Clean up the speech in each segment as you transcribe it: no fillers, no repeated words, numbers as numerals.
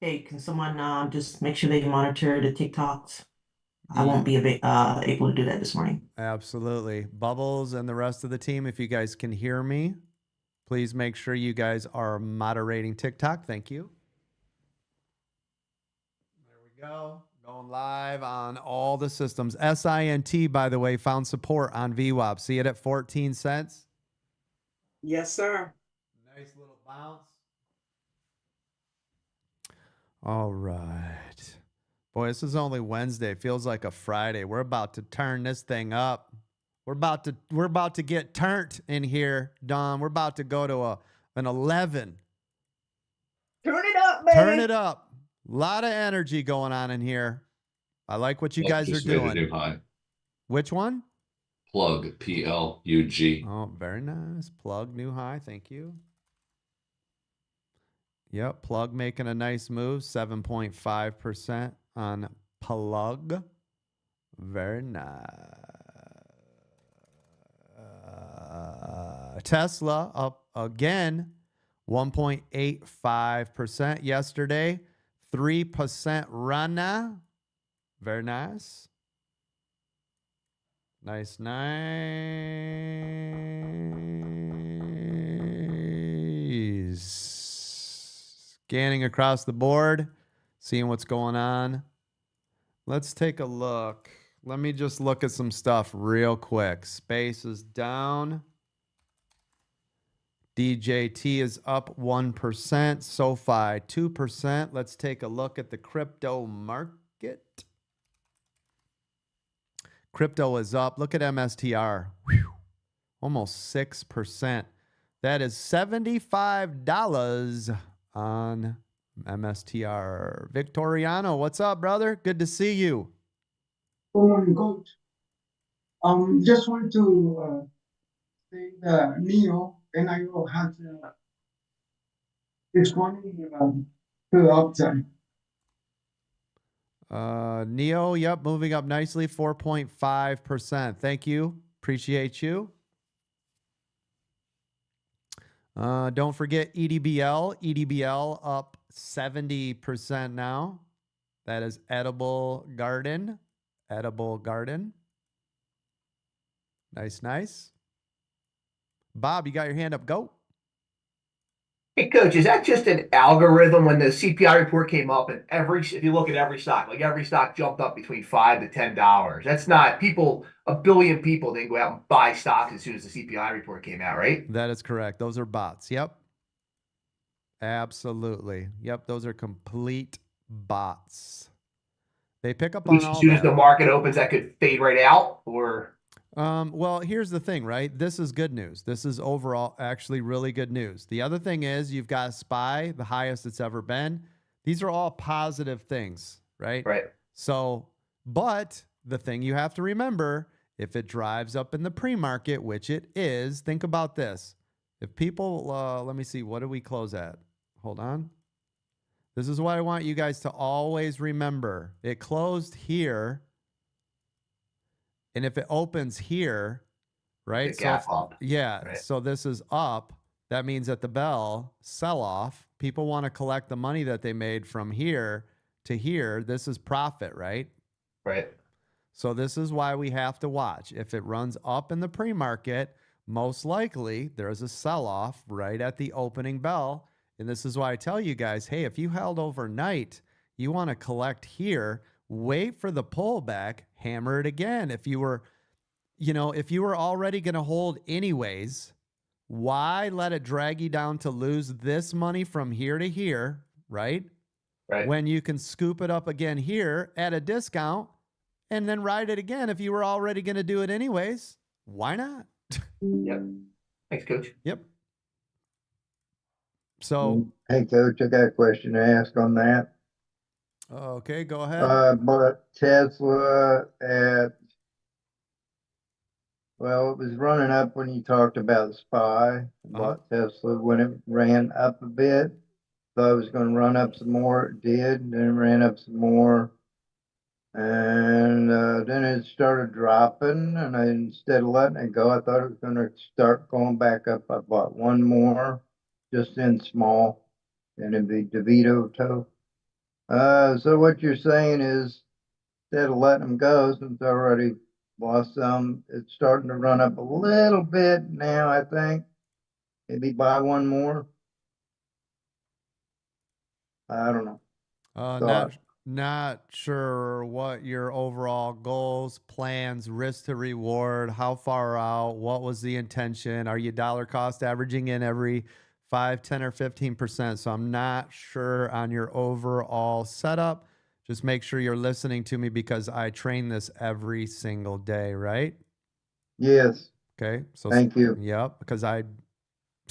Hey, can someone just make sure they monitor the TikToks? I E- won't be able to do that this morning. Absolutely. Bubbles and the rest of the team, if you guys can hear me, please make sure you guys are moderating TikTok. Thank you. There we go. Going live on all the systems. SINT, by the way, found support on VWAP. See it at 14 cents. Yes, sir. Nice little bounce. All right. Boy, this is only Wednesday. Feels like a Friday. We're about to turn this thing up. We're about to get turned in here, Don. We're about to go to an 11. Turn it up, Turn it baby. up. A lot of energy going on in here. I like what you Plug guys are just made a doing. new high. Which one? Plug, Plug. Oh, very nice. Plug new high. Thank you. Yep. Plug making a nice move. 7.5% on plug. Very nice. Tesla up again, 1.85% yesterday, 3% run now. Very nice. Nice, nice. Scanning across the board, seeing what's going on. Let's take a look. Let me just look at some stuff real quick. Space is down. DJT is up 1%. SoFi 2%. Let's take a look at the crypto market. Crypto is up. Look at MSTR. Whew. Almost 6%. That is $75 on MSTR. Victoriano, what's up, brother? Good to see you. Good morning, coach. Just wanted to say the NIO has this morning to the upside. Neo, yep, moving up nicely, 4.5%. Thank you. Appreciate you. Don't forget EDBL. EDBL up 70% now. That is Edible Garden. Edible Garden. Nice, nice. Bob, you got your hand up. Go. Hey, coach, is that just an algorithm when the CPI report came up and if you look at every stock, like every stock jumped up between $5 to $10? That's not people, a billion people didn't go out and buy stocks as soon as the CPI report came out, right? That is correct. Those are bots. Yep. Absolutely. Yep. Those are complete bots. They pick up on Which as all soon as the that. market opens, that could fade right out or Well, here's the thing, right? This is good news. This is overall actually really good news. The other thing is you've got SPY, the highest it's ever been. These are all positive things, right? right. So, but the thing you have to remember, if it drives up in the pre-market, which it is, think about this. If people, let me see, what do we close at? Hold on. This is what I want you guys to always remember. It closed here. And if it opens here, right? The gap up. Yeah. Right. So this is up. That means at the bell, sell off. People want to collect the money that they made from here to here. This is profit, right? Right. So this is why we have to watch. If it runs up in the pre-market, most likely there's a sell-off right at the opening bell. And this is why I tell you guys, hey, if you held overnight, you want to collect here, wait for the pullback, hammer it again. If you were, if you were already going to hold anyways, why let it drag you down to lose this money from here to here, right? Right. When you can scoop it up again here at a discount and then ride it again if you were already going to do it anyways. Why not? Yep. Thanks, coach. Yep. So, Hey, coach, I got a question to ask on that. okay, go ahead. But Tesla well, it was running up when you talked about SPY. Bought Tesla when it ran up a bit. Thought it was going to run up some more. It did. Then it ran up some more. And then it started dropping, and instead of letting it go, I thought it was going to start going back up. I bought one more, just in small, and it'd be DeVito toe. So what you're saying is instead of letting them go, since I already lost some, it's starting to run up a little bit now, I think. Maybe buy one more. I don't know. Not Thought. not sure what your overall goals, plans, risk to reward, how far out, what was the intention? Are you dollar cost averaging in every 5, 10, or 15%? So I'm not sure on your overall setup. Just make sure you're listening to me because I train this every single day, right? Yes, Okay. So, thank you. yep, because I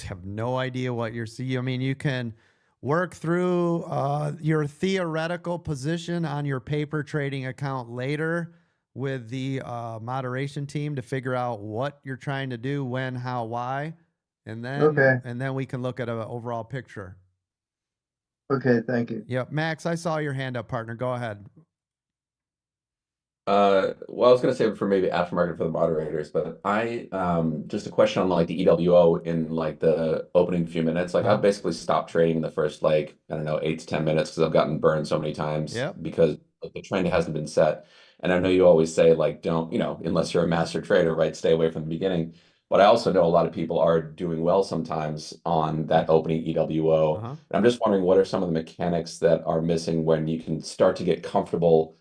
have no idea what you're seeing. I mean, you can work through your theoretical position on your paper trading account later with the moderation team to figure out what you're trying to do, when, how, why, Okay, and then we can look at an overall picture. okay, thank you. Yep, Max, I saw your hand up, partner. Go ahead. Well, I was going to save it for maybe aftermarket for the moderators, but I just a question on like the EWO in like the opening few minutes. Like I've basically stopped trading in the first like I don't know 8 to 10 minutes because I've gotten burned so many times Yep. because like, the trend hasn't been set. And I know you always say like don't unless you're a master trader, right? Stay away from the beginning. But I also know a lot of people are doing well sometimes on that opening EWO. Uh-huh. And I'm just wondering what are some of the mechanics that are missing when you can start to get comfortable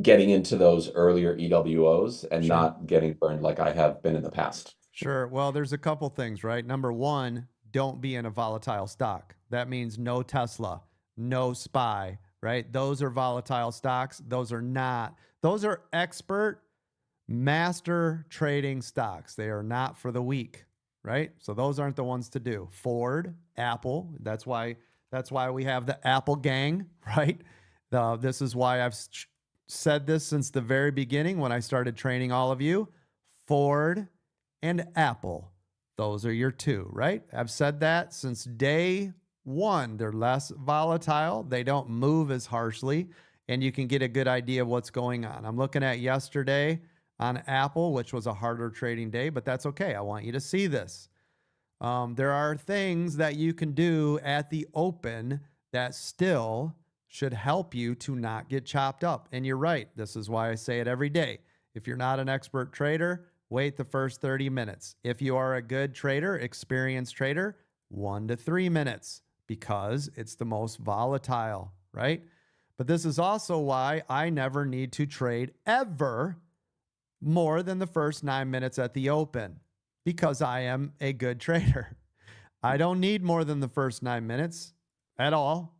getting into those earlier EWOs and Sure. not getting burned like I have been in the past. Sure. Well, there's a couple things, right? Number one, don't be in a volatile stock. That means no Tesla, no SPY, right? Those are volatile stocks. Those are not. Those are expert master trading stocks. They are not for the weak, right? So those aren't the ones to do. Ford, Apple, that's why we have the Apple gang, right? This is why I've said this since the very beginning when I started training all of you. Ford and Apple. Those are your two, right? I've said that since day one. They're less volatile. They don't move as harshly, and you can get a good idea of what's going on. I'm looking at yesterday on Apple, which was a harder trading day, but that's okay. I want you to see this. There are things that you can do at the open that still should help you to not get chopped up. And you're right. This is why I say it every day. If you're not an expert trader, wait the first 30 minutes. If you are a good trader, experienced trader, 1 to 3 minutes because it's the most volatile, right? But this is also why I never need to trade ever more than the first 9 minutes at the open because I am a good trader. I don't need more than the first 9 minutes at all,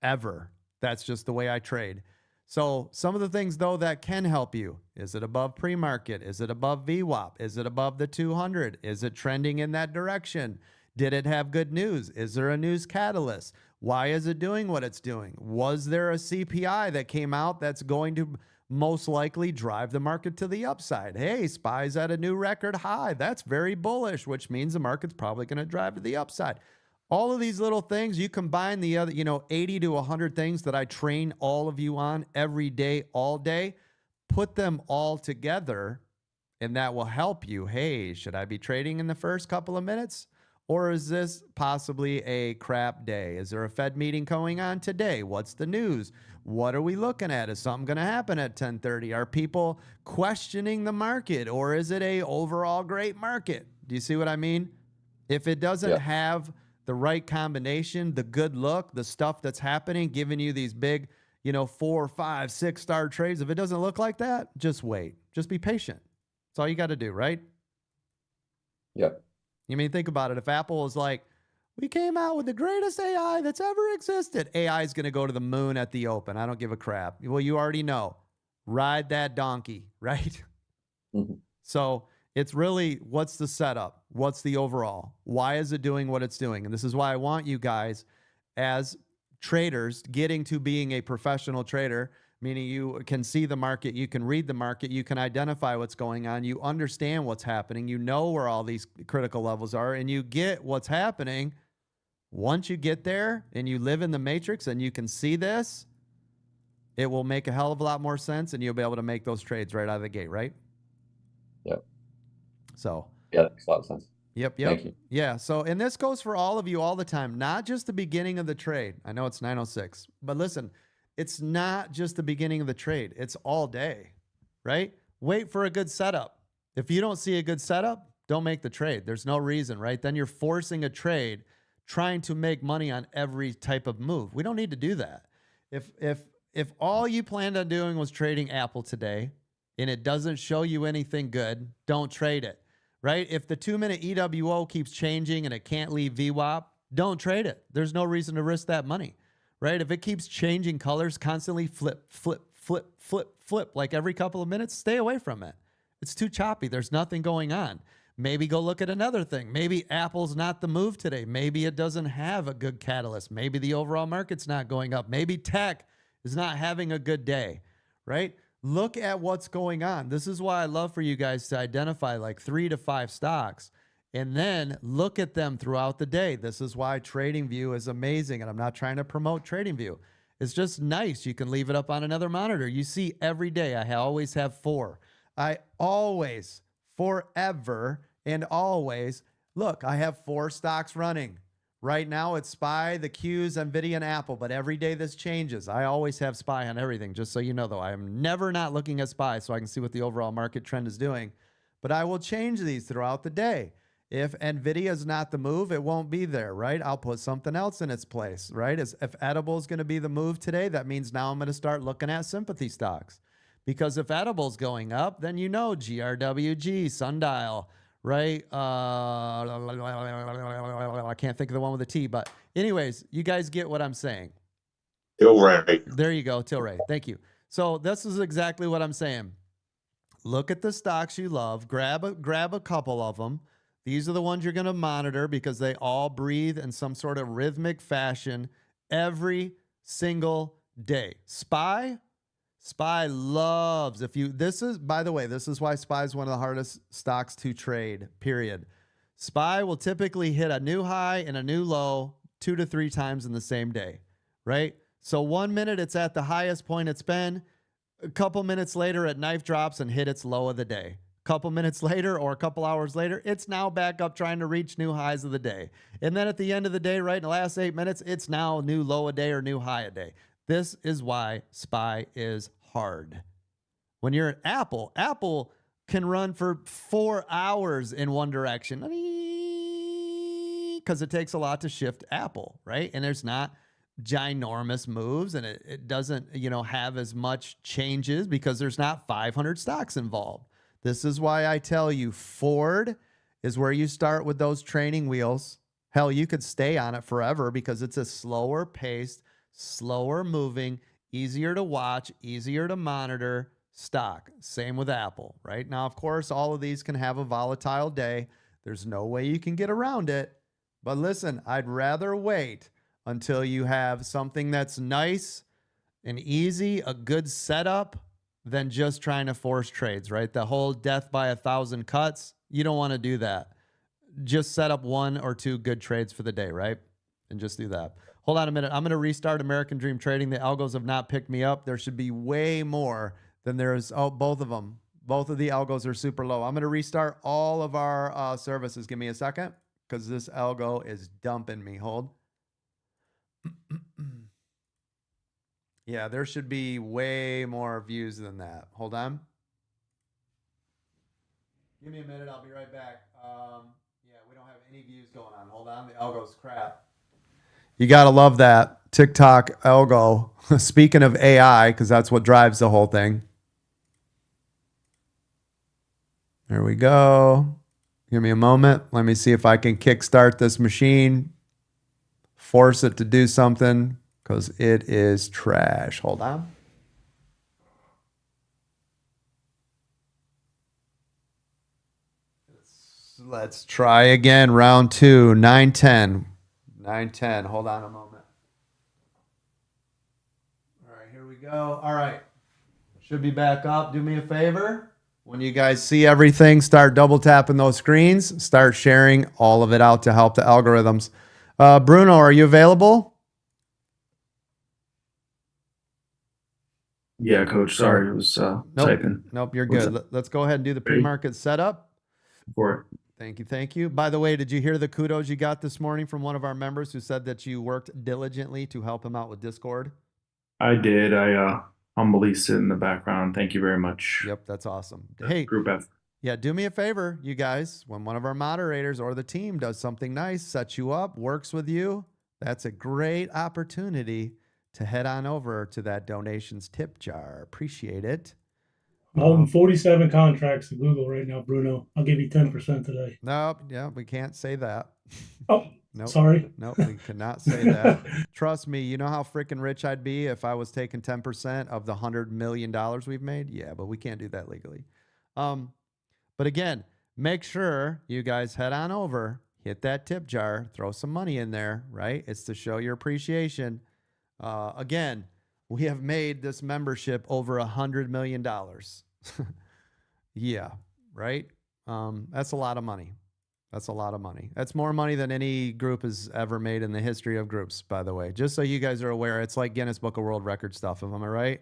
ever. That's just the way I trade. So some of the things, though, that can help you. Is it above pre-market? Is it above VWAP? Is it above the 200? Is it trending in that direction? Did it have good news? Is there a news catalyst? Why is it doing what it's doing? Was there a CPI that came out that's going to most likely drive the market to the upside? Hey, SPY's at a new record high. That's very bullish, which means the market's probably going to drive to the upside. All of these little things, you combine the other, 80 to 100 things that I train all of you on every day, all day, put them all together, and that will help you. Hey, should I be trading in the first couple of minutes? Or is this possibly a crap day? Is there a Fed meeting going on today? What's the news? What are we looking at? Is something going to happen at 10:30? Are people questioning the market, or is it a overall great market? Do you see what I mean? If it doesn't have the right combination, the good look, the stuff that's happening, giving you these big, 4, 5, 6-star trades, if it doesn't look like that, just wait. Just be patient. That's all you got to do, right? Yep. You mean, think about it. If Apple is like, we came out with the greatest AI that's ever existed, AI is going to go to the moon at the open. I don't give a crap. Well, you already know. Ride that donkey, right? Mm-hmm. So it's really, what's the setup? What's the overall? Why is it doing what it's doing? And this is why I want you guys as traders getting to being a professional trader, meaning you can see the market, you can read the market, you can identify what's going on, you understand what's happening, you know where all these critical levels are, and you get what's happening. Once you get there and you live in the matrix and you can see this, it will make a hell of a lot more sense, and you'll be able to make those trades right out of the gate, right? Yep. So yeah, that makes a lot of sense. Yep. Thank you. Yeah. So, and this goes for all of you all the time, not just the beginning of the trade. I know it's 9:06, but listen, it's not just the beginning of the trade. It's all day, right? Wait for a good setup. If you don't see a good setup, don't make the trade. There's no reason, right? Then you're forcing a trade, trying to make money on every type of move. We don't need to do that. If all you planned on doing was trading Apple today and it doesn't show you anything good, don't trade it, right? If the 2-minute EWO keeps changing and it can't leave VWAP, don't trade it. There's no reason to risk that money, right? If it keeps changing colors constantly, flip, like every couple of minutes, stay away from it. It's too choppy. There's nothing going on. Maybe go look at another thing. Maybe Apple's not the move today. Maybe it doesn't have a good catalyst. Maybe the overall market's not going up. Maybe tech is not having a good day, right? Look at what's going on. This is why I love for you guys to identify like 3 to 5 stocks and then look at them throughout the day. This is why TradingView is amazing. And I'm not trying to promote TradingView. It's just nice. You can leave it up on another monitor. You see every day, I always have 4. I always, forever and always, look, I have 4 stocks running. Right now it's SPY, the Qs, NVIDIA, and Apple, but every day this changes. I always have SPY on everything, just so you know, though. I am never not looking at SPY so I can see what the overall market trend is doing, but I will change these throughout the day. If NVIDIA is not the move, it won't be there, right? I'll put something else in its place, right? If edible is going to be the move today, that means now I'm going to start looking at sympathy stocks. Because if edible's going up, then you know GRWG, Sundial, right? I can't think of the one with a T, but anyways, you guys get what I'm saying. Tilray. There you go, Tilray. Thank you. So this is exactly what I'm saying. Look at the stocks you love, grab a couple of them. These are the ones you're going to monitor because they all breathe in some sort of rhythmic fashion every single day. SPY loves, by the way, this is why SPY is one of the hardest stocks to trade, period. SPY will typically hit a new high and a new low 2 to 3 times in the same day, right? So 1 minute it's at the highest point it's been. A couple minutes later it knife drops and hit its low of the day. Couple minutes later or a couple hours later, it's now back up trying to reach new highs of the day. And then at the end of the day, right in the last 8 minutes, it's now new low a day or new high a day. This is why SPY is hard. When you're at Apple can run for 4 hours in one direction because it takes a lot to shift Apple, right? And there's not ginormous moves and it doesn't, have as much changes because there's not 500 stocks involved. This is why I tell you Ford is where you start with those training wheels. Hell, you could stay on it forever because it's a slower paced, slower moving, easier to watch, easier to monitor stock. Same with Apple, right? Now, of course, all of these can have a volatile day. There's no way you can get around it. But listen, I'd rather wait until you have something that's nice and easy, a good setup, than just trying to force trades, right? The whole death by 1,000 cuts, you don't want to do that. Just set up 1 or 2 good trades for the day, right? And just do that. Hold on a minute. I'm going to restart American Dream Trading. The algos have not picked me up. There should be way more than there's. Oh, both of them. Both of the algos are super low. I'm going to restart all of our services. Give me a second because this algo is dumping me. Hold. Yeah, there should be way more views than that. Hold on. Give me a minute. I'll be right back. Yeah, we don't have any views going on. Hold on. The algo's crap. You got to love that TikTok algo. Speaking of AI, because that's what drives the whole thing. There we go. Give me a moment. Let me see if I can kickstart this machine. Force it to do something. Because it is trash. Hold on. Let's try again. Round 2. 910. 910. Hold on a moment. All right, here we go. All right. Should be back up. Do me a favor. When you guys see everything, start double tapping those screens. Start sharing all of it out to help the algorithms. Bruno, are you available? Yeah, coach. Sorry, it was typing. Nope, you're good. Let's go ahead and do the pre-market setup. For it. Thank you. Thank you. By the way, did you hear the kudos you got this morning from one of our members who said that you worked diligently to help him out with Discord? I did. I humbly sit in the background. Thank you very much. Yep, that's awesome. Hey, Group effort. yeah, do me a favor, you guys. When one of our moderators or the team does something nice, sets you up, works with you, that's a great opportunity to head on over to that donations tip jar. Appreciate it. I'm holding 47 contracts to Google right now, Bruno. I'll give you 10% today. Nope, yeah, we can't say that. Oh, Nope. sorry. Nope, we cannot say that. Trust me, you know how freaking rich I'd be if I was taking 10% of the $100 million we've made? Yeah, but we can't do that legally. But again, make sure you guys head on over, hit that tip jar, throw some money in there, right? It's to show your appreciation. Again, we have made this membership over $100 million. Yeah, right? That's a lot of money. That's a lot of money. That's more money than any group has ever made in the history of groups, by the way. Just so you guys are aware, it's like Guinness Book of World Record stuff, am I right?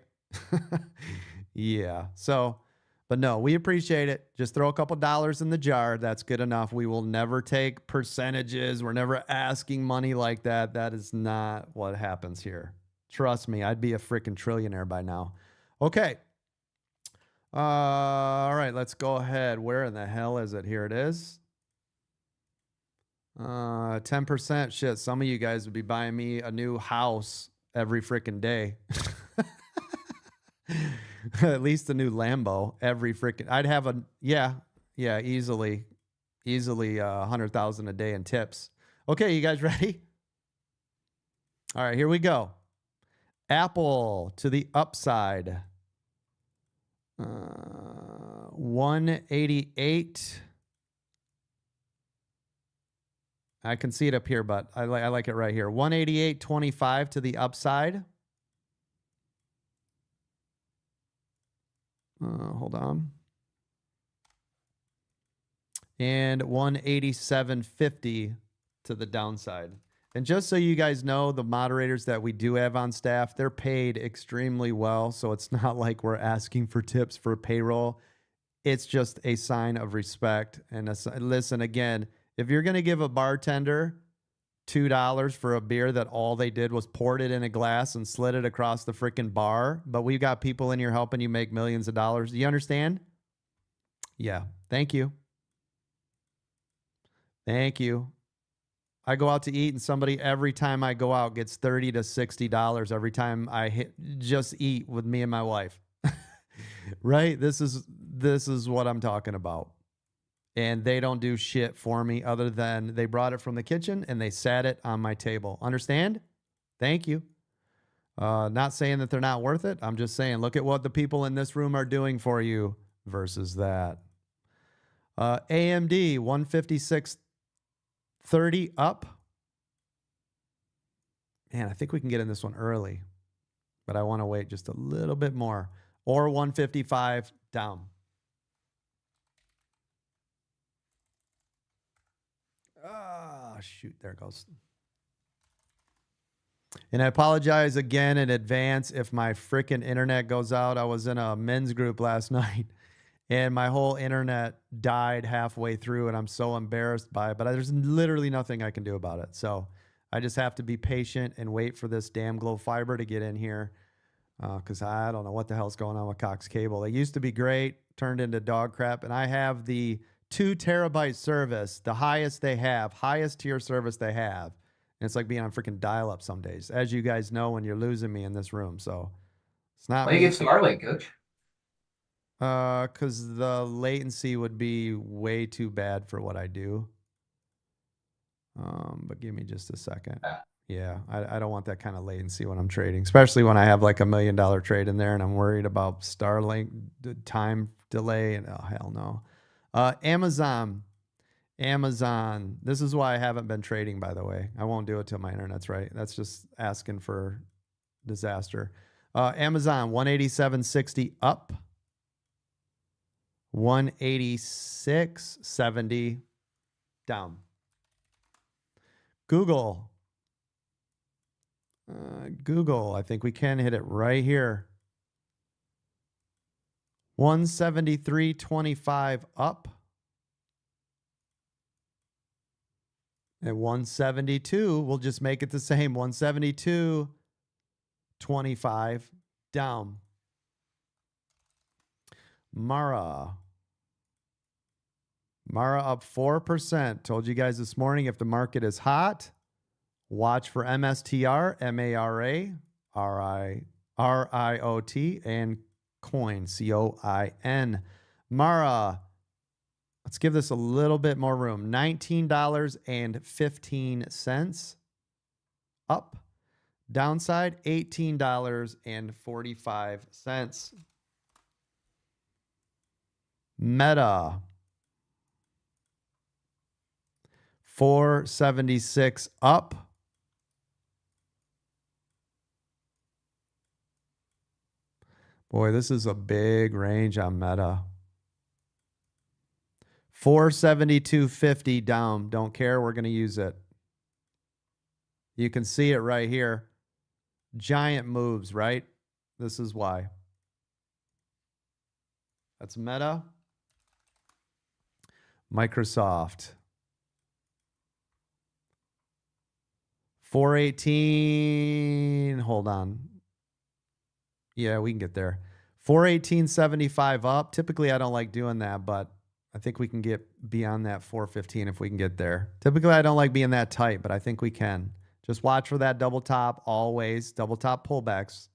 Yeah. So, but no, we appreciate it. Just throw a couple dollars in the jar. That's good enough. We will never take percentages. We're never asking money like that. That is not what happens here. Trust me, I'd be a freaking trillionaire by now. Okay. All right, let's go ahead. Where in the hell is it? Here it is. 10%. Shit, some of you guys would be buying me a new house every freaking day. At least a new Lambo every freaking. I'd have a easily 100,000 a day in tips. Okay, you guys ready? All right, here we go. Apple to the upside. 188. I can see it up here, but I like it right here. 188.25 to the upside. Hold on. And 187.50 to the downside. And just so you guys know, the moderators that we do have on staff, they're paid extremely well. So it's not like we're asking for tips for payroll. It's just a sign of respect. And listen, again, if you're going to give a bartender $2 for a beer that all they did was poured it in a glass and slid it across the freaking bar, but we've got people in here helping you make millions of dollars. Do you understand? Yeah. Thank you. Thank you. I go out to eat and somebody every time I go out gets $30 to $60 every time I just eat with me and my wife. Right? This is what I'm talking about. And they don't do shit for me other than they brought it from the kitchen and they sat it on my table. Understand? Thank you. Not saying that they're not worth it. I'm just saying, look at what the people in this room are doing for you versus that. AMD 156.30 up. Man, I think we can get in this one early, but I want to wait just a little bit more. Or 155 down. Ah, shoot, there it goes. And I apologize again in advance if my freaking internet goes out. I was in a men's group last night and my whole internet died halfway through and I'm so embarrassed by it, but there's literally nothing I can do about it. So I just have to be patient and wait for this damn Glow Fiber to get in here because I don't know what the hell's going on with Cox Cable. They used to be great, turned into dog crap, and I have the 2 terabyte service, the highest they have, highest tier service they have. And it's like being on freaking dial-up some days, as you guys know when you're losing me in this room. So it's not Why do you get Starlink, Coach? because the latency would be way too bad for what I do. But give me just a second. Yeah, I don't want that kind of latency when I'm trading, especially when I have like $1 million trade in there and I'm worried about Starlink time delay and oh hell no. Amazon. This is why I haven't been trading, by the way. I won't do it till my internet's right. That's just asking for disaster. Amazon 187.60 up. 186.70 down. Google, I think we can hit it right here. 173.25 up. At 172, we'll just make it the same. 172.25 625 down. Mara up 4%. Told you guys this morning, if the market is hot, watch for MSTR, MARA, RIOT, and coin, COIN. Mara, let's give this a little bit more room. $19.15 up. Downside, $18.45. Meta, 476 up. Boy, this is a big range on Meta. 472.50 down. Don't care. We're going to use it. You can see it right here. Giant moves, right? This is why. That's Meta. Microsoft. 418. Hold on. Yeah, we can get there. 418.75 up. Typically, I don't like doing that, but I think we can get beyond that 415 if we can get there. Typically, I don't like being that tight, but I think we can. Just watch for that double top always. Double top pullbacks.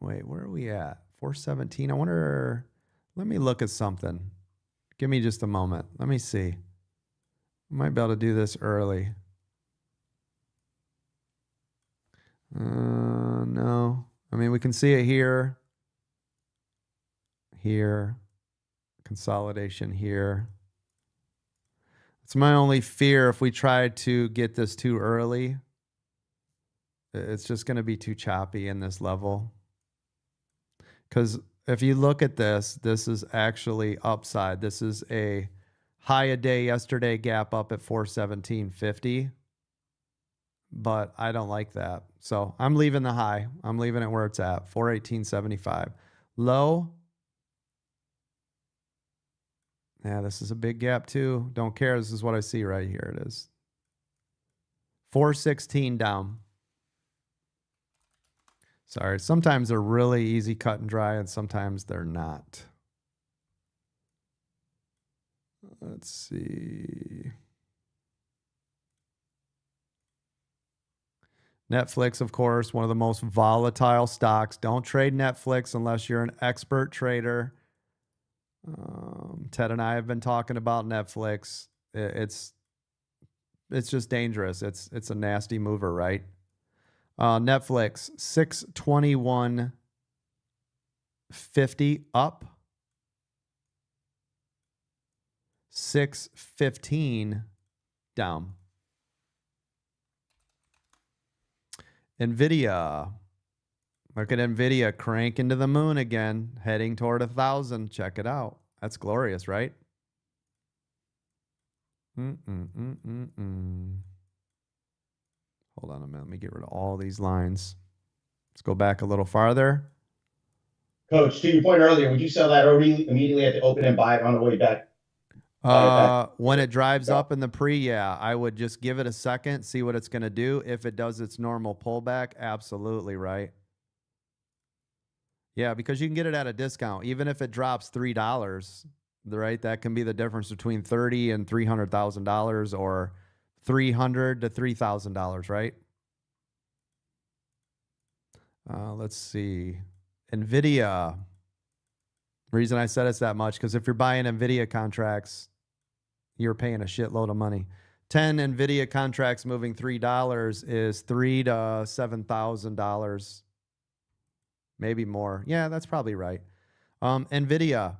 Wait, where are we at? 417. I wonder. Let me look at something. Give me just a moment. Let me see. I might be able to do this early. No. I mean, we can see it here. Here. Consolidation here. It's my only fear if we try to get this too early. It's just going to be too choppy in this level. Because if you look at this, this is actually upside. This is a high a day yesterday, gap up at 417.50. But I don't like that. So I'm leaving the high. I'm leaving it where it's at, 418.75. Low. Yeah, this is a big gap too. Don't care. This is what I see right here. It is 416 down. Sorry. Sometimes they're really easy cut and dry, and sometimes they're not. Let's see. Netflix, of course, one of the most volatile stocks. Don't trade Netflix unless you're an expert trader. Ted and I have been talking about Netflix. It's just dangerous. It's a nasty mover, right? Netflix, 621.50 up. 615 down. NVIDIA. Look at NVIDIA cranking to the moon again, heading toward 1,000. Check it out. That's glorious, right? Hold on a minute. Let me get rid of all these lines. Let's go back a little farther. Coach, to your point earlier, would you sell that immediately at the open and buy it on the way back? When it drives up in the pre, yeah, I would just give it a second, see what it's going to do. If it does its normal pullback, absolutely, right? Yeah, because you can get it at a discount. Even if it drops $3, right? That can be the difference between $30,000 and $300,000 or $300,000 to $3,000, right? Let's see. NVIDIA. Reason I said it's that much, because if you're buying NVIDIA contracts, you're paying a shitload of money. 10 NVIDIA contracts moving $3 is $3,000 to $7,000. Maybe more. Yeah, that's probably right. NVIDIA,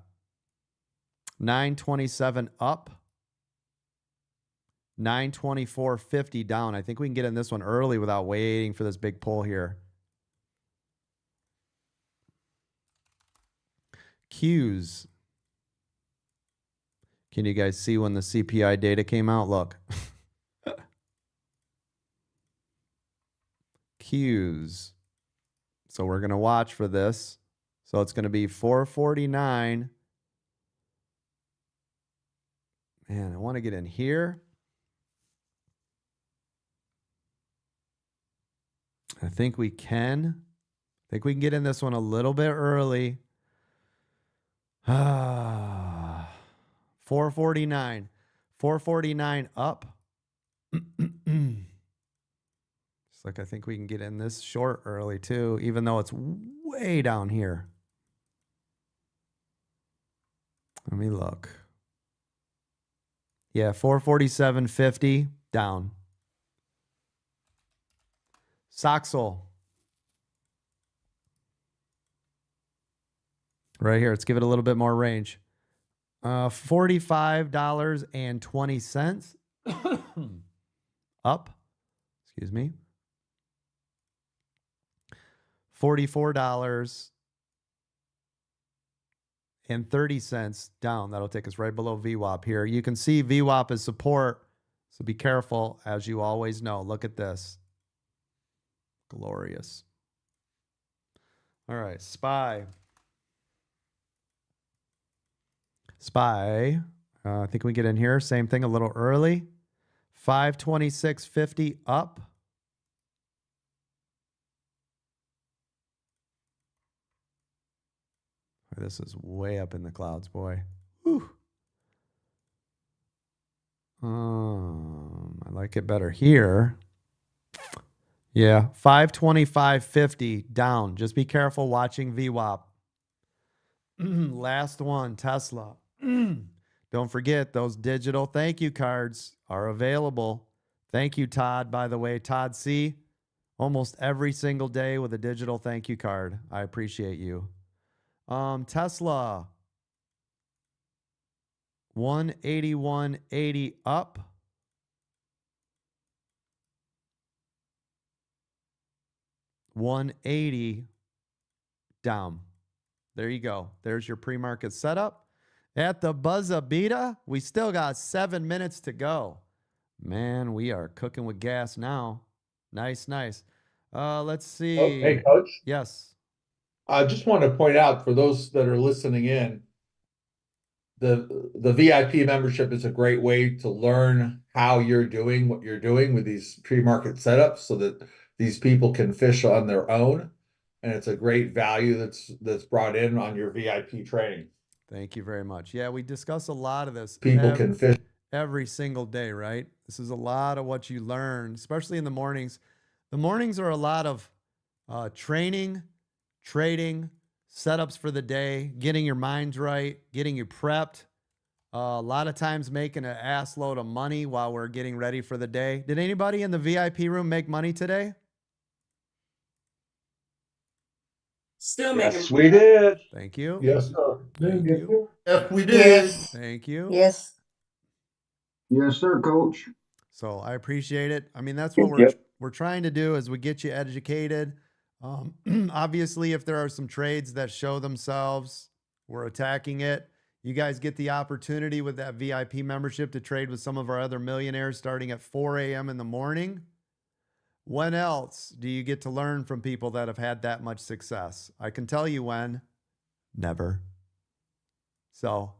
927 up. 924.50 down. I think we can get in this one early without waiting for this big pull here. Qs. Can you guys see when the CPI data came out? Look. Qs. So we're going to watch for this. So it's going to be 449. Man, I want to get in here. I think we can. I think we can get in this one a little bit early. 449. 449 up. It's like I think we can get in this short early too, even though it's way down here. Let me look. Yeah, 447.50 down. Soxel. Right here. Let's give it a little bit more range. $45.20. Up. Excuse me. $44.30 down. That'll take us right below VWAP here. You can see VWAP is support, so be careful, as you always know. Look at this. Glorious. All right, SPY. SPY. I think we get in here. Same thing, a little early. 526.50 up. This is way up in the clouds, boy. Whew. I like it better here. Yeah, 525.50 down. Just be careful watching VWAP. Last one, Tesla. Don't forget, those digital thank you cards are available. Thank you, Todd, by the way. Todd C, almost every single day with a digital thank you card. I appreciate you. Tesla, 181.80 up. $180 down. There you go. There's your pre-market setup. At the Buzza Beta, we still got 7 minutes to go. Man, we are cooking with gas now. Nice, nice. Let's see. Oh, hey, Coach. Yes. I just want to point out for those that are listening in, the VIP membership is a great way to learn how you're doing what you're doing with these pre-market setups so that these people can fish on their own. And it's a great value that's brought in on your VIP training. Thank you very much. Yeah, we discuss a lot of this. People can fish every single day, right? This is a lot of what you learn, especially in the mornings. The mornings are a lot of training, trading, setups for the day, getting your minds right, getting you prepped. A lot of times making an ass load of money while we're getting ready for the day. Did anybody in the VIP room make money today? Still Yes, making. we did. Thank you. Yes, sir. Thank you. Yes, we did. Yes. Thank you. Yes. Yes, sir, coach. So I appreciate it. I mean, that's what Yep. we're trying to do is we get you educated. Obviously, if there are some trades that show themselves, we're attacking it. You guys get the opportunity with that VIP membership to trade with some of our other millionaires starting at 4 a.m. in the morning. When else do you get to learn from people that have had that much success? I can tell you when. Never. So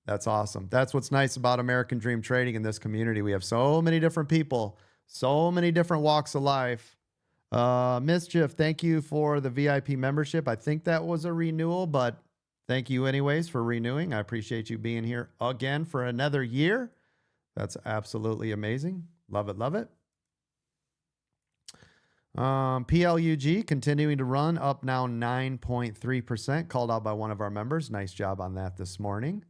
that's awesome. That's what's nice about American Dream Trading in this community. We have so many different people, so many different walks of life. Mischief, thank you for the VIP membership. I think that was a renewal, but thank you anyways for renewing. I appreciate you being here again for another year. That's absolutely amazing. Love it, love it. PLUG continuing to run up now 9.3%, called out by one of our members. Nice job on that this morning.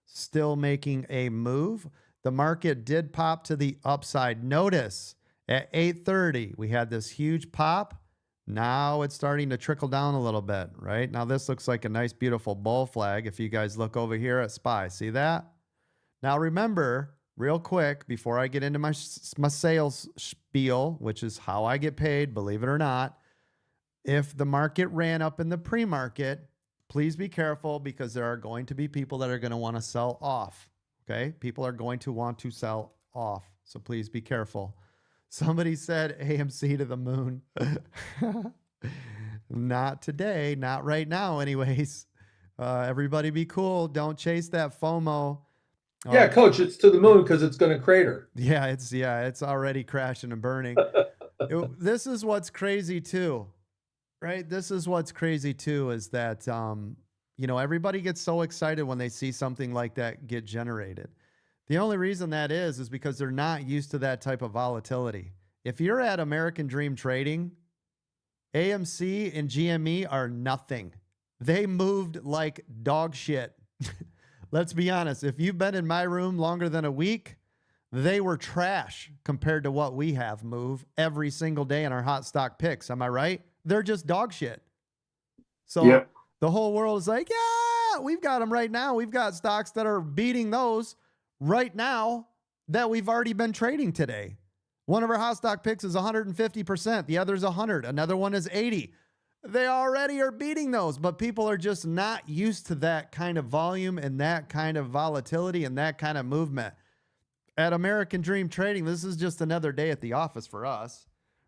Still making a move. The market did pop to the upside. Notice at 8:30, we had this huge pop. Now it's starting to trickle down a little bit, right? Now this looks like a nice, beautiful bull flag. If you guys look over here at SPY, see that? Now remember, real quick, before I get into my sales spiel, which is how I get paid, believe it or not, if the market ran up in the pre-market, please be careful because there are going to be people that are going to want to sell off, okay? People are going to want to sell off, so please be careful. Somebody said AMC to the moon. Not today, not right now anyways. Everybody be cool. Don't chase that FOMO. Yeah, Coach, it's to the moon because it's going to crater. Yeah, it's already crashing and burning. This is what's crazy too, right? This is what's crazy too is that, everybody gets so excited when they see something like that get generated. The only reason that is because they're not used to that type of volatility. If you're at American Dream Trading, AMC and GME are nothing. They moved like dog shit. Let's be honest. If you've been in my room longer than a week, they were trash compared to what we have move every single day in our hot stock picks. Am I right? They're just dog shit. So the whole world is like, yeah, we've got them right now. We've got stocks that are beating those right now that we've already been trading today. One of our hot stock picks is 150%. The other's 100. Another one is 80. They already are beating those, but people are just not used to that kind of volume and that kind of volatility and that kind of movement. At American Dream Trading, this is just another day at the office for us,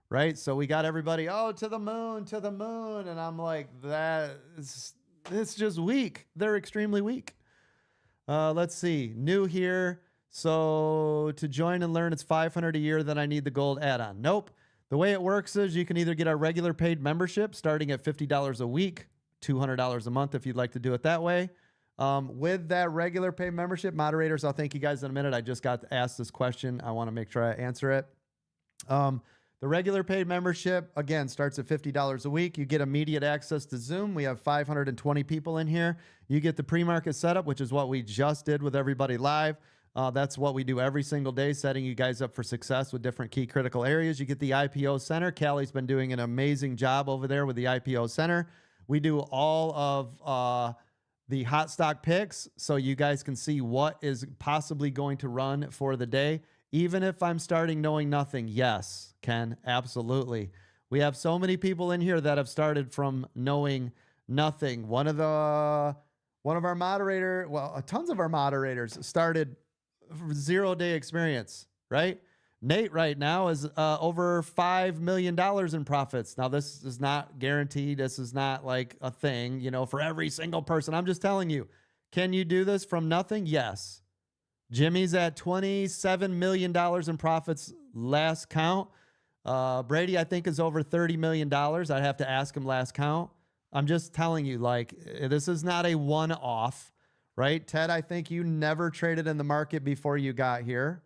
right? So we got everybody, to the moon. And I'm like, it's just weak. They're extremely weak. Let's see. New here. So to join and learn, it's $500 a year. Then I need the gold add-on. Nope. The way it works is you can either get our regular paid membership starting at $50 a week, $200 a month if you'd like to do it that way. With that regular paid membership, moderators, I'll thank you guys in a minute. I just got asked this question. I want to make sure I answer it. The regular paid membership, again, starts at $50 a week. You get immediate access to Zoom. We have 520 people in here. You get the pre-market setup, which is what we just did with everybody live. That's what we do every single day, setting you guys up for success with different key critical areas. You get the IPO Center. Callie's been doing an amazing job over there with the IPO Center. We do all of the hot stock picks so you guys can see what is possibly going to run for the day. Even if I'm starting knowing nothing, yes, Ken, absolutely. We have so many people in here that have started from knowing nothing. One of our tons of our moderators started 0-day experience, right? Nate right now is over $5 million in profits. Now, this is not guaranteed. This is not like a thing, for every single person. I'm just telling you, can you do this from nothing? Yes. Jimmy's at $27 million in profits last count. Brady, I think, is over $30 million. I'd have to ask him last count. I'm just telling you, this is not a one-off, right? Ted, I think you never traded in the market before you got here,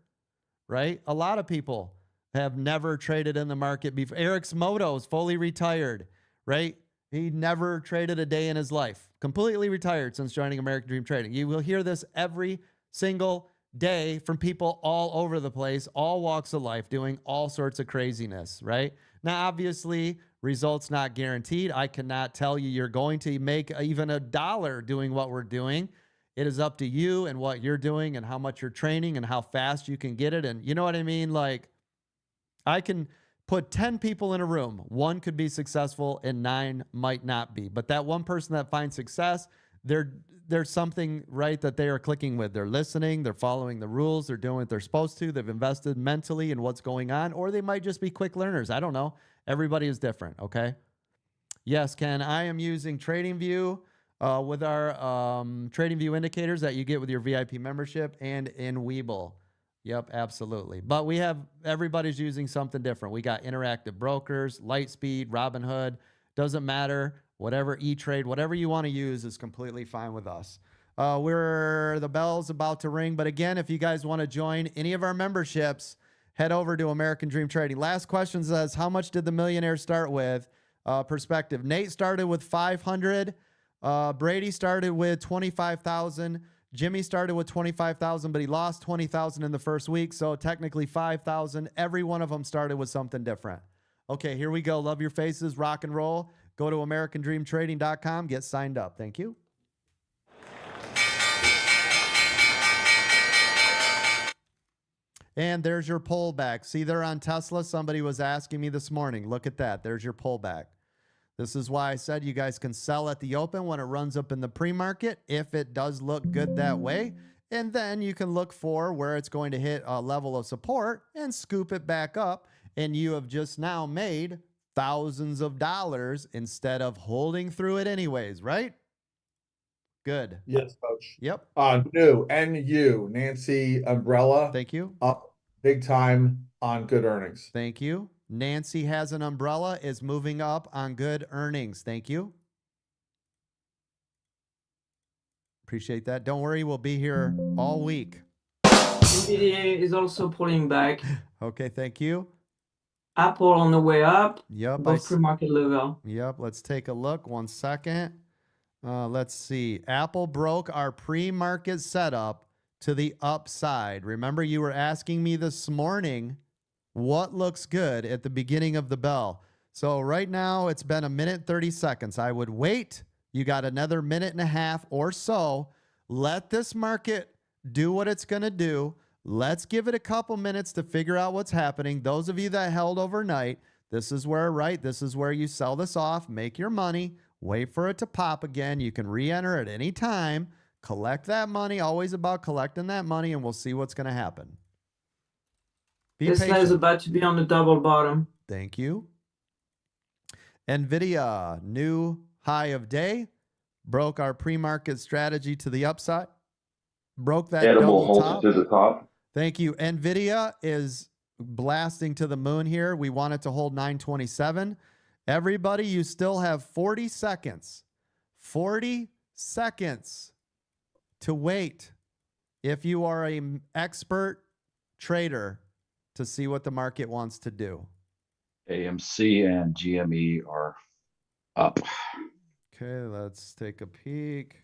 right? A lot of people have never traded in the market before. Eric's Moto is fully retired, right? He never traded a day in his life. Completely retired since joining American Dream Trading. You will hear this every single day from people all over the place, all walks of life, doing all sorts of craziness, right? Now, obviously, results not guaranteed. I cannot tell you you're going to make even $1 doing what we're doing. It is up to you and what you're doing and how much you're training and how fast you can get it. And you know what I mean? I can put 10 people in a room. One could be successful and 9 might not be. But that one person that finds success, there's something right that they are clicking with. They're listening, they're following the rules, they're doing what they're supposed to, they've invested mentally in what's going on, or they might just be quick learners. I don't know. Everybody is different, okay? Yes, Ken, I am using TradingView with our TradingView indicators that you get with your VIP membership and in Webull. Yep, absolutely. But everybody's using something different. We got interactive brokers, Lightspeed, Robinhood, doesn't matter. Whatever E-Trade, whatever you want to use is completely fine with us. The bell's about to ring. But again, if you guys want to join any of our memberships, head over to American Dream Trading. Last question says, how much did the millionaire start with? Perspective. Nate started with 500. Brady started with 25,000. Jimmy started with 25,000, but he lost 20,000 in the first week. So technically 5,000. Every one of them started with something different. Okay, here we go. Love your faces. Rock and roll. Go to AmericanDreamTrading.com. Get signed up. Thank you. And there's your pullback. See there on Tesla? Somebody was asking me this morning. Look at that. There's your pullback. This is why I said you guys can sell at the open when it runs up in the pre-market if it does look good that way. And then you can look for where it's going to hit a level of support and scoop it back up. And you have just now made thousands of dollars instead of holding through it anyways, right? Good. Yes, coach. Yep. New NU, Nancy Umbrella. Thank you. Up big time on good earnings. Thank you. Nancy has an umbrella, is moving up on good earnings. Thank you. Appreciate that. Don't worry, we'll be here all week. NVIDIA is also pulling back. Okay, thank you. Apple on the way up. Yep. Above pre-market level. Yep. Let's take a look. 1 second. Let's see. Apple broke our pre-market setup to the upside. Remember, you were asking me this morning what looks good at the beginning of the bell. So right now it's been 1:30. I would wait. You got another 1.5 or so. Let this market do what it's going to do. Let's give it a couple minutes to figure out what's happening. Those of you that held overnight, this is where, right? This is where you sell this off, make your money, wait for it to pop again. You can re-enter at any time, collect that money, always about collecting that money, and we'll see what's going to happen. Be Tesla is patient. about to be on the double bottom. Thank you. NVIDIA, new high of day, broke our pre-market strategy to the upside, broke that double top. to the top. Thank you. NVIDIA is blasting to the moon here. We want it to hold 927. Everybody, you still have 40 seconds. 40 seconds to wait if you are an expert trader to see what the market wants to do. AMC and GME are up. Okay, let's take a peek.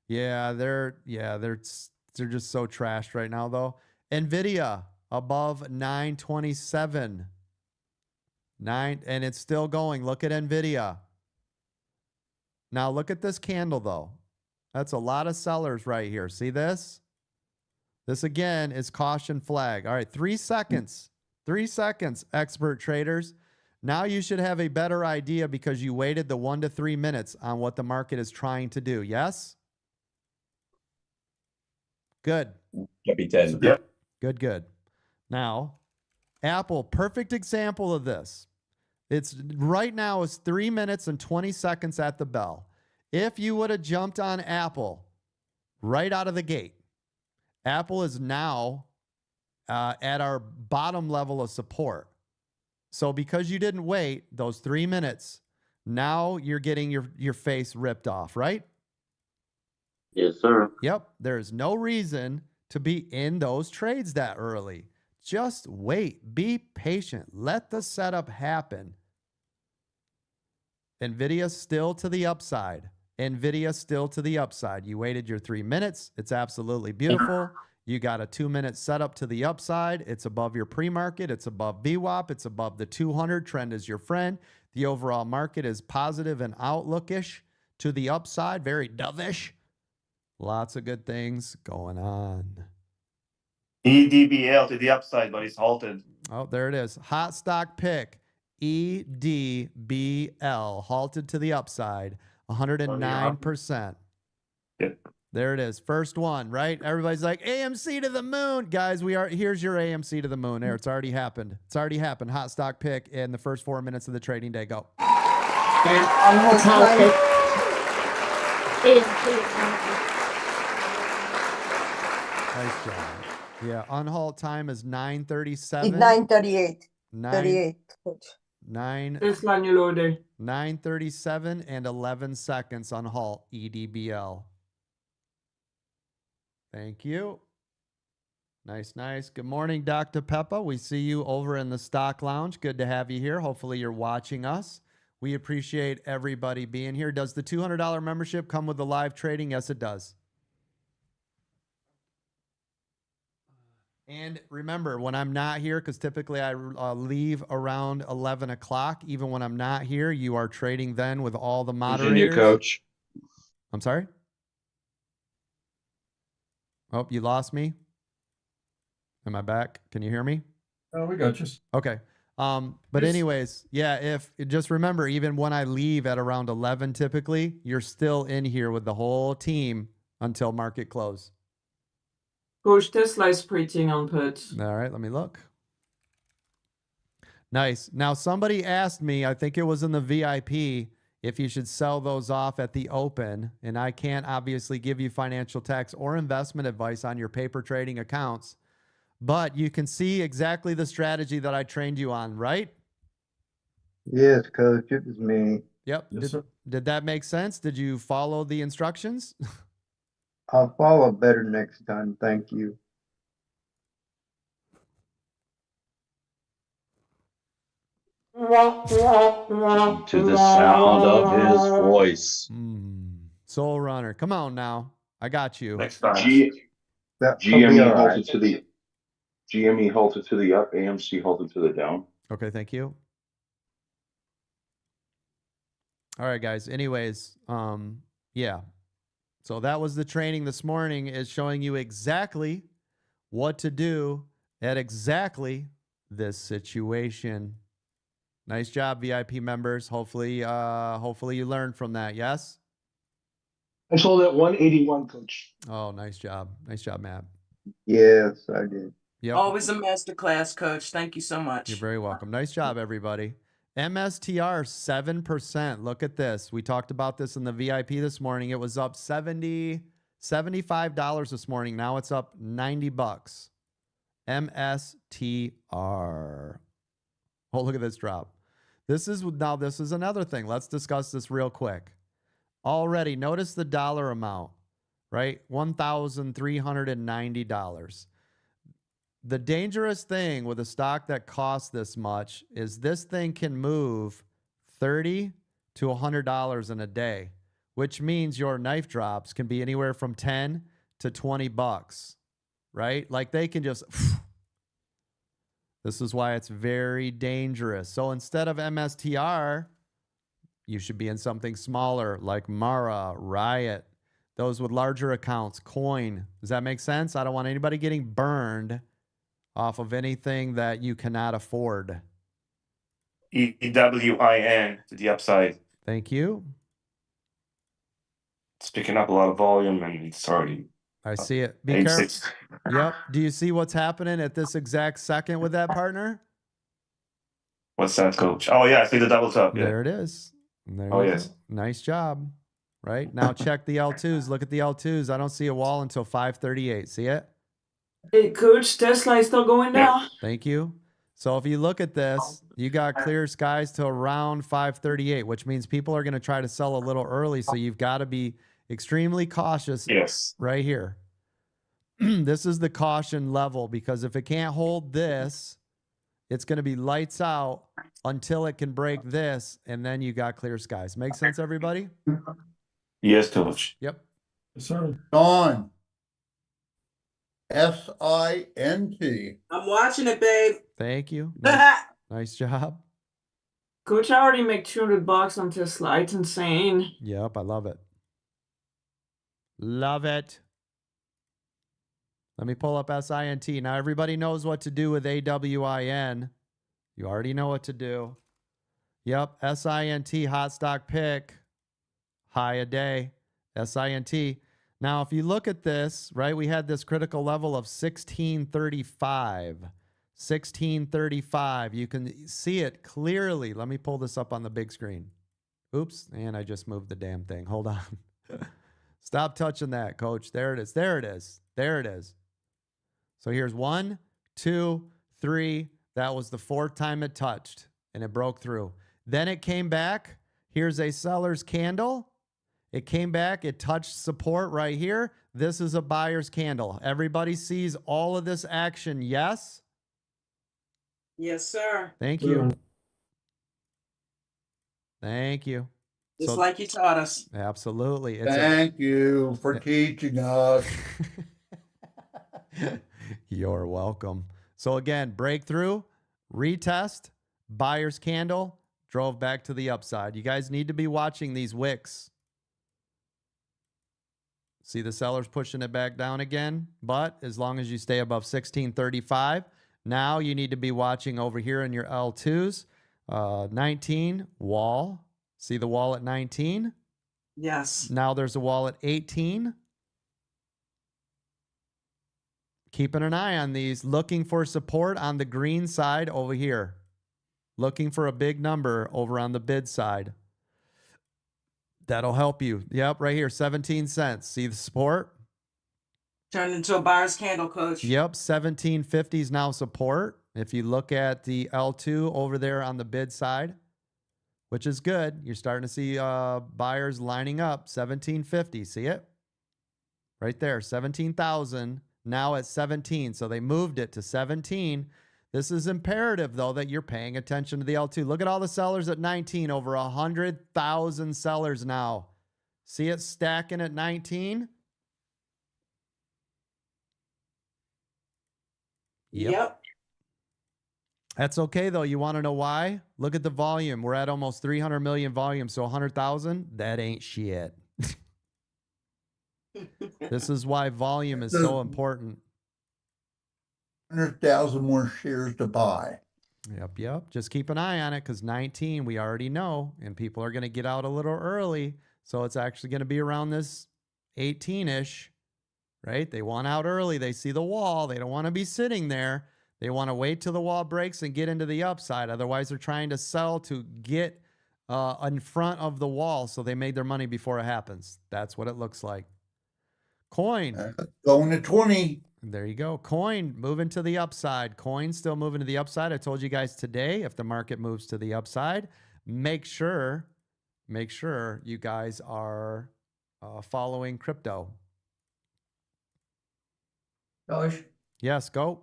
Yeah, they're just so trashed right now though. NVIDIA above 927. And it's still going. Look at NVIDIA. Now look at this candle though. That's a lot of sellers right here. See this? This again is caution flag. All right, 3 seconds. 3 seconds, expert traders. Now you should have a better idea because you waited the 1 to 3 minutes on what the market is trying to do. Yes? Good. Copy 10. Yep. Good. Now, Apple, perfect example of this. It's right now is 3 minutes and 20 seconds at the bell. If you would have jumped on Apple right out of the gate, Apple is now at our bottom level of support. So because you didn't wait those 3 minutes, now you're getting your face ripped off, right? Yes, sir. Yep. There's no reason to be in those trades that early. Just wait. Be patient. Let the setup happen. NVIDIA still to the upside. NVIDIA still to the upside. You waited your 3 minutes. It's absolutely beautiful. You got a 2-minute setup to the upside. It's above your pre-market. It's above VWAP. It's above the 200. Trend is your friend. The overall market is positive and outlookish to the upside. Very dovish. Lots of good things going on. EDBL to the upside, but it's halted. Oh, there it is. Hot stock pick. EDBL halted to the upside. 109%. Yep. There it is. First one, right? Everybody's like, AMC to the moon. Guys, here's your AMC to the moon. There, it's already happened. It's already happened. Hot stock pick in the first 4 minutes of the trading day. Go. Nice job. Yeah, unhalt time is 9:37. 9:38. 9 Tesla new low day. 9:37 and 11 seconds on halt EDBL. Thank you. Nice. Good morning, Dr. Peppa. We see you over in the stock lounge. Good to have you here. Hopefully you're watching us. We appreciate everybody being here. Does the $200 membership come with the live trading? Yes, it does. And remember, when I'm not here, because typically I leave around 11 o'clock, even when I'm not here, you are trading then with all the moderators. Virginia, coach. I'm sorry? Oh, you lost me? Am I back? Can you hear me? Oh, we got you. Okay. But anyways, yeah, just remember, even when I leave at around 11, typically, you're still in here with the whole team until market close. Coach, Tesla is printing on put. All right, let me look. Nice. Now, somebody asked me, I think it was in the VIP, if you should sell those off at the open. And I can't obviously give you financial tax or investment advice on your paper trading accounts. but you can see exactly the strategy that I trained you on, right? Yes, coach, it was me. Yep. Yes, sir. Did that make sense? Did you follow the instructions? I'll follow better next time. Thank you. To the sound of his voice. Soul Runner, come on now. I got you. Next time. That'll be GME all right. halted to the GME halted to the up, AMC halted to the down. Okay, thank you. All right, guys. Anyways, yeah. So that was the training this morning, is showing you exactly what to do at exactly this situation. Nice job, VIP members. Hopefully you learned from that. Yes? I sold at 181, coach. Oh, nice job. Nice job, Matt. Yes, I did. Yep. Always a masterclass, coach. Thank you so much. You're very welcome. Nice job, everybody. MSTR 7%. Look at this. We talked about this in the VIP this morning. It was up $75 this morning. Now it's up $90. MSTR. Oh, look at this drop. This is another thing. Let's discuss this real quick. Already, notice the dollar amount, right? $1,390. The dangerous thing with a stock that costs this much is this thing can move $30 to $100 in a day, which means your knife drops can be anywhere from 10 to 20 bucks, right? Like they can just, this is why it's very dangerous. So instead of MSTR, you should be in something smaller like Mara, Riot, those with larger accounts, Coin. Does that make sense? I don't want anybody getting burned off of anything that you cannot afford. EWIN to the upside. Thank you. It's picking up a lot of volume and it's already. I see it. Be careful. Yep. Do you see what's happening at this exact second with that partner? What's that, coach? Oh, yeah. I see the doubles up. Yeah. There it is. There Oh, you yes. go. Nice job. Right now, check the L2s. Look at the L2s. I don't see a wall until 538. See it? Hey, coach, Tesla is still going down. Thank you. So if you look at this, you got clear skies to around 538, which means people are going to try to sell a little early. So you've got to be extremely cautious. Yes. Right here. This is the caution level, because if it can't hold this, it's going to be lights out until it can break this, and then you got clear skies. Make sense, everybody? Yes, coach. Yep. Yes, sir. Dawn. SINT. I'm watching it, babe. Thank you. Nice job. Coach, I already make $200 on Tesla. It's insane. Yep, I love it. Love it. Let me pull up SINT. Now everybody knows what to do with AWIN. You already know what to do. Yep, SINT hot stock pick. High a day. SINT. Now, if you look at this, right, we had this critical level of 1635. 1635. You can see it clearly. Let me pull this up on the big screen. Oops, and I just moved the damn thing. Hold on. Stop touching that, coach. There it is. There it is. There it is. So here's 1, 2, 3. That was the 4th time it touched, and it broke through. Then it came back. Here's a seller's candle. It came back. It touched support right here. This is a buyer's candle. Everybody sees all of this action, yes? Yes, sir. Thank you. Thank you. Just like you taught us. Absolutely. Thank you for teaching us. You're welcome. So again, breakthrough, retest, buyer's candle, drove back to the upside. You guys need to be watching these wicks. See the sellers pushing it back down again, but as long as you stay above 1635, now you need to be watching over here in your L2s. 19, wall. See the wall at 19? Yes. Now there's a wall at 18. Keeping an eye on these, looking for support on the green side over here. Looking for a big number over on the bid side. That'll help you. Yep, right here, 17 cents. See the support? Turned into a buyer's candle, coach. Yep, 1750 is now support. If you look at the L2 over there on the bid side, which is good, you're starting to see buyers lining up. 1750, see it? Right there, 17,000, now at 17. So they moved it to 17. This is imperative, though, that you're paying attention to the L2. Look at all the sellers at 19, over 100,000 sellers now. See it stacking at 19? Yep. That's okay, though. You want to know why? Look at the volume. We're at almost 300 million volume, so 100,000, that ain't shit. This is why volume is so important. 100,000 more shares to buy. Yep. Just keep an eye on it because 19, we already know, and people are going to get out a little early. So it's actually going to be around this 18-ish, right? They want out early. They see the wall. They don't want to be sitting there. They want to wait till the wall breaks and get into the upside. Otherwise, they're trying to sell to get in front of the wall so they made their money before it happens. That's what it looks like. Coin. Going to 20. There you go. Coin moving to the upside. Coin still moving to the upside. I told you guys today, if the market moves to the upside, make sure you guys are following crypto. Coach, Yes, go.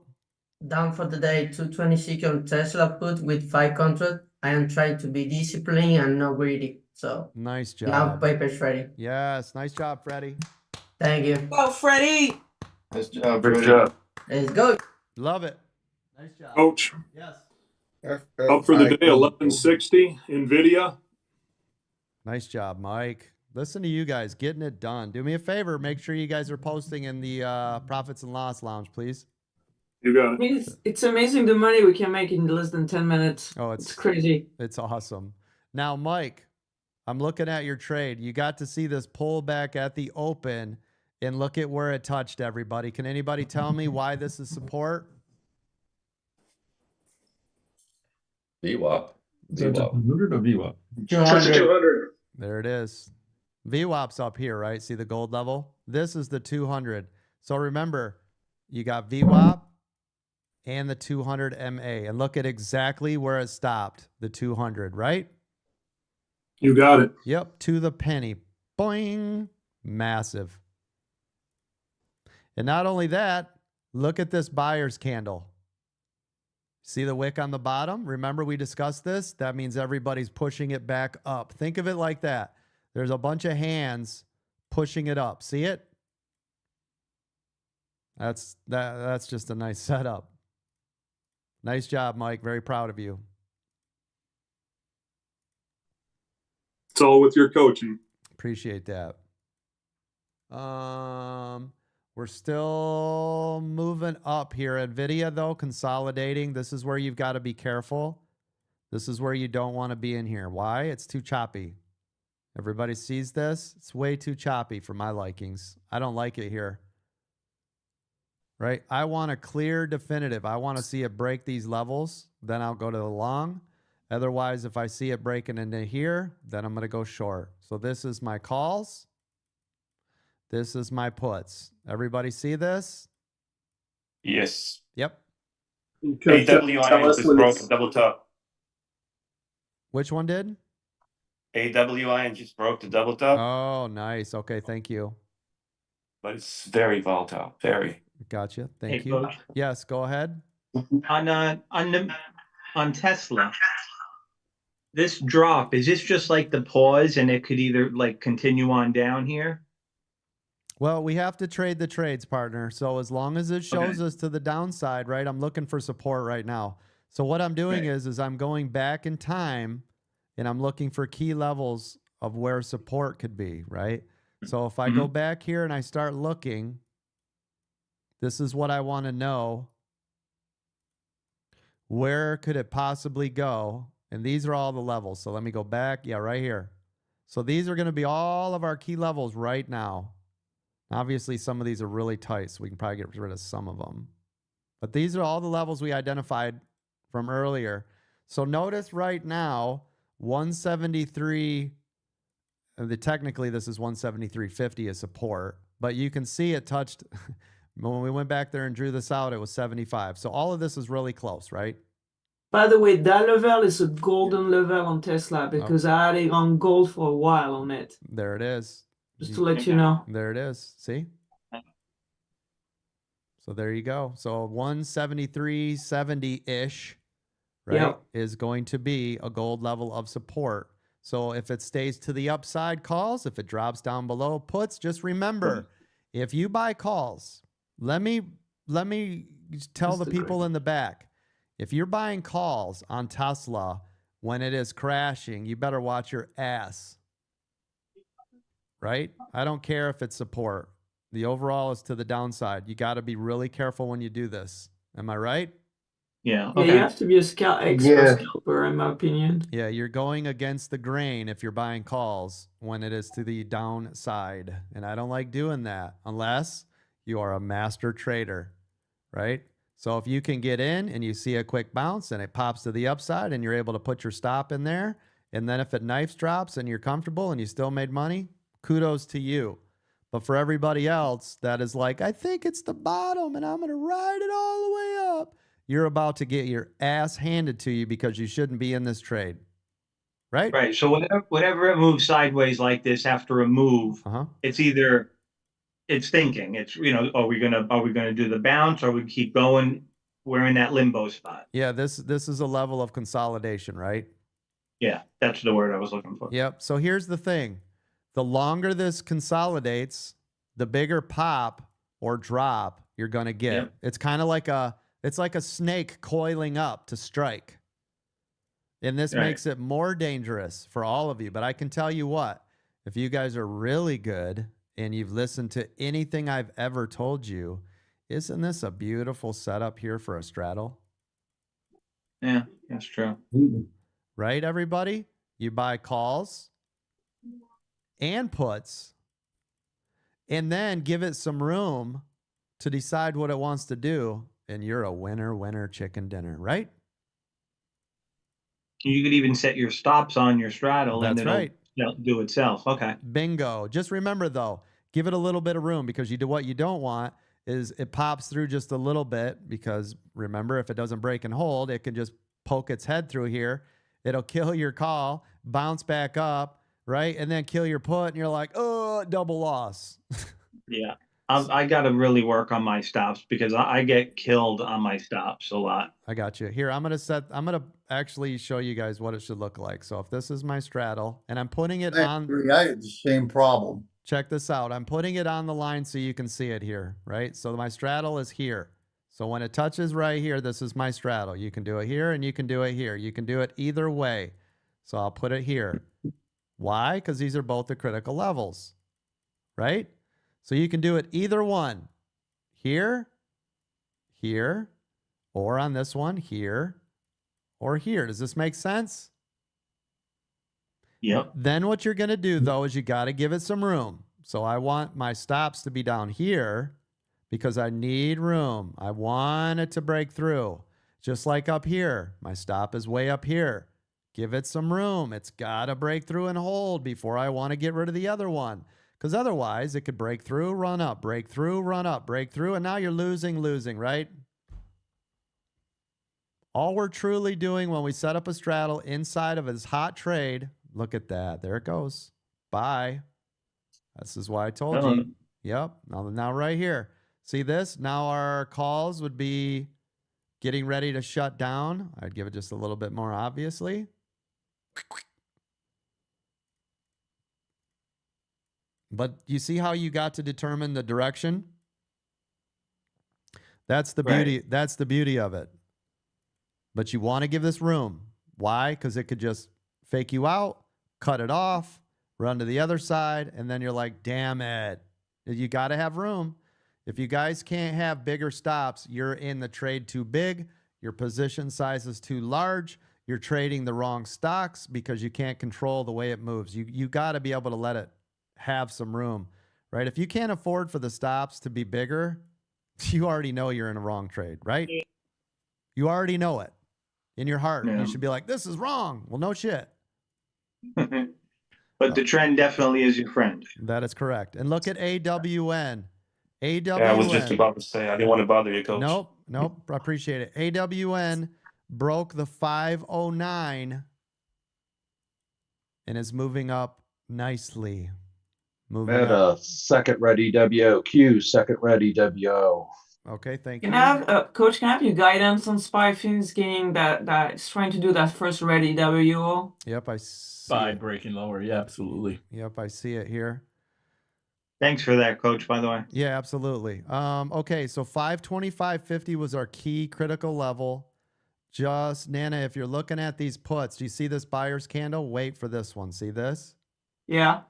down for the day, 226 on Tesla put with 5 contract. I am trying to be disciplined and not greedy. So Nice now job. paper's ready. Yes, nice job, Freddie. Thank you. Go, Freddie. Nice job, Good Freddie. job. Let's go. Love it. Nice job. Coach, Yes. up for the day, 1160, NVIDIA. Nice job, Mike. Listen to you guys getting it done. Do me a favor. Make sure you guys are posting in the Profits and Loss Lounge, please. You got I it. mean, it's amazing the money we can make in less than 10 minutes. Oh, It's crazy. It's awesome. Now, Mike, I'm looking at your trade. You got to see this pullback at the open, and look at where it touched, everybody. Can anybody tell me why this is support? VWAP. Is that just 100 or VWAP? 200. There it is. VWAP's up here, right? See the gold level? This is the 200. So remember, you got VWAP and the 200 MA. And look at exactly where it stopped, the 200, right? You got it. Yep, to the penny. Boing. Massive. And not only that, look at this buyer's candle. See the wick on the bottom? Remember we discussed this? That means everybody's pushing it back up. Think of it like that. There's a bunch of hands pushing it up. See it? That's just a nice setup. Nice job, Mike. Very proud of you. It's all with your coaching. Appreciate that. We're still moving up here. NVIDIA, though, consolidating. This is where you've got to be careful. This is where you don't want to be in here. Why? It's too choppy. Everybody sees this? It's way too choppy for my likings. I don't like it here. Right? I want a clear definitive. I want to see it break these levels. Then I'll go to the long. Otherwise, if I see it breaking into here, then I'm going to go short. So this is my calls. This is my puts. Everybody see this? Yes. Yep. AWI just broke the double top. Which one did? AWI just broke the double top. Oh, nice. Okay, thank you. But it's very volatile. Very. Gotcha. Thank Hey, you. Coach. Yes, go ahead. On Tesla, this drop, is this just like the pause and it could either like continue on down here? Well, we have to trade the trades, partner. So as long as it shows us to the downside, right? I'm looking for support right now. So what I'm doing is I'm going back in time and I'm looking for key levels of where support could be, right? So if I go back here and I start looking, this is what I want to know. Where could it possibly go? And these are all the levels. So let me go back. Yeah, right here. So these are going to be all of our key levels right now. Obviously, some of these are really tight, so we can probably get rid of some of them. But these are all the levels we identified from earlier. So notice right now, 173, technically this is 173.50 as support, but you can see it touched When we went back there and drew this out, it was 75. So all of this is really close, right? By the way, that level is a golden level on Tesla because I had it on gold for a while on it. There it is. Just to let you know. There it is. See? So there you go. So 173.70-ish, right, Yep. is going to be a gold level of support. So if it stays to the upside, calls. If it drops down below, puts. Just remember, if you buy calls, let me tell the people in the back, if you're buying calls on Tesla when it is crashing, you better watch your ass, right? I don't care if it's support. The overall is to the downside. You got to be really careful when you do this. Am I right? Yeah. Yeah, Okay. you have to be a expert scalper, in my opinion. Yeah, you're going against the grain if you're buying calls when it is to the downside. And I don't like doing that unless you are a master trader, right? So if you can get in and you see a quick bounce and it pops to the upside and you're able to put your stop in there, and then if it knifes drops and you're comfortable and you still made money, kudos to you. But for everybody else that is like, I think it's the bottom and I'm going to ride it all the way up, you're about to get your ass handed to you because you shouldn't be in this trade. Right? Right. So whatever it moves sideways like this after a move, it's either it's thinking. It's, you know, are we gonna do the bounce, or we keep going? We're in that limbo spot. Yeah, this is a level of consolidation, right? Yeah, that's the word I was looking for. Yep. So here's the thing. The longer this consolidates, the bigger pop or drop you're going to get. Yep. It's kind of like a snake coiling up to strike. And this makes it more dangerous for all of you. But I can tell you what, if you guys are really good and you've listened to anything I've ever told you, isn't this a beautiful setup here for a straddle? Yeah, that's true. Right, everybody? You buy calls and puts, and then give it some room to decide what it wants to do, and you're a winner chicken dinner, right? You could even set your stops on your straddle, That's and right. It'll do itself. Okay. Bingo. Just remember, though, give it a little bit of room, because what you don't want is it pops through just a little bit, because remember, if it doesn't break and hold, it can just poke its head through here. It'll kill your call, bounce back up, right? And then kill your put, and you're like, oh, double loss. Yeah. I got to really work on my stops, because I get killed on my stops a lot. I got you. Here, I'm going to actually show you guys what it should look like. So if this is my straddle, and I'm putting it on. I had the same problem. Check this out. I'm putting it on the line so you can see it here, right? So my straddle is here. So when it touches right here, this is my straddle. You can do it here and you can do it here. You can do it either way. So I'll put it here. Why? Because these are both the critical levels, right? So you can do it either one. Here, here, or on this one, here, or here. Does this make sense? Yep. Then what you're going to do, though, is you got to give it some room. So I want my stops to be down here because I need room. I want it to break through. Just like up here, my stop is way up here. Give it some room. It's got to break through and hold before I want to get rid of the other one. Because otherwise, it could break through, run up, break through, run up, break through, and now you're losing, right? All we're truly doing when we set up a straddle inside of this hot trade, look at that. There it goes. Bye. This is why I told you. Yep. Now right here. See this? Now our calls would be getting ready to shut down. I'd give it just a little bit more, obviously. But you see how you got to determine the direction? That's the beauty. Right. That's the beauty of it. But you want to give this room. Why? Because it could just fake you out, cut it off, run to the other side, and then you're like, damn it. You got to have room. If you guys can't have bigger stops, you're in the trade too big, your position size is too large, you're trading the wrong stocks because you can't control the way it moves. You got to be able to let it have some room, right? If you can't afford for the stops to be bigger, you already know you're in a wrong trade, right? You already know it in your heart. Yeah. You should be like, this is wrong. Well, no shit. But the trend definitely is your friend. That is correct. And look at AWN. AWN. Yeah, I was just about to say, I didn't want to bother you, coach. Nope. I appreciate it. AWN broke the 509 and is moving up nicely. Moving At up. a second ready WQ, second ready WO. Okay, thank Can you. I have, Coach, can I have your guidance on SPY Fins getting that it's trying to do that first ready WO? Yep, I see By it. breaking lower. Yeah, absolutely. Yep, I see it here. Thanks for that, Coach, by the way. Yeah, absolutely. Okay, so 525.50 was our key critical level. Just, Nana, if you're looking at these puts, do you see this buyer's candle? Wait for this one. See this? Yeah.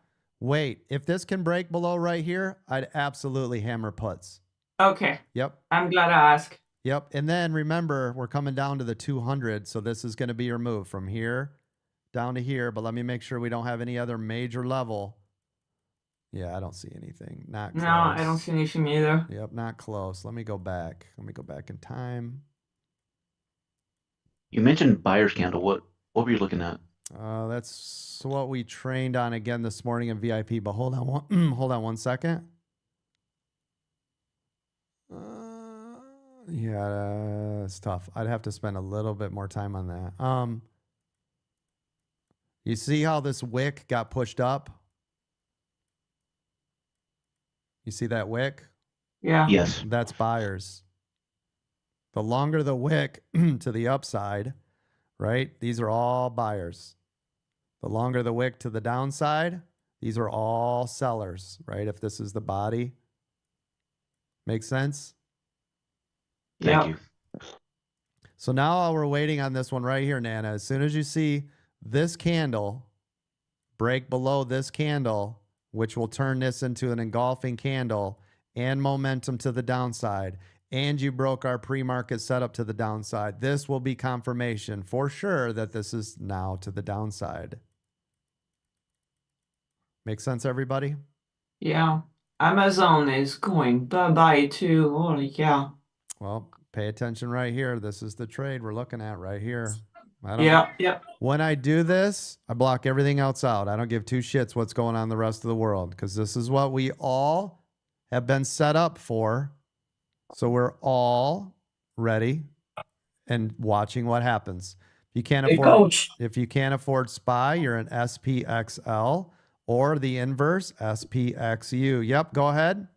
Wait. If this can break below right here, I'd absolutely hammer puts. Okay. Yep. I'm glad I asked. Yep. And then remember, we're coming down to the 200. So this is going to be your move from here down to here. But let me make sure we don't have any other major level. Yeah, I don't see anything. Not close. No, I don't see anything either. Yep, not close. Let me go back. Let me go back in time. You mentioned buyer's candle. What were you looking at? That's what we trained on again this morning in VIP. But hold on one, hold on 1 second. Yeah, it's tough. I'd have to spend a little bit more time on that. You see how this wick got pushed up? You see that wick? Yeah. Yes. That's buyers. The longer the wick to the upside, right? These are all buyers. The longer the wick to the downside, these are all sellers, right? If this is the body. Make sense? Thank you. So now while we're waiting on this one right here, Nana, as soon as you see this candle break below this candle, which will turn this into an engulfing candle and momentum to the downside, and you broke our pre-market setup to the downside, this will be confirmation for sure that this is now to the downside. Make sense, everybody? Yeah. Amazon is going bye-bye too. Holy cow. Well, pay attention right here. This is the trade we're looking at right here. Yeah. When I do this, I block everything else out. I don't give two shits what's going on in the rest of the world because this is what we all have been set up for. So we're all ready and watching what happens. If you can't Hey, afford, Coach. if you can't afford SPY, you're an SPXL or the inverse SPXU. Yep, go ahead.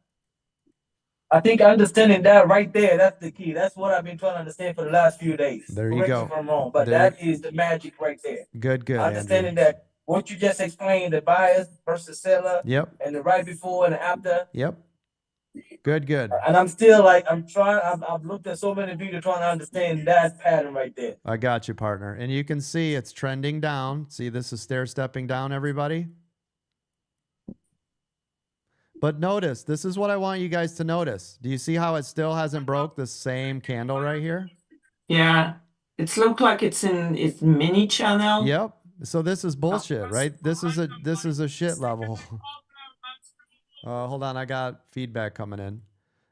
I think understanding that right there, that's the key. That's what I've been trying to understand for the last few days. There you Correct go. me if I'm wrong, but There- that is the magic right there. Good, Understanding Andrew. that what you just explained, the buyers versus seller, Yep, and the right before and after. yep. Good. And I'm still like, I've looked at so many videos trying to understand that pattern right there. I got you, partner. And you can see it's trending down. See, this is stair-stepping down, everybody. But notice, this is what I want you guys to notice. Do you see how it still hasn't broke the same candle right here? Yeah. It's look like it's mini channel. Yep. So this is bullshit, right? This is a shit level. Hold on, I got feedback coming in.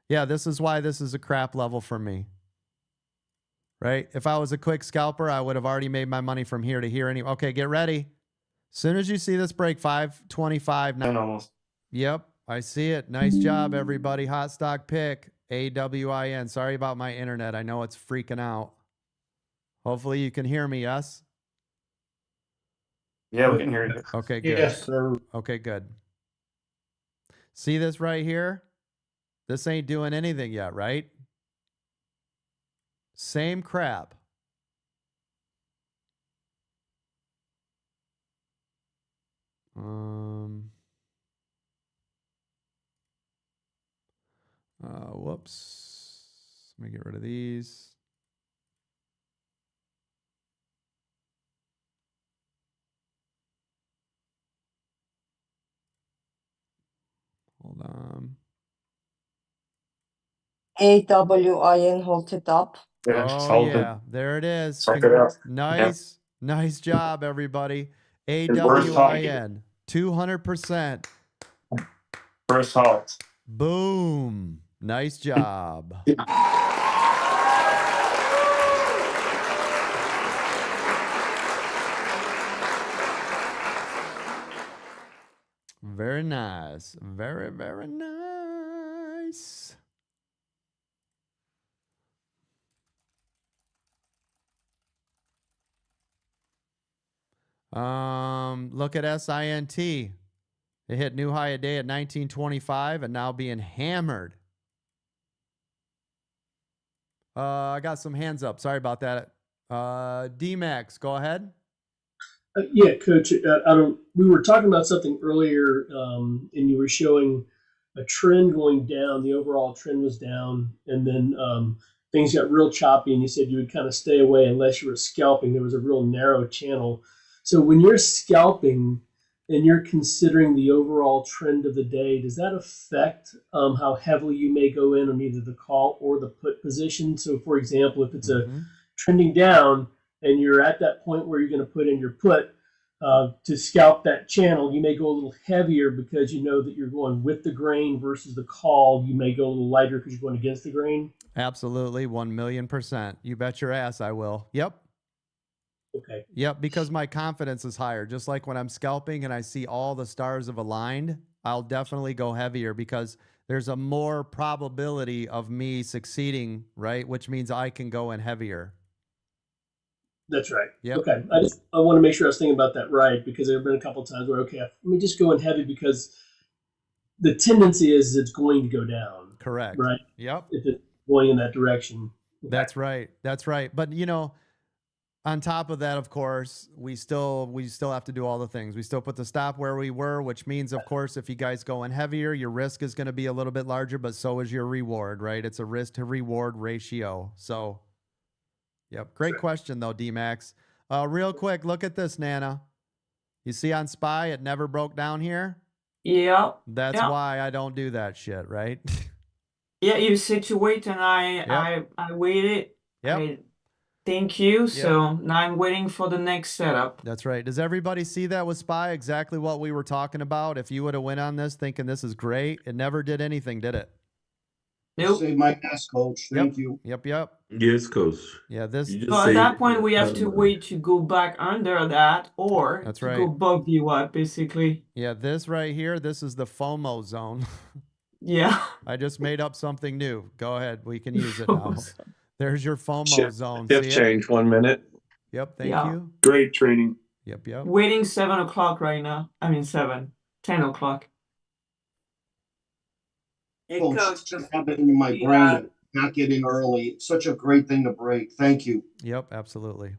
Yeah, this is why this is a crap level for me. Right? If I was a quick scalper, I would have already made my money from here to here anyway. Okay, get ready. As soon as you see this break 525 now. Almost. Yep, I see it. Nice job, everybody. Hot stock pick. AWIN. Sorry about my internet. I know it's freaking out. Hopefully you can hear me, yes? Yeah, we can hear you. Okay, good. Yes, sir. Okay, good. See this right here? This ain't doing anything yet, right? Same crap. Whoops. Let me get rid of these. Hold on. AWIN hold it up. Oh yeah, there it is. Check it out. Nice, nice job, everybody. First AWIN, 200%. First halt. Boom. Nice job. Very nice. Very, very nice. Look at SINT. It hit new high a day at 1925 and now being hammered. I got some hands up. Sorry about that. D-Max, go ahead. Yeah, Coach. I don't. We were talking about something earlier, and you were showing a trend going down. The overall trend was down, and then things got real choppy. And you said you would kind of stay away unless you were scalping. There was a real narrow channel. So when you're scalping and you're considering the overall trend of the day, does that affect how heavily you may go in on either the call or the put position? So, for example, if it's a trending down, and you're at that point where you're going to put in your put to scalp that channel, you may go a little heavier because you know that you're going with the grain versus the call. You may go a little lighter because you're going against the grain. Absolutely, 1,000,000%. You bet your ass I will. Yep. Okay. Yep, because my confidence is higher. Just like when I'm scalping and I see all the stars have aligned, I'll definitely go heavier because there's a more probability of me succeeding, right? Which means I can go in heavier. That's right. Yep. Okay. I want to make sure I was thinking about that right, because there have been a couple of times where, okay, let me just go in heavy because the tendency is it's going to go down. Correct. Right. Yep. If it's going in that direction. Okay. That's right. That's right. But you know, on top of that, of course, we still have to do all the things. We still put the stop where we were, which means, of course, if you guys go in heavier, your risk is going to be a little bit larger, but so is your reward, right? It's a risk to reward ratio. So, yep. Great question, though, D-Max. Real quick, look at this, Nana. You see on SPY, it never broke down here? Yeah. That's yeah. why I don't do that shit, right? Yeah, you situate and I waited. Yep. Thank you. So now I'm waiting for the next setup. That's right. Does everybody see that with SPY? Exactly what we were talking about. If you would have went on this thinking this is great, it never did anything, did it? Nope. Save my ass, Coach. Thank you. Yep. Yes, Coach. Yeah, this. So at that point, we have to wait to go back under that or That's to right. go bug you up, basically. Yeah, this right here, this is the FOMO zone. Yeah. I just made up something new. Go ahead. We can use it now. There's your FOMO zone. Shift See it? change 1 minute. Yep. Thank Yeah. you. Great training. Yep. Yep. Waiting 7 o'clock right now. I mean 10 o'clock. Hey, Coach, just have it in my brain. Not getting early. It's such a great thing to break. Thank you. Yep. Absolutely.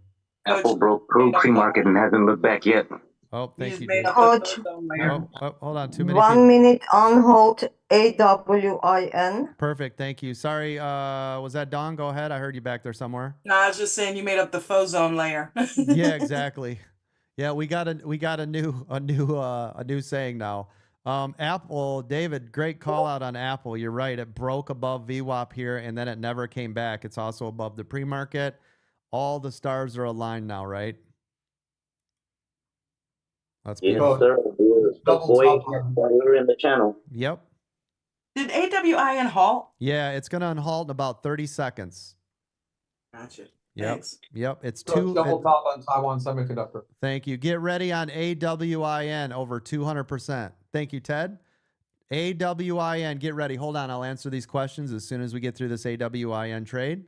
Apple broke pre-market and hasn't looked back yet. Oh, thank you. Coach, Oh, hold on. Too many 1 people. minute on hold, AWIN. Perfect. Thank you. Sorry. Was that Dawn? Go ahead. I heard you back there somewhere. No, I was just saying you made up the faux zone layer. Yeah, exactly. Yeah, we got a new saying now. Apple, David, great call out on Apple. You're right. It broke above VWAP here and then it never came back. It's also above the pre-market. All the stars are aligned now, right? That's beautiful. Sir. We're in the channel. Yep. Did AWIN halt? Yeah, it's gonna unhalt in about 30 seconds. Gotcha. Yep. Thanks. Yep. It's Double top on Taiwan Semiconductor. Thank you. Get ready on AWIN over 200%. Thank you, Ted. AWIN, get ready. Hold on. I'll answer these questions as soon as we get through this AWIN trade.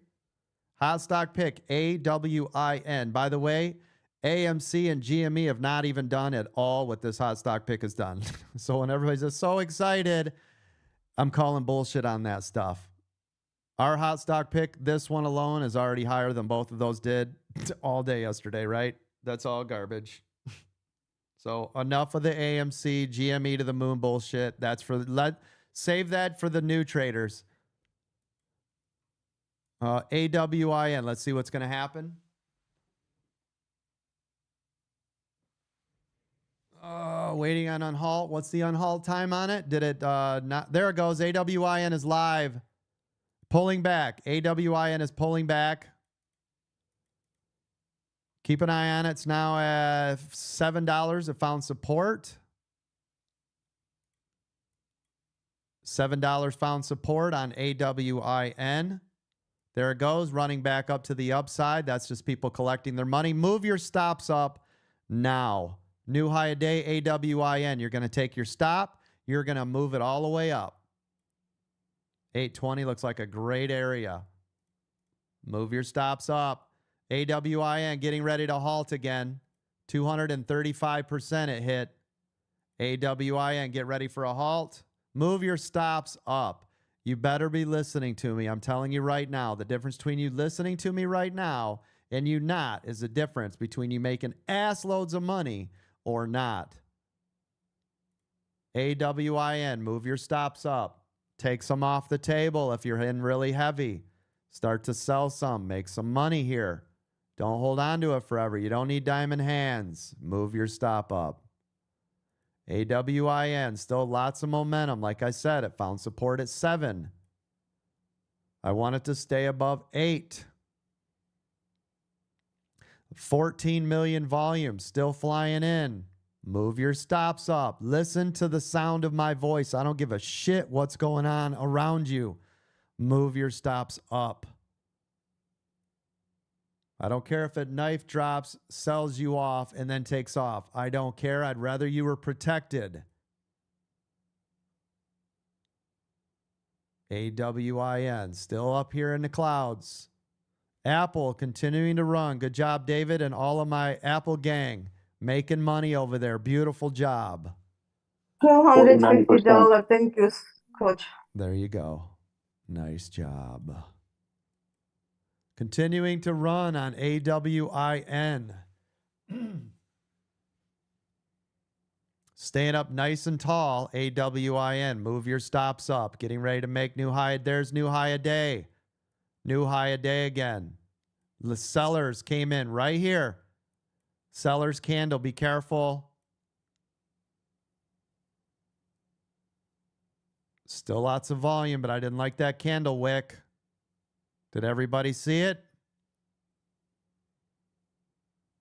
Hot stock pick, AWIN. By the way, AMC and GME have not even done at all what this hot stock pick has done. So when everybody's just so excited, I'm calling bullshit on that stuff. Our hot stock pick, this one alone, is already higher than both of those did all day yesterday, right? That's all garbage. So enough of the AMC, GME to the moon bullshit. That's for save that for the new traders. AWIN, let's see what's going to happen. Waiting on unhalt. What's the unhalt time on it? Did it not? There it goes. AWIN is live. Pulling back. AWIN is pulling back. Keep an eye on it. It's now at $7. It found support. $7 found support on AWIN. There it goes, running back up to the upside. That's just people collecting their money. Move your stops up now. New high a day, AWIN. You're going to take your stop. You're going to move it all the way up. 820 looks like a great area. Move your stops up. AWIN getting ready to halt again. 235% it hit. AWIN, get ready for a halt. Move your stops up. You better be listening to me. I'm telling you right now, the difference between you listening to me right now and you not is the difference between you making ass loads of money or not. AWIN, move your stops up. Take some off the table if you're in really heavy. Start to sell some. Make some money here. Don't hold on to it forever. You don't need diamond hands. Move your stop up. AWIN, still lots of momentum. Like I said, it found support at 7. I want it to stay above 8. 14 million volume still flying in. Move your stops up. Listen to the sound of my voice. I don't give a shit what's going on around you. Move your stops up. I don't care if it knife drops, sells you off, and then takes off. I don't care. I'd rather you were protected. AWIN, still up here in the clouds. Apple continuing to run. Good job, David, and all of my Apple gang. Making money over there. Beautiful job. $250. Thank you, Coach. There you go. Nice job. Continuing to run on AWIN. Staying up nice and tall, AWIN. Move your stops up. Getting ready to make new high. There's new high a day. New high a day again. The sellers came in right here. Seller's candle. Be careful. Still lots of volume, but I didn't like that candle wick. Did everybody see it?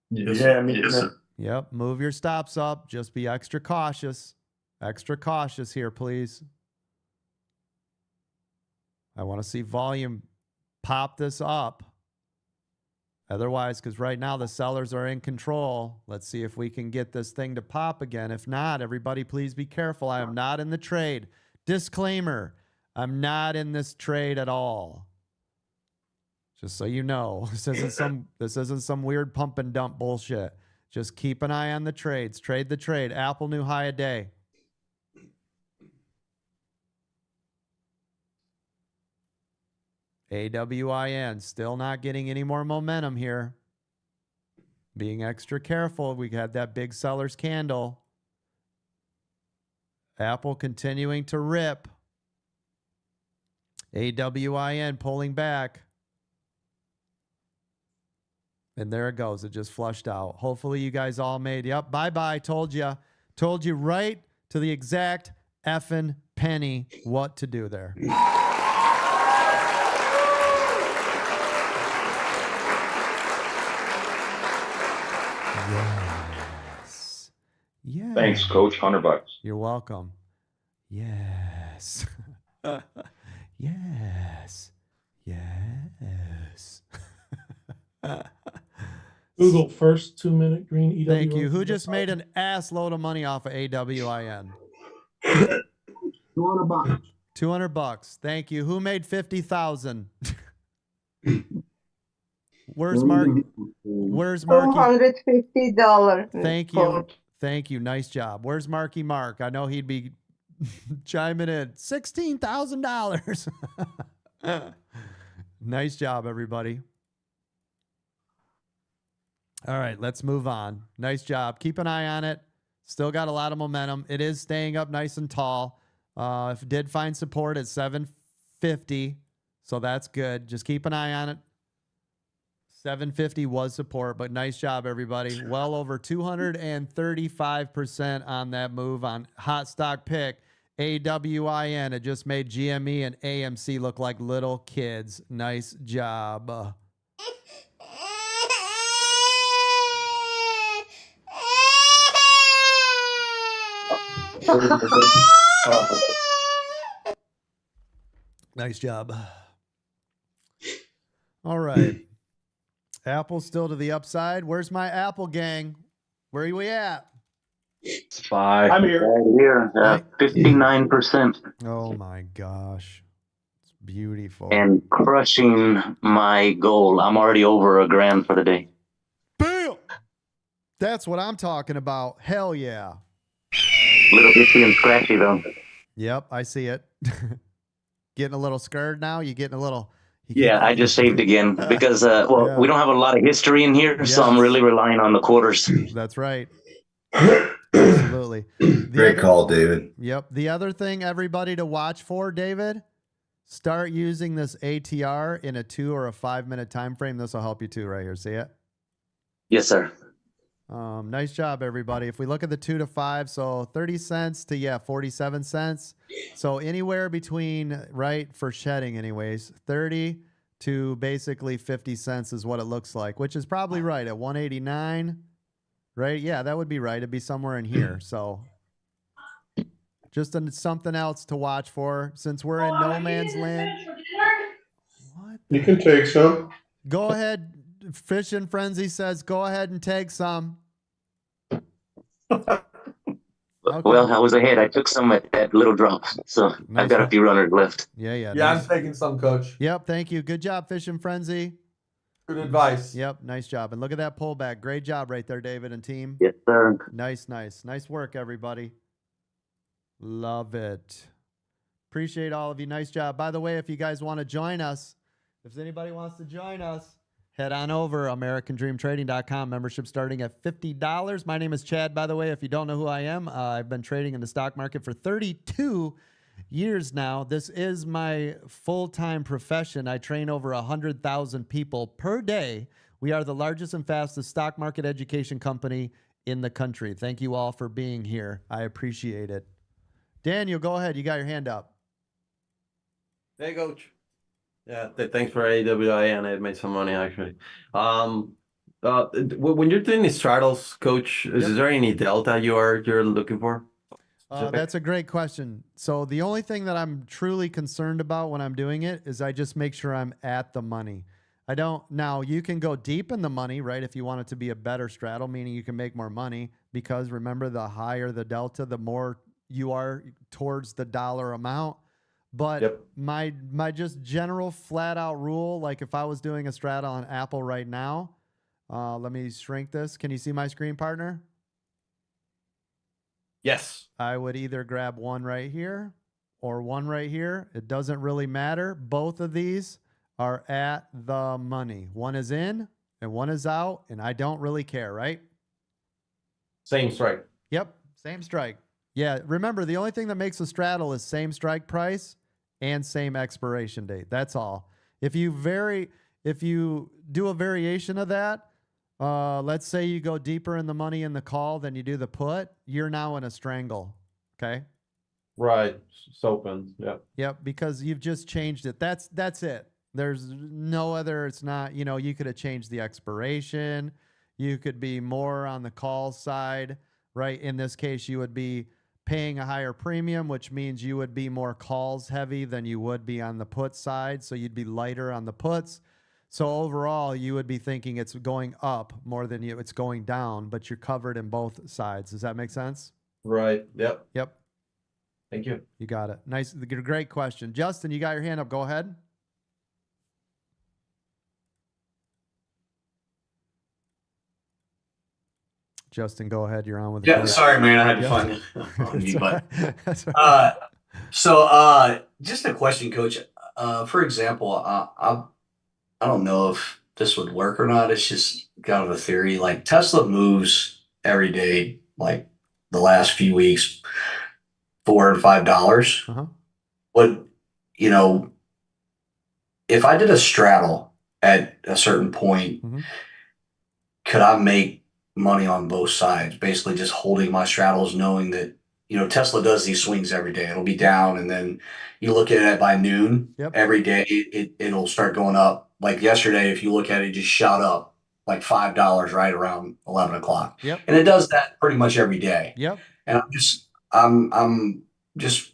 Yeah, yes, sir. Yep. Move your stops up. Just be extra cautious. Extra cautious here, please. I want to see volume pop this up. Otherwise, because right now the sellers are in control. Let's see if we can get this thing to pop again. If not, everybody please be careful. I am not in the trade. Disclaimer, I'm not in this trade at all. Just so you know, this isn't some weird pump and dump bullshit. Just keep an eye on the trades. Trade the trade. Apple new high a day. AWIN still not getting any more momentum here. Being extra careful. We had that big seller's candle. Apple continuing to rip. AWIN pulling back. And there it goes. It just flushed out. Hopefully you guys all made, yep, bye-bye. Told you. Told you right to the exact effing penny what to do there. Yes. Yes. Thanks, Coach. $100. You're welcome. Yes. Yes. Yes. Google first 2-minute green EW. Thank you. Who just made an ass load of money off of AWIN? $200. $200. Thank you. Who made 50,000? Where's Mark? Where's Marky? $250. Thank you. Thank you. Nice job. Where's Marky Mark? I know he'd be chiming in. $16,000. Nice job, everybody. All right, let's move on. Nice job. Keep an eye on it. Still got a lot of momentum. It is staying up nice and tall. If it did find support at 750, so that's good. Just keep an eye on it. 750 was support, but nice job, everybody. Well over 235% on that move on Hot Stock Pick. AWIN, it just made GME and AMC look like little kids. Nice job. Nice job. All right. Apple still to the upside. Where's my Apple gang? Where are we at? Bye. I'm here. Right here, 59%. Oh my gosh. It's beautiful. And crushing my goal. I'm already over $1,000 for the day. Bam! That's what I'm talking about. Hell yeah. Little itchy and scratchy though. Yep, I see it. Getting a little scared now. You getting a little. Yeah, I just saved again because well, Yeah. we don't have a lot of history in here, so I'm Yes. really relying on the quarters. That's right. Absolutely. Great call, David. Yep. The other thing, everybody to watch for, David, start using this ATR in a 2 or a 5 minute time frame. This will help you too, right here. See it? Yes, sir. Nice job, everybody. If we look at the 2 to 5, so 30 cents to 47 cents. So anywhere between, right, for shedding, anyways, 30 to basically 50 cents is what it looks like, which is probably right at 189. Right? Yeah, that would be right. It'd be somewhere in here. So just something else to watch for since we're in no man's land. What? You can take some. Go ahead. Fish and Frenzy says, go ahead and take some. Okay. Well, I was ahead. I took some at that little drop, so Nice I've got a one. few runners left. Yeah. Yeah, Nice. I'm taking some, Coach. Yep. Thank you. Good job, Fish and Frenzy. Good advice. Yep. Nice job. And look at that pullback. Great job right there, David and team. Yes, sir. Nice. Nice work, everybody. Love it. Appreciate all of you. Nice job. By the way, if you guys want to join us, if anybody wants to join us, head on over AmericanDreamTrading.com. Membership starting at $50. My name is Chad, by the way. If you don't know who I am, I've been trading in the stock market for 32 years now. This is my full-time profession. I train over 100,000 people per day. We are the largest and fastest stock market education company in the country. Thank you all for being here. I appreciate it. Daniel, go ahead. You got your hand up. Hey, Coach. Yeah, thanks for AWI, and I made some money actually. When you're doing the straddles, Coach, is there any delta you're looking for? That's a great question. So the only thing that I'm truly concerned about when I'm doing it is I just make sure I'm at the money. I don't. Now you can go deep in the money, right? If you want it to be a better straddle, meaning you can make more money, because remember, the higher the delta, the more you are towards the dollar amount. But my just general flat out rule, like if I was doing a straddle on Apple right now, let me shrink this. Can you see my screen, partner? Yes. I would either grab one right here or one right here. It doesn't really matter. Both of these are at the money. One is in and one is out, and I don't really care, right? Same strike. Yep, same strike. Yeah, remember, the only thing that makes a straddle is same strike price and same expiration date. That's all. If you do a variation of that, let's say you go deeper in the money in the call than you do the put, you're now in a strangle. Okay? Right. It's open. Yep. Yep, because you've just changed it. That's it. There's no other, it's not, you could have changed the expiration. You could be more on the call side, right? In this case, you would be paying a higher premium, which means you would be more calls heavy than you would be on the put side. So you'd be lighter on the puts. So overall, you would be thinking it's going up more than it's going down, but you're covered in both sides. Does that make sense? Right. Yep. Yep. Thank you. You got it. Nice. Great question. Justin, you got your hand up. Go ahead. Justin, go ahead. You're on with the Yeah, sorry, man. I had to find it on me, but just a question, Coach. For example, I don't know if this would work or not. It's just kind of a theory. Like Tesla moves every day, like the last few weeks, $4 and $5. But if I did a straddle at a certain point, could I make money on both sides? Basically, just holding my straddles, knowing that Tesla does these swings every day. It'll be down, and then you look at it by noon every day. It'll start going up. Like yesterday, if you look at it, it just shot up like $5 right around 11 o'clock. Yep. And it does that pretty much every day. Yep. And I'm just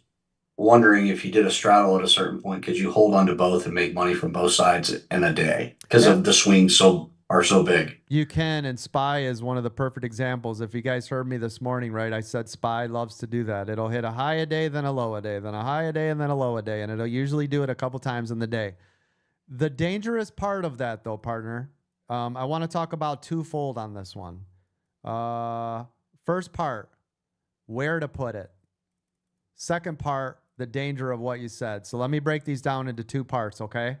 wondering, if you did a straddle at a certain point, could you hold on to both and make money from both sides in a day because of the swings are so big? You can, and SPY is one of the perfect examples. If you guys heard me this morning, right, I said SPY loves to do that. It'll hit a high a day, then a low a day, then a high a day, and then a low a day, and it'll usually do it a couple times in the day. The dangerous part of that, though, partner, I want to talk about twofold on this one. First part, where to put it. Second part, the danger of what you said. So let me break these down into two parts, okay?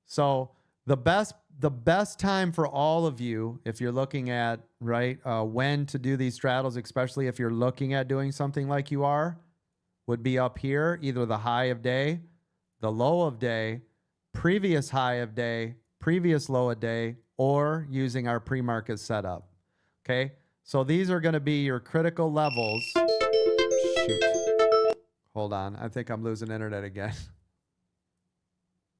So the best time for all of you, if you're looking at, right, when to do these straddles, especially if you're looking at doing something like you are, would be up here, either the high of day, the low of day, previous high of day, previous low of day, or using our pre-market setup. Okay, so these are going to be your critical levels. Shoot. Hold on. I think I'm losing internet again.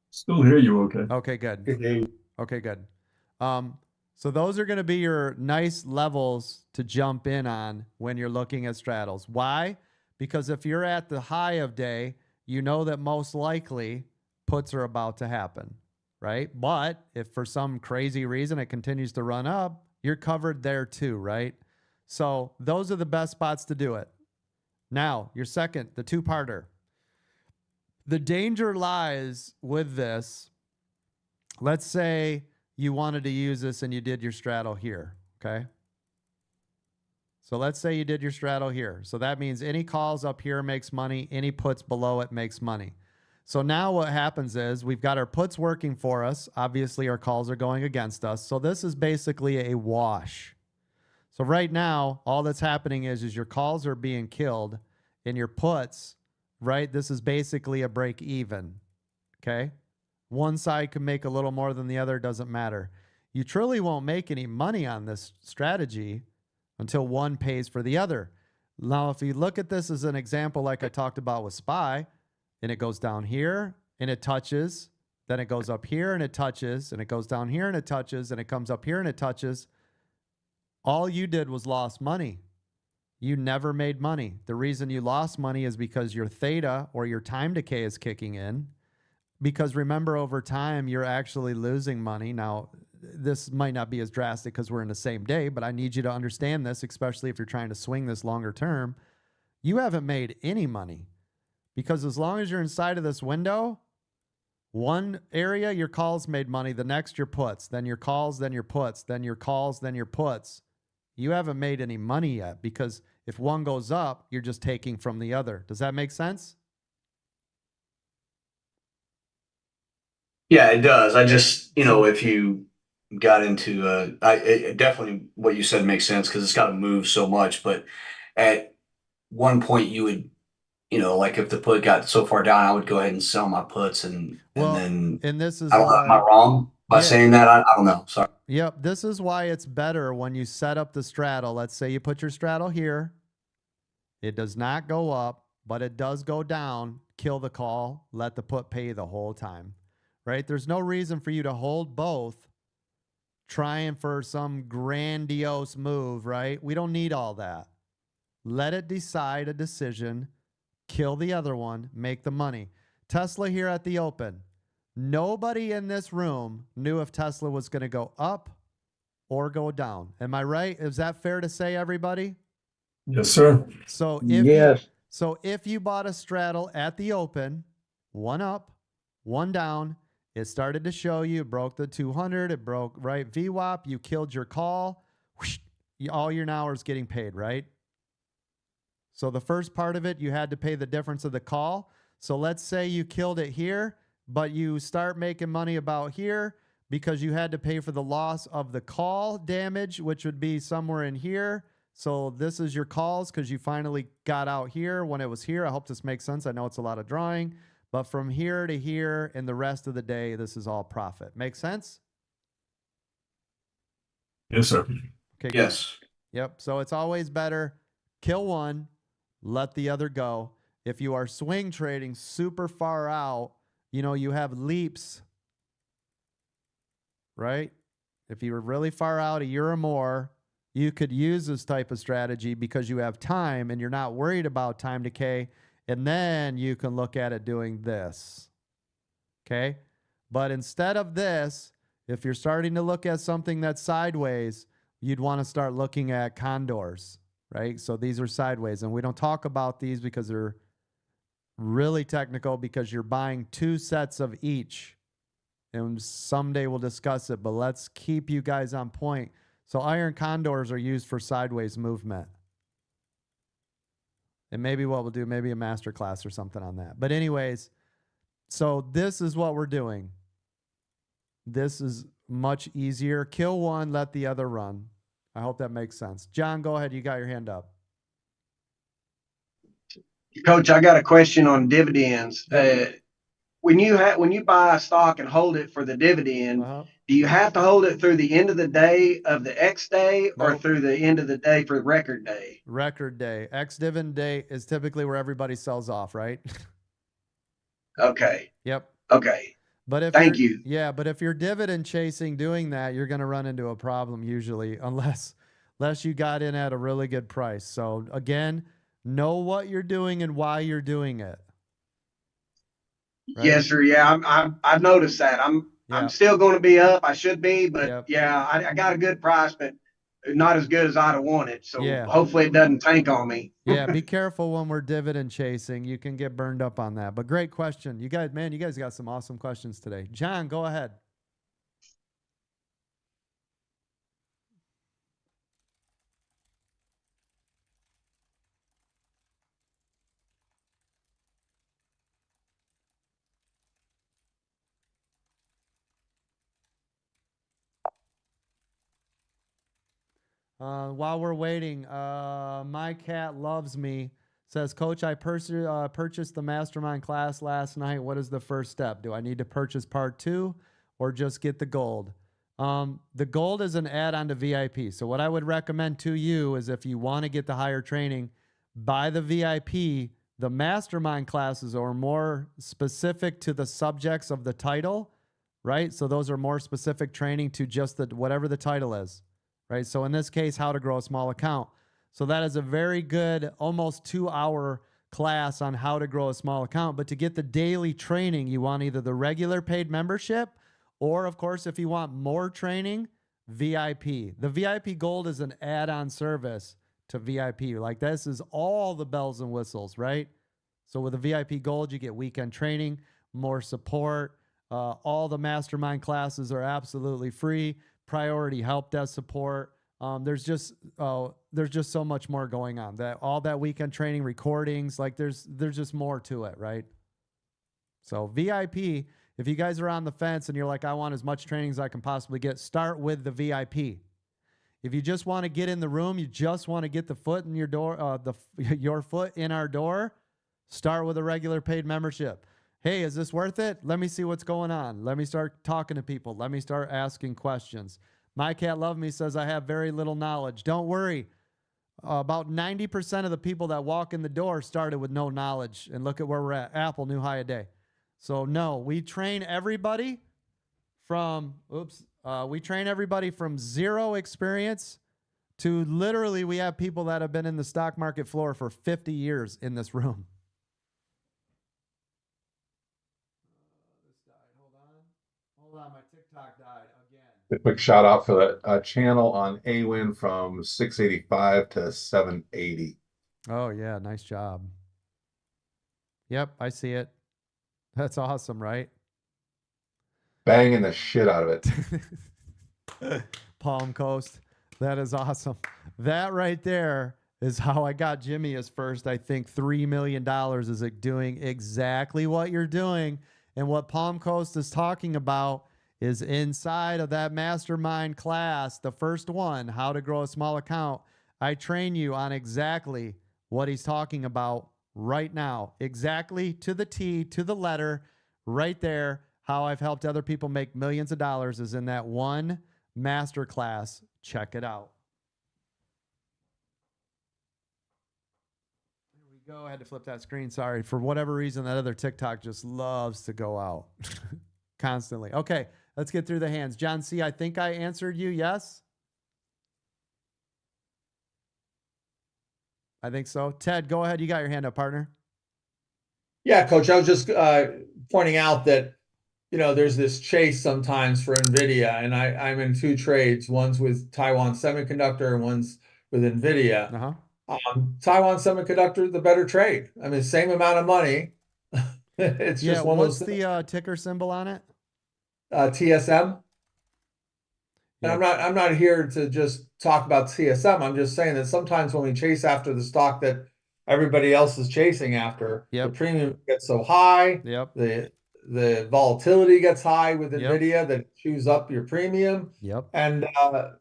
Still hear you okay. Okay, good. Okay, good. So those are going to be your nice levels to jump in on when you're looking at straddles. Why? Because if you're at the high of day, you know that most likely puts are about to happen, right? But if for some crazy reason it continues to run up, you're covered there too, right? So those are the best spots to do it. Now, your second, the two-parter. The danger lies with this. Let's say you wanted to use this and you did your straddle here, okay? So let's say you did your straddle here. So that means any calls up here makes money, any puts below it makes money. So now what happens is we've got our puts working for us. Obviously, our calls are going against us. So this is basically a wash. So right now, all that's happening is your calls are being killed and your puts, right? This is basically a break even, okay? One side can make a little more than the other, doesn't matter. You truly won't make any money on this strategy until one pays for the other. Now, if you look at this as an example like I talked about with SPY, and it goes down here and it touches, then it goes up here and it touches, and it goes down here and it touches, and it comes up here and it touches. All you did was lost money. You never made money. The reason you lost money is because your theta or your time decay is kicking in. Because remember, over time, you're actually losing money. Now, this might not be as drastic because we're in the same day, but I need you to understand this, especially if you're trying to swing this longer term. You haven't made any money. Because as long as you're inside of this window, one area, your calls made money. The next, your puts. Then your calls, then your puts. Then your calls, then your puts. You haven't made any money yet because if one goes up, you're just taking from the other. Does that make sense? Yeah, it does. I just, if you got into, definitely what you said makes sense because it's got to move so much. But at one point, you would, like if the put got so far down, I would go ahead and sell my puts and then. And this is I don't know, am I wrong by saying that? I don't know. Sorry. Yep. This is why it's better when you set up the straddle. Let's say you put your straddle here. It does not go up, but it does go down. Kill the call. Let the put pay the whole time. Right? There's no reason for you to hold both trying for some grandiose move, right? We don't need all that. Let it decide a decision, kill the other one, make the money. Tesla here at the open. Nobody in this room knew if Tesla was going to go up or go down. Am I right? Is that fair to say, everybody? Yes, sir. So if you bought a straddle at the open, one up, one down, it started to show you, it broke the 200, it broke, right? VWAP, you killed your call. Whoosh, all your hours getting paid, right? So the first part of it, you had to pay the difference of the call. So let's say you killed it here, but you start making money about here because you had to pay for the loss of the call damage, which would be somewhere in here. So this is your calls because you finally got out here when it was here. I hope this makes sense. I know it's a lot of drawing. But from here to here and the rest of the day, this is all profit. Make sense? Yes, sir. Okay. Yes. Good. Yep. So it's always better kill one, let the other go. If you are swing trading super far out, you have leaps, right? If you were really far out, a year or more, you could use this type of strategy because you have time and you're not worried about time decay. And then you can look at it doing this. Okay? But instead of this, if you're starting to look at something that's sideways, you'd want to start looking at condors, right? So these are sideways. And we don't talk about these because they're really technical because you're buying two sets of each. And someday we'll discuss it, but let's keep you guys on point So iron condors are used for sideways movement. And maybe what we'll do, maybe a master class or something on that. But anyways, so this is what we're doing. This is much easier. Kill one, let the other run. I hope that makes sense. John, go ahead. You got your hand up. Coach, I got a question on dividends. When you buy a stock and hold it for the dividend, do you have to hold it through the end of the day of the X day or through the end of the day for record day? Record day. X dividend day is typically where everybody sells off, right? Okay. Yep. Okay. But if Thank you. Yeah, but if you're dividend chasing doing that, you're going to run into a problem usually, unless you got in at a really good price. So again, know what you're doing and why you're doing it. Right? Yes, sir. Yeah, I've noticed that. I'm still going to be up. I should be, but yeah, I got a good price, but not as good as I'd have wanted. So hopefully it doesn't tank on me. Yeah, be careful when we're dividend chasing. You can get burned up on that. But great question. You guys got some awesome questions today. John, go ahead. While we're waiting, my cat loves me. Says, Coach, I purchased the mastermind class last night. What is the first step? Do I need to purchase part 2 or just get the gold? The gold is an add-on to VIP. So what I would recommend to you is if you want to get the higher training, buy the VIP. The mastermind classes are more specific to the subjects of the title, right? So those are more specific training to just whatever the title is. Right? So in this case, how to grow a small account. So that is a very good, almost 2-hour class on how to grow a small account. But to get the daily training, you want either the regular paid membership or, of course, if you want more training, VIP. The VIP Gold is an add-on service to VIP. Like this is all the bells and whistles, right? So with the VIP Gold, you get weekend training, more support. All the mastermind classes are absolutely free. Priority help desk support. There's just so much more going on. All that weekend training, recordings, like there's just more to it, right? So VIP, if you guys are on the fence and you're like, I want as much training as I can possibly get, start with the VIP. If you just want to get in the room, you just want to get the foot in your door, your foot in our door, start with a regular paid membership. Hey, is this worth it? Let me see what's going on. Let me start talking to people. Let me start asking questions. My Cat Love Me says I have very little knowledge. Don't worry. About 90% of the people that walk in the door started with no knowledge. And look at where we're at. Apple, new high a day. So no, we train everybody from, zero experience to literally we have people that have been in the stock market floor for 50 years in this room. Hold on, my TikTok died again. A quick shout out for the channel on AWIN from 685 to 780. Oh yeah, nice job. Yep, I see it. That's awesome, right? Banging the shit out of it. Palm Coast. That is awesome. That right there is how I got Jimmy his first, I think, $3 million is it doing exactly what you're doing. And what Palm Coast is talking about is inside of that mastermind class, the first one, how to grow a small account. I train you on exactly what he's talking about right now, exactly to the T, to the letter, right there. How I've helped other people make millions of dollars is in that one master class. Check it out. There we go. I had to flip that screen. Sorry. For whatever reason, that other TikTok just loves to go out constantly. Okay, let's get through the hands. John C., I think I answered you. Yes? I think so. Ted, go ahead. You got your hand up, partner. Yeah, Coach, I was just pointing out that, you know, there's this chase sometimes for NVIDIA, and I'm in 2 trades. One's with Taiwan Semiconductor and one's with NVIDIA. Taiwan Semiconductor, the better trade. I mean, same amount of money. It's just one of those. What's the ticker symbol on it? TSM. And I'm not here to just talk about CSM. I'm just saying that sometimes when we chase after the stock that everybody else is chasing after, the premium gets so high, the volatility gets high with NVIDIA that it chews up your premium. And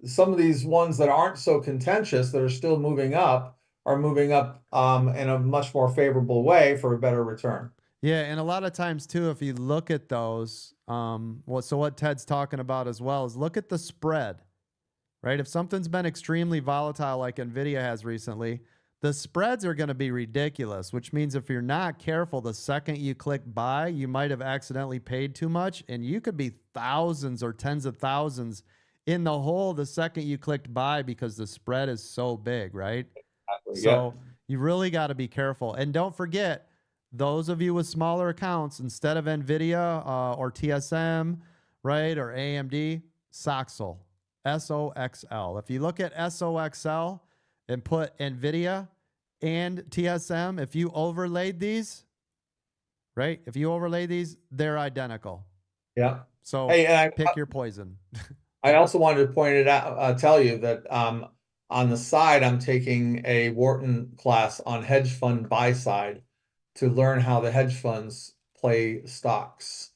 some of these ones that aren't so contentious, that are still moving up, are moving up in a much more favorable way for a better return. Yeah, and a lot of times too, if you look at those, so what Ted's talking about as well is look at the spread, right? If something's been extremely volatile like NVIDIA has recently, the spreads are going to be ridiculous, which means if you're not careful, the second you click buy, you might have accidentally paid too much, and you could be thousands or tens of thousands in the hole the second you clicked buy because the spread is so big, right? So you really got to be careful. And don't forget, those of you with smaller accounts, instead of NVIDIA or TSM, right, or AMD, SOXL, SOXL. If you look at SOXL and put NVIDIA and TSM, if you overlaid these, right, if you overlay these, they're identical. Yeah. So pick your poison. I also wanted to point it out, tell you that on the side, I'm taking a Wharton class on hedge fund buy side to learn how the hedge funds play stocks.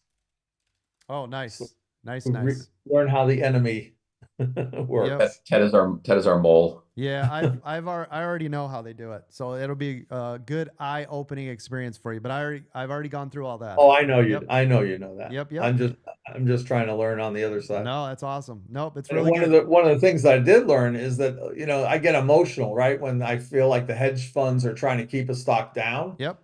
Oh, nice. So nice. Learn how the enemy works. Ted is our mole. Yeah, I already know how they do it, so it'll be a good eye-opening experience for you. But I've already gone through all that. Oh, I know you. I know you know that. Yep. I'm just trying to learn on the other side. No, that's awesome. Nope, it's And really one of the things that I did learn is that I get emotional, right, when I feel like the hedge funds are trying to keep a stock down. Yep.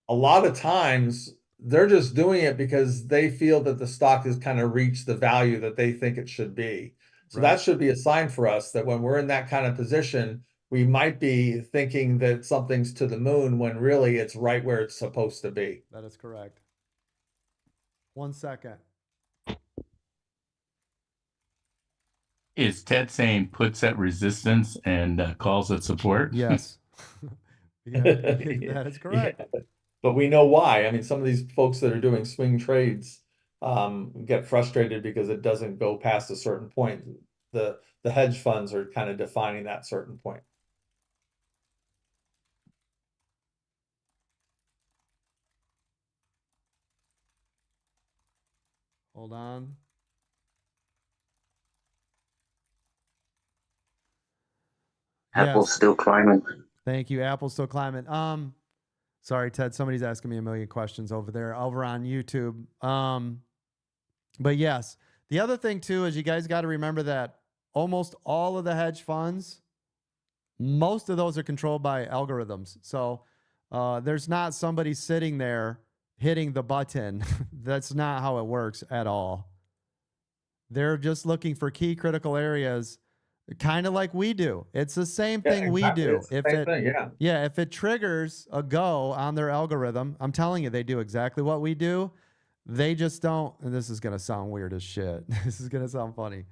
A lot of times they're just doing it because they feel that the stock has kind of reached the value that they think it should be. So that should be a sign for us that when we're in that kind of position, we might be thinking that something's to the moon when really it's right where it's supposed to be. That is correct. 1 second. Is Ted saying puts at resistance and calls it support? Yes. That is correct. Yeah, but we know why. I mean, some of these folks that are doing swing trades get frustrated because it doesn't go past a certain point. The hedge funds are kind of defining that certain point. Hold on. Apple's still climbing. Thank you. Apple's still climbing. Sorry, Ted. Somebody's asking me a million questions over on YouTube. But yes, the other thing too is you guys got to remember that almost all of the hedge funds, most of those are controlled by algorithms. So there's not somebody sitting there hitting the button. That's not how it works at all. They're just looking for key critical areas, kind of like we do. It's the same thing we do. If it triggers a go on their algorithm, I'm telling you, they do exactly what we do. They just don't, and this is going to sound weird as shit. This is going to sound funny.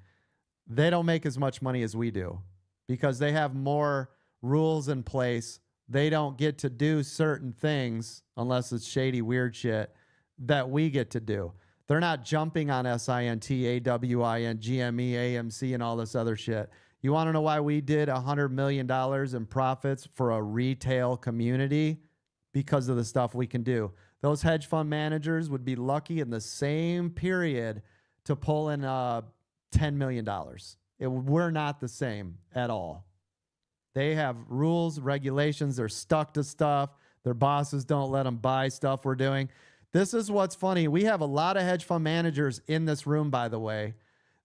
They don't make as much money as we do because they have more rules in place. They don't get to do certain things unless it's shady, weird shit that we get to do. They're not jumping on SINT, AWIN, GME, AMC, and all this other shit. You want to know why we did $100 million in profits for a retail community? Because of the stuff we can do. Those hedge fund managers would be lucky in the same period to pull in $10 million. We're not the same at all. They have rules, regulations. They're stuck to stuff. Their bosses don't let them buy stuff we're doing. This is what's funny. We have a lot of hedge fund managers in this room, by the way.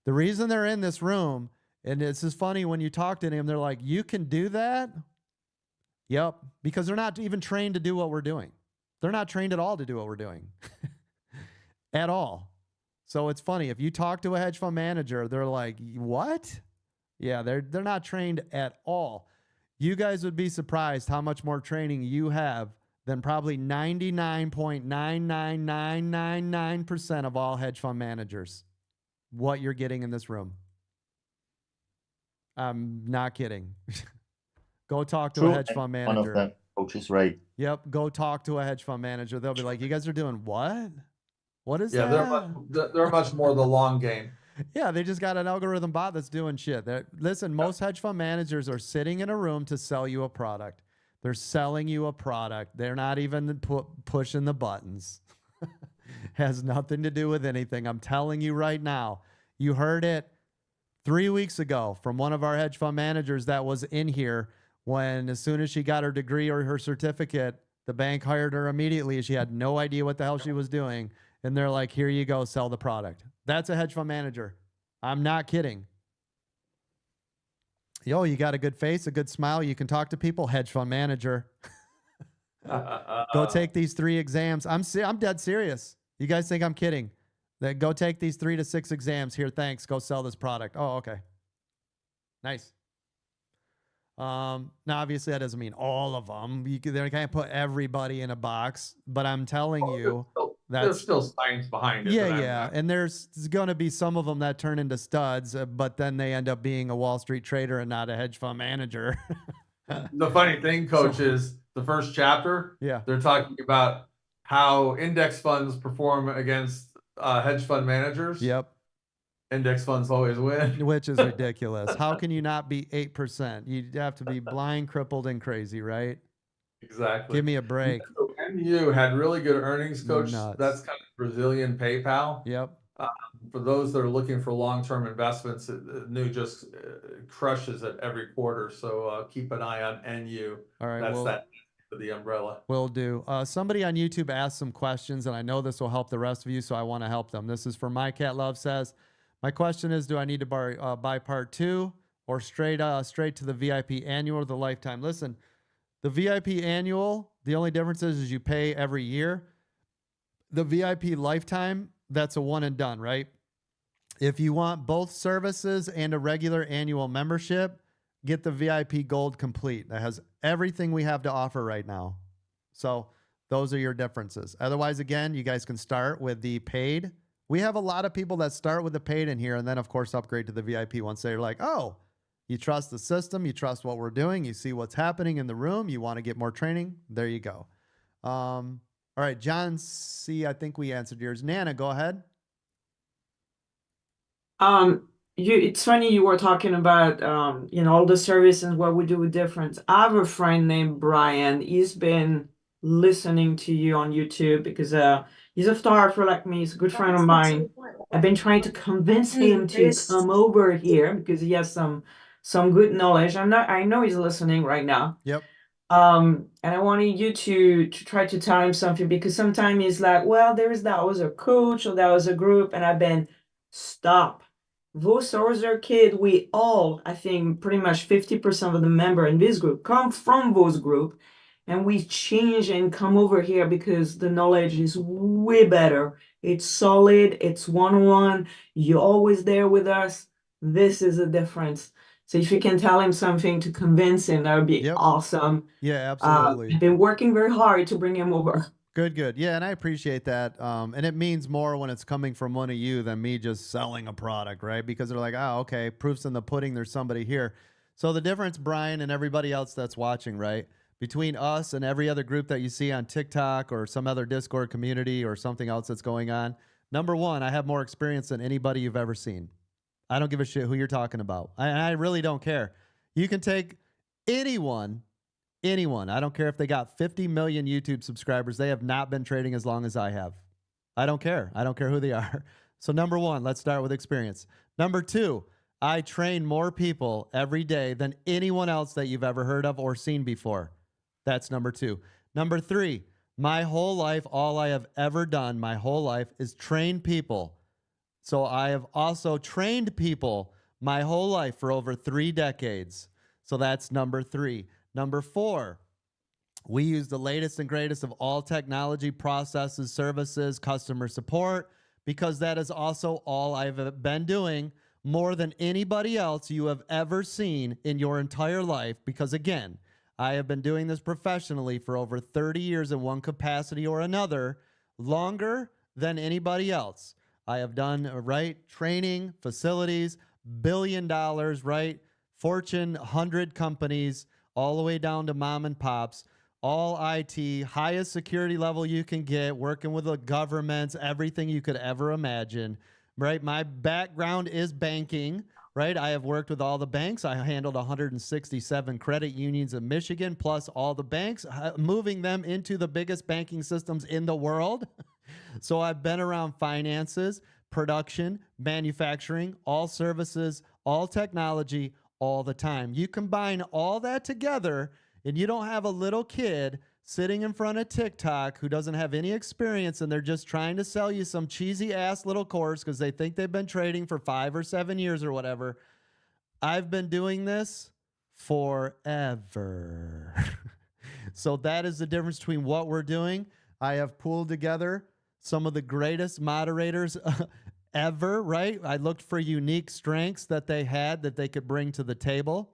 The reason they're in this room, and it's just funny when you talk to them, they're like, you can do that? Yep, because they're not even trained to do what we're doing. They're not trained at all to do what we're doing. At all. So it's funny. If you talk to a hedge fund manager, they're like, what? Yeah, they're not trained at all. You guys would be surprised how much more training you have than probably 99.99999% of all hedge fund managers. What you're getting in this room. I'm not kidding. Go talk to a hedge fund manager. One of them, coach is right. Yep, go talk to a hedge fund manager. They'll be like, you guys are doing what? What is that? Yeah, they're much more the long game. Yeah, they just got an algorithm bot that's doing shit. Listen, most hedge fund managers are sitting in a room to sell you a product. They're selling you a product. They're not even pushing the buttons. Has nothing to do with anything. I'm telling you right now. You heard it 3 weeks ago from one of our hedge fund managers that was in here when, as soon as she got her degree or her certificate, the bank hired her immediately. She had no idea what the hell she was doing. And they're like, here you go, sell the product. That's a hedge fund manager. I'm not kidding. Yo, you got a good face, a good smile. You can talk to people. Hedge fund manager. Go take these 3 exams. I'm dead serious. You guys think I'm kidding? Then go take these 3 to 6 exams. Here, thanks. Go sell this product. Oh, okay. Nice. Now, obviously, that doesn't mean all of them. They can't put everybody in a box. But I'm telling you, There's still science behind it. yeah. And there's going to be some of them that turn into studs, but then they end up being a Wall Street trader and not a hedge fund manager. The funny thing, Coach, is the first chapter. Yeah. They're talking about how index funds perform against hedge fund managers. Yep. Index funds always win. Which is ridiculous. How can you not be 8%? You'd have to be blind, crippled, and crazy, right? Exactly. Give me a break. MU had really good earnings, Coach. Nuts. That's kind of Brazilian PayPal. Yep. For those that are looking for long-term investments, NU just crushes it every quarter. So keep an eye on NU. All right. That's that for the umbrella. Will do. Somebody on YouTube asked some questions, and I know this will help the rest of you, so I want to help them. This is from My Cat Love says, my question is, do I need to buy part 2 or straight to the VIP annual or the lifetime? Listen, the VIP annual, the only difference is you pay every year. The VIP lifetime, that's a one and done, right? If you want both services and a regular annual membership, get the VIP Gold Complete. That has everything we have to offer right now. So those are your differences. Otherwise, again, you guys can start with the paid. We have a lot of people that start with the paid in here and then, of course, upgrade to the VIP once they're like, oh, you trust the system, you trust what we're doing, you see what's happening in the room, you want to get more training, there you go. All right, John C., I think we answered yours. Nana, go ahead. It's funny you were talking about all the services and what we do with difference. I have a friend named Brian. He's been listening to you on YouTube because he's a photographer like me. He's a good friend of mine. I've been trying to convince him to come over here because he has some good knowledge. I know he's listening right now. Yep. And I wanted you to try to tell him something because sometimes he's like, well, that was a coach or that was a group, and I've been stop. Those are kid, we all, I think pretty much 50% of the member in this group come from those group, and we change and come over here because the knowledge is way better. It's solid, it's one-on-one, you're always there with us. This is a difference. So if you can tell him something to convince him, that would be awesome. Yeah, absolutely. I've been working very hard to bring him over. Good. Yeah, and I appreciate that. And it means more when it's coming from one of you than me just selling a product, right? Because they're like, oh, okay, proof's in the pudding, there's somebody here. So the difference, Brian, and everybody else that's watching, right, between us and every other group that you see on TikTok or some other Discord community or something else that's going on, number one, I have more experience than anybody you've ever seen. I don't give a shit who you're talking about. I really don't care. You can take anyone. I don't care if they got 50 million YouTube subscribers. They have not been trading as long as I have. I don't care. I don't care who they are. So number one, let's start with experience. Number two, I train more people every day than anyone else that you've ever heard of or seen before. That's number two. Number three, my whole life, all I have ever done my whole life is train people. So I have also trained people my whole life for over 3 decades. So that's number three. Number four, we use the latest and greatest of all technology, processes, services, customer support, because that is also all I've been doing more than anybody else you have ever seen in your entire life. Because again, I have been doing this professionally for over 30 years in one capacity or another, longer than anybody else. I have done, training, facilities, $1 billion, Fortune 100 companies, all the way down to mom and pops, all IT, highest security level you can get, working with the governments, everything you could ever imagine. right? My background is banking, right? I have worked with all the banks. I handled 167 credit unions in Michigan, plus all the banks, moving them into the biggest banking systems in the world. So I've been around finances, production, manufacturing, all services, all technology, all the time. You combine all that together, and you don't have a little kid sitting in front of TikTok who doesn't have any experience, and they're just trying to sell you some cheesy ass little course because they think they've been trading for 5 or 7 years or whatever. I've been doing this forever. So that is the difference between what we're doing. I have pulled together some of the greatest moderators ever, right? I looked for unique strengths that they had that they could bring to the table.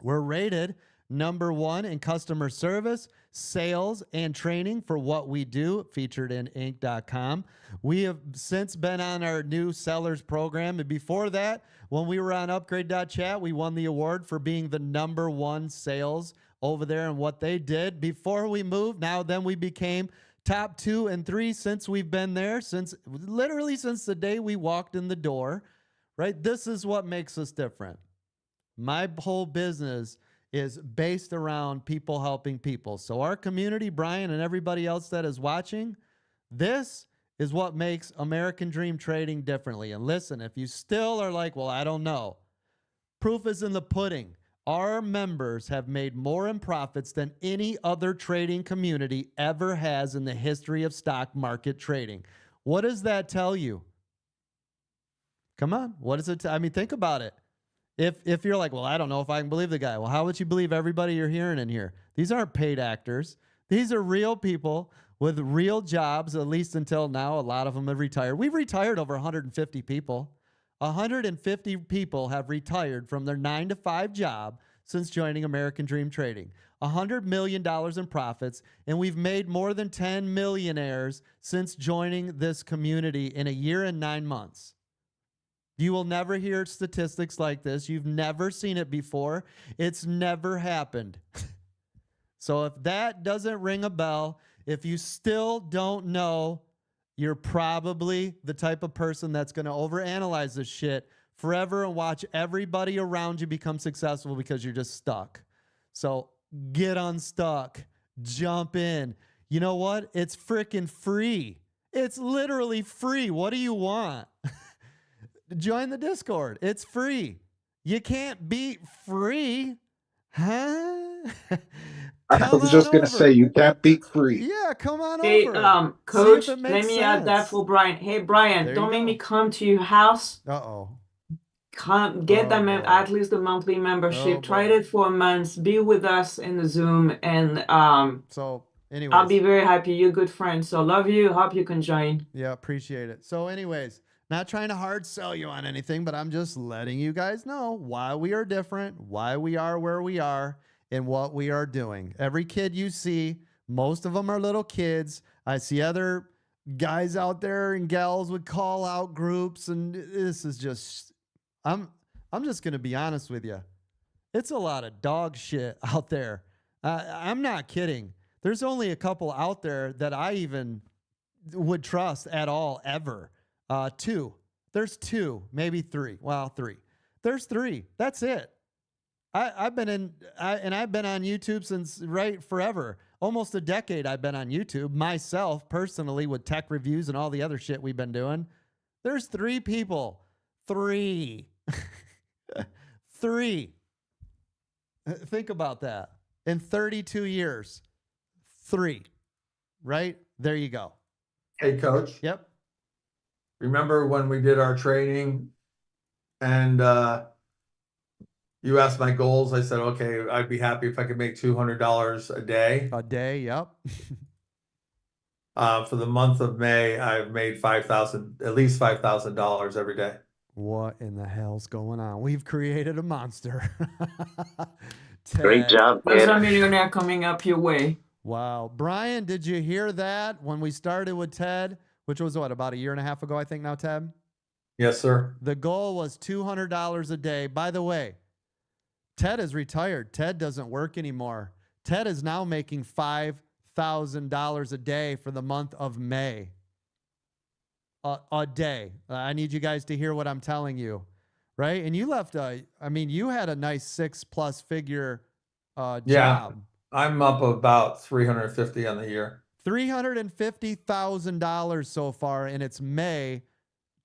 We're rated number 1 in customer service, sales, and training for what we do, featured in Inc.com. We have since been on our new sellers program. And before that, when we were on upgrade.chat, we won the award for being the number 1 sales over there and what they did. Before we moved, then we became top 2 and 3 since we've been there, literally since the day we walked in the door, right? This is what makes us different. My whole business is based around people helping people. So our community, Brian, and everybody else that is watching, this is what makes American Dream Trading differently. And listen, if you still are like, well, I don't know, proof is in the pudding. Our members have made more in profits than any other trading community ever has in the history of stock market trading. What does that tell you? Come on. What does it I mean, think about it. If you're like, well, I don't know if I can believe the guy. Well, how would you believe everybody you're hearing in here? These aren't paid actors. These are real people with real jobs, at least until now. A lot of them have retired. We've retired over 150 people. 150 people have retired from their 9-to-5 job since joining American Dream Trading. $100 million in profits, and we've made more than 10 millionaires since joining this community in a year and 9 months. You will never hear statistics like this. You've never seen it before. It's never happened. So if that doesn't ring a bell, if you still don't know, you're probably the type of person that's going to overanalyze this shit forever and watch everybody around you become successful because you're just stuck. So get unstuck. Jump in. You know what? It's freaking free. It's literally free. What do you want? Join the Discord. It's free. You can't beat free. Huh? I was just going to say, you can't beat free. Yeah, come on Hey, over. Coach, let let me add that for Brian. Hey, Brian, don't make me come to your house. Uh-oh. Come get at least the monthly membership. Try it for a month. Be with us in the Zoom, and so anyways, I'll be very happy. You're a good friend, so love you. Hope you can join. Yeah, appreciate it. So anyways, not trying to hard sell you on anything, but I'm just letting you guys know why we are different, why we are where we are, and what we are doing. Every kid you see, most of them are little kids. I see other guys out there and gals with call out groups, and this is just, I'm just going to be honest with you. It's a lot of dog shit out there. I'm not kidding. There's only a couple out there that I even would trust at all, ever. 2. There's 2, maybe 3. Well, 3. There's 3. That's it. I've been on YouTube since forever. Almost a decade I've been on YouTube myself personally with tech reviews and all the other shit we've been doing. There's 3 people. 3. 3. Think about that. In 32 years. 3. Right? There you go. Hey, Coach. Yep. Remember when we did our training and you asked my goals? I said, okay, I'd be happy if I could make $200 a day. A day, yep. For the month of May, I've made at least $5,000 every day. What in the hell's going on? We've created a monster. Great job, There's a man. millionaire coming up your way. Wow. Brian, did you hear that when we started with Ted, which was what, about a year and a half ago, I think now, Ted? Yes, sir. The goal was $200 a day. By the way, Ted is retired. Ted doesn't work anymore. Ted is now making 5 $1,000 a day for the month of May. a day. I need you guys to hear what I'm telling you, right? And you left you had a nice 6+ figure Yeah. job. I'm up about 350 on the year. $350,000 so far, and it's May.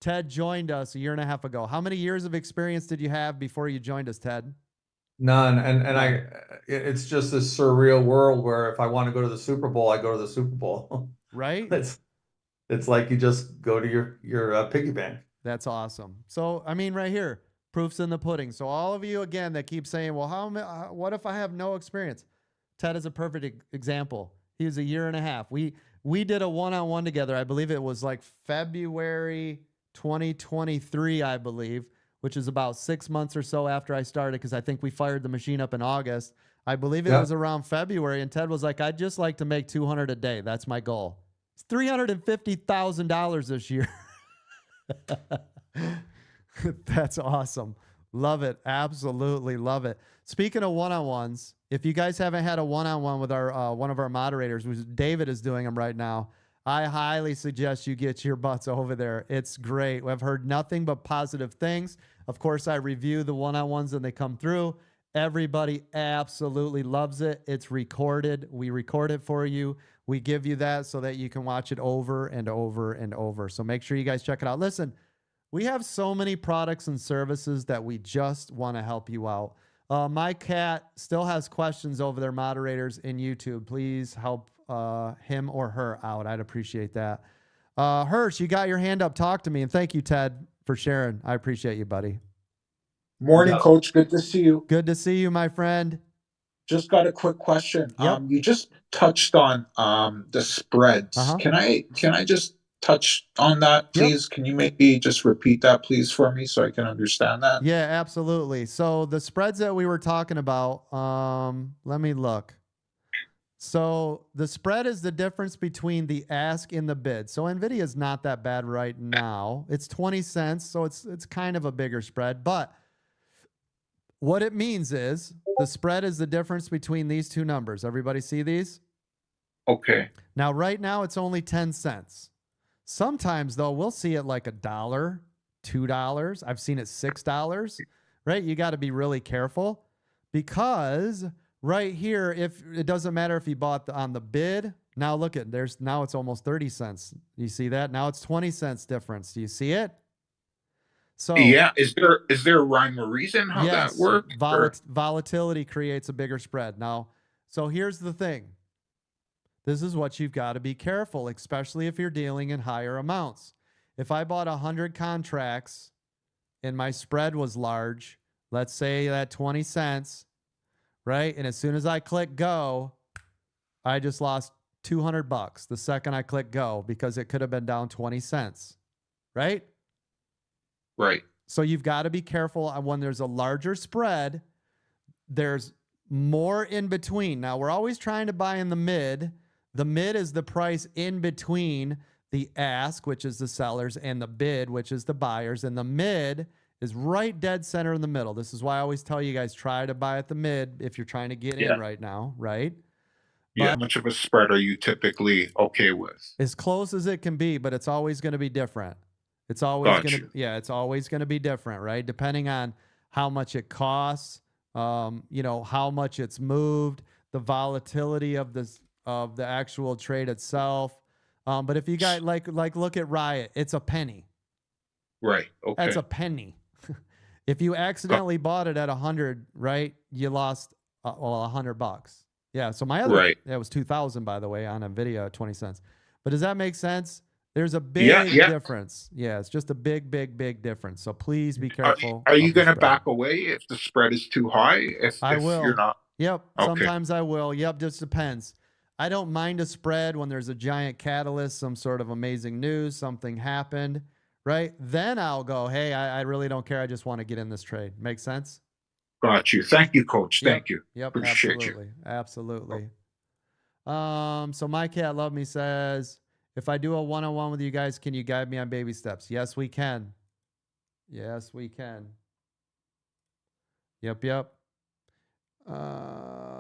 Ted joined us a year and a half ago. How many years of experience did you have before you joined us, Ted? None. And it's just this surreal world where if I want to go to the Super Bowl, I go to the Super Bowl. Right? It's like you just go to your piggy bank. That's awesome. So, right here, proof's in the pudding. So all of you, again, that keep saying, well, what if I have no experience? Ted is a perfect example. He was a year and a half. We did a one-on-one together. I believe it was like February 2023, I believe, which is about 6 months or so after I started, because I think we fired the machine up in August. I believe it was around February, and Ted was like, I'd just like to make 200 a day. That's my goal. It's $350,000 this year. That's awesome. Love it. Absolutely love it. Speaking of one-on-ones, if you guys haven't had a one-on-one with our one of our moderators, which David is doing them right now, I highly suggest you get your butts over there. It's great. I've heard nothing but positive things. Of course, I review the one-on-ones and they come through. Everybody absolutely loves it. It's recorded. We record it for you. We give you that so that you can watch it over and over and over. So make sure you guys check it out. Listen, we have so many products and services that we just want to help you out. My cat still has questions over there, moderators in YouTube. Please help him or her out. I'd appreciate that. Hirsch, you got your hand up. Talk to me. And thank you, Ted, for sharing. I appreciate you, buddy. Morning, Coach. Good to see you. Good to see you, my friend. Just got a quick question. Yep. You just touched on the spreads. Can I just touch on that, please? Can you maybe just repeat that, please, for me so I can understand that? Yeah, absolutely. So the spreads that we were talking about, let me look. So the spread is the difference between the ask and the bid. So NVIDIA is not that bad right now. It's 20 cents, so it's kind of a bigger spread. But what it means is the spread is the difference between these two numbers. Everybody see these? Okay. Now, right now, it's only 10 cents. Sometimes, though, we'll see it like $1, $2. I've seen it $6, right? You got to be really careful because right here, if it doesn't matter if you bought on the bid. Now look at now it's almost 30 cents. You see that? Now it's 20 cents difference. Do you see it? So yeah, is there a rhyme or reason how that works? Volatility creates a bigger spread. Now, so here's the thing. This is what you've got to be careful, especially if you're dealing in higher amounts. If I bought 100 contracts and my spread was large, let's say that 20 cents, right? And as soon as I click go, I just lost $200 the second I click go because it could have been down 20 cents, right? Right. So you've got to be careful when there's a larger spread. There's more in between. Now, we're always trying to buy in the mid. The mid is the price in between the ask, which is the sellers, and the bid, which is the buyers. And the mid is right dead center in the middle. This is why I always tell you guys, try to buy at the mid if you're trying to get in right now, right? Yeah, how much of a spread are you typically okay with? As close as it can be, but it's always going to be different. It's always it's always going to be different, right? Depending on how much it costs, how much it's moved, the volatility of the actual trade itself. But if you got like look at Riot, it's a penny. Right. Okay. That's a penny. If you accidentally bought it at 100, right, you lost $100. Yeah. So my other that was 2,000 by the way on NVIDIA, 20 cents. But does that make sense? There's a big difference. Yeah, it's just a big difference. So please be careful. Are you going to back away if the spread is too high? If you're not. Yep. Okay. Sometimes I will. Yep. Just depends. I don't mind a spread when there's a giant catalyst, some sort of amazing news, something happened, right? Then I'll go, hey, I really don't care. I just want to get in this trade. Make sense? Got you. Thank you, Coach. Thank you. Yep. Appreciate Absolutely. Absolutely. So my cat love me says, if I do a one-on-one with you guys, can you guide me on baby steps? Yes, we can. Yes, we can. Yep.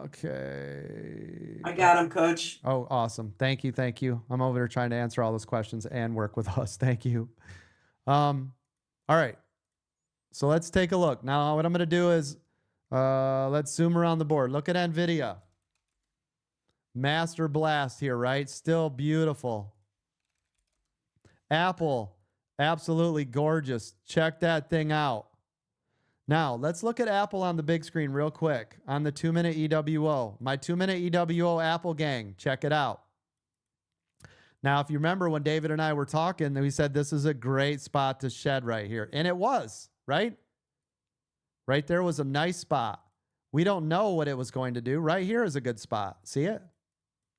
Okay. I got him, Coach. Oh, awesome. Thank you. Thank you. I'm over there trying to answer all those questions and work with us. Thank you. All right. So let's take a look. Now, what I'm going to do is let's zoom around the board. Look at NVIDIA. Master Blast here, right? Still beautiful. Apple, absolutely gorgeous. Check that thing out. Now, let's look at Apple on the big screen real quick on the 2-minute EWO. My 2-minute EWO Apple gang, check it out. Now, if you remember when David and I were talking, we said this is a great spot to shed right here. And it was, right? Right there was a nice spot. We don't know what it was going to do. Right here is a good spot. See it?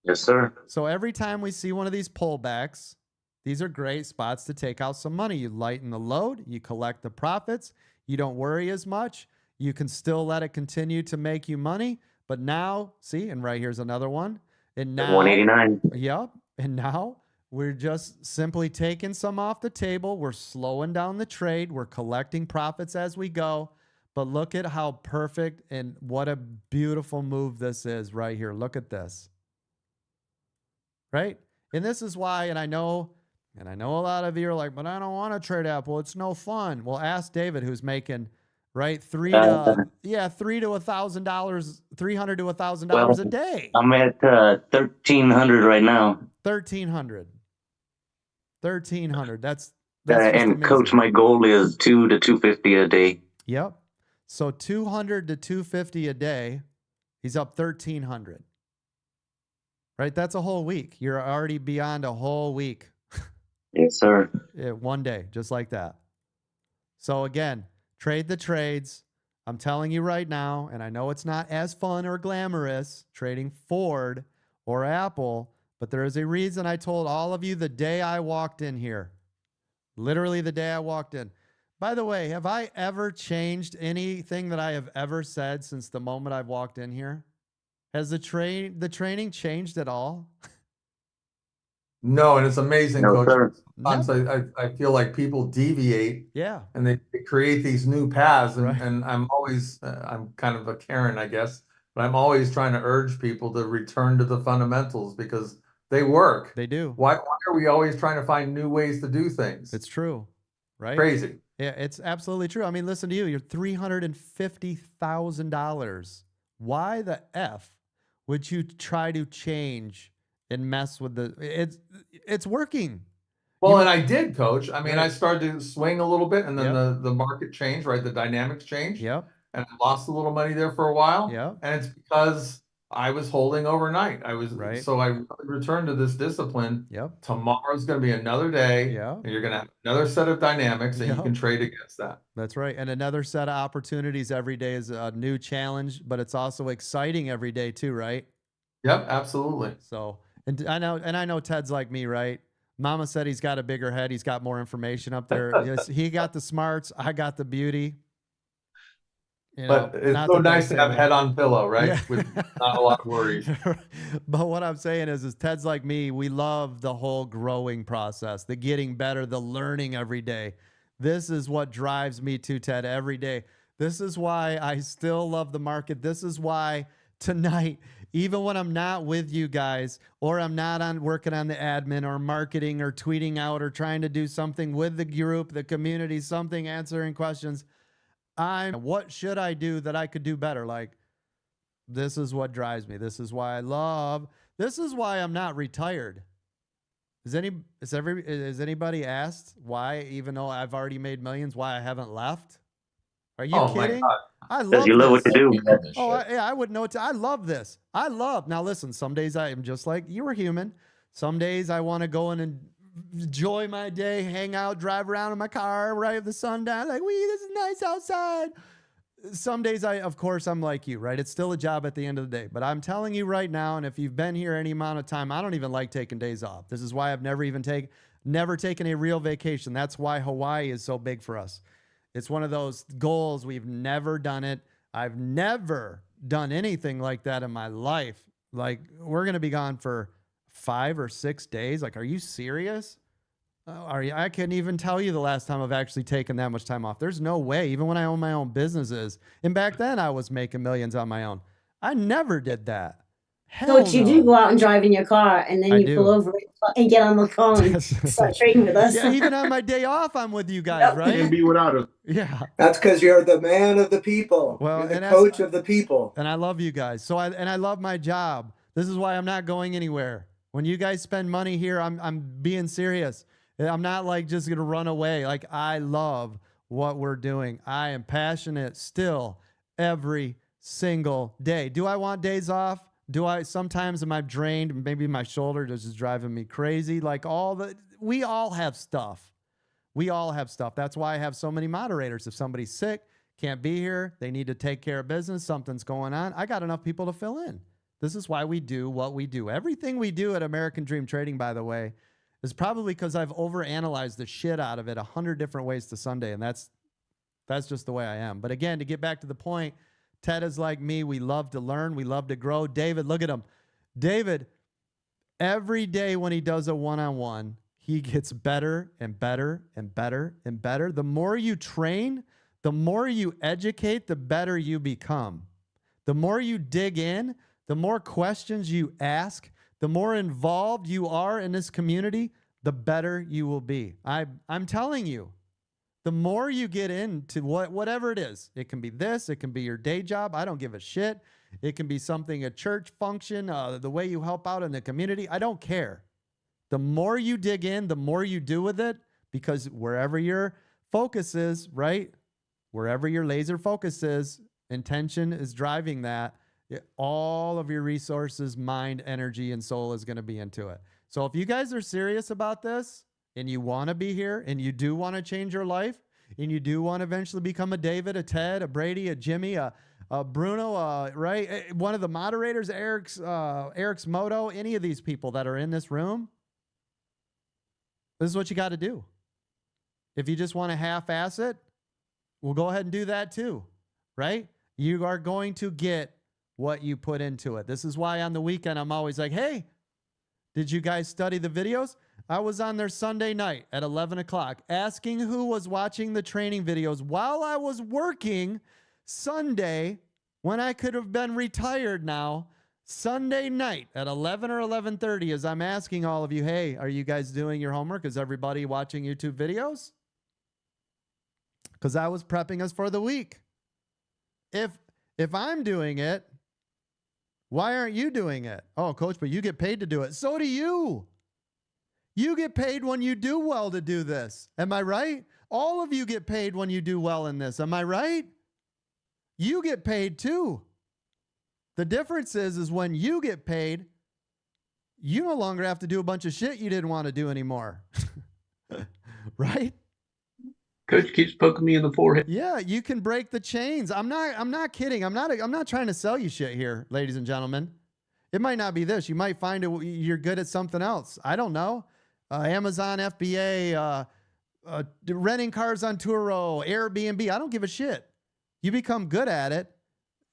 Yes, sir. So every time we see one of these pullbacks, these are great spots to take out some money. You lighten the load, you collect the profits, you don't worry as much. You can still let it continue to make you money. But now, see, and right here's another one. And now, 189. Yep. And now we're just simply taking some off the table. We're slowing down the trade. We're collecting profits as we go. But look at how perfect and what a beautiful move this is right here. Look at this. Right? And this is why, and I know a lot of you are like, but I don't want to trade Apple. It's no fun. Well, ask David, who's making, right, $300 to $1,000, $300 to $1,000 a day. I'm at 1,300 right now. 1,300. That's and just Coach, amazing. my goal is 2 to 250 a day. Yep. So 200 to 250 a day. He's up 1,300. Right? That's a whole week. You're already beyond a whole week. Yes, sir. One day, just like that. So again, trade the trades. I'm telling you right now, and I know it's not as fun or glamorous trading Ford or Apple, but there is a reason I told all of you the day I walked in here. Literally the day I walked in. By the way, have I ever changed anything that I have ever said since the moment I've walked in here? Has the training changed at all? No, and it's amazing, No, Coach. sir. Sometimes I feel like people deviate. Yeah. And they create these new paths, and, Right. and I'm always I'm kind of a Karen, I guess, but I'm always trying to urge people to return to the fundamentals because they work. They do. Why are we always trying to find new ways to do things? It's true, right? Crazy. Yeah, it's absolutely true. I mean, listen to you. You're $350,000. Why the F would you try to change and mess with it's working. Well, and I did, Coach. I mean, Right. I started to swing a little bit, and then Yep. the market changed, right? The dynamics changed. Yep. And I lost a little money there for a while. Yep. And it's because I was holding overnight. Right. So I returned to this discipline. Yep. Tomorrow's going to be another day. Yeah. And you're going to have another set of dynamics, and you Yep. can trade against that. That's right. And another set of opportunities every day is a new challenge, but it's also exciting every day too, right? Yep, absolutely. So, and I know Ted's like me, right? Mama said he's got a bigger head. He's got more information up there. Yes, he got the smarts. I got the beauty. You know, But it's not so that they nice say to have that. head on pillow, right? Yeah. With not a lot of worries. But what I'm saying is Ted's like me. We love the whole growing process, the getting better, the learning every day. This is what drives me to Ted every day. This is why I still love the market. This is why tonight, even when I'm not with you guys, or I'm not working on the admin or marketing or tweeting out or trying to do something with the group, the community, something, answering questions, what should I do that I could do better? Like, this is what drives me. This is why this is why I'm not retired. Has anybody asked why, even though I've already made millions, why I haven't left? Are you kidding? My God. I love Because you love what this. you do. Oh, I would know. I love this. Now listen, some days I am just like you were human. Some days I want to go in and enjoy my day, hang out, drive around in my car, right with the sun down, like, this is nice outside. Some days of course, I'm like you, right? It's still a job at the end of the day. But I'm telling you right now, and if you've been here any amount of time, I don't even like taking days off. This is why I've never taken a real vacation. That's why Hawaii is so big for us. It's one of those goals. We've never done it. I've never done anything like that in my life. Like, we're going to be gone for 5 or 6 days. Like, are you serious? I couldn't even tell you the last time I've actually taken that much time off. There's no way. Even when I own my own businesses, and back then I was making millions on my own, I never did that. Coach, you do go out and drive in your car, and then you pull over and get on the phone, start trading with us. Yeah, even on my day off, I'm with you guys, right? Can't be without us. Yeah. That's because you're the man of the people. Well, you're the and coach of the people. And I love you guys. So I love my job. This is why I'm not going anywhere. When you guys spend money here, I'm being serious. I'm not like just gonna run away. Like, I love what we're doing. I am passionate still every single day. Do I want days off? Sometimes am I drained? Maybe my shoulder is just driving me crazy. Like we all have stuff. We all have stuff. That's why I have so many moderators. If somebody's sick, can't be here, they need to take care of business, something's going on, I got enough people to fill in. This is why we do what we do. Everything we do at American Dream Trading, by the way, is probably because I've overanalyzed the shit out of it 100 different ways to Sunday, and that's just the way I am. But again, to get back to the point, Ted is like me. We love to learn. We love to grow. David, look at him. David, every day when he does a one-on-one, he gets better and better and better and better. The more you train, the more you educate, the better you become. The more you dig in, the more questions you ask, the more involved you are in this community, the better you will be. I'm telling you. The more you get into whatever it is, it can be this, it can be your day job. I don't give a shit. It can be something, a church function, the way you help out in the community. I don't care. The more you dig in, the more you do with it, because wherever your focus is, right? Wherever your laser focus is, intention is driving that. All of your resources, mind, energy, and soul is going to be into it. So if you guys are serious about this, and you want to be here, and you do want to change your life, and you do want to eventually become a David, a Ted, a Brady, a Jimmy, a Bruno, right? One of the moderators, Eric's Moto, any of these people that are in this room, this is what you got to do. If you just want to half-ass it, we'll go ahead and do that too, right? You are going to get what you put into it. This is why on the weekend, I'm always like, hey, did you guys study the videos? I was on there Sunday night at 11 o'clock asking who was watching the training videos while I was working Sunday when I could have been retired now. Sunday night at 11 or 11:30 as I'm asking all of you, hey, are you guys doing your homework? Is everybody watching YouTube videos? Because I was prepping us for the week. If I'm doing it, why aren't you doing it? Oh, coach, but you get paid to do it. So do you. You get paid when you do well to do this. Am I right? All of you get paid when you do well in this. Am I right? You get paid too. The difference is when you get paid, you no longer have to do a bunch of shit you didn't want to do anymore. Right? Coach keeps poking me in the forehead. Yeah, you can break the chains. I'm not kidding. I'm not trying to sell you shit here, ladies and gentlemen. It might not be this. You might find you're good at something else. I don't know. Amazon FBA, renting cars on Turo, Airbnb. I don't give a shit. You become good at it.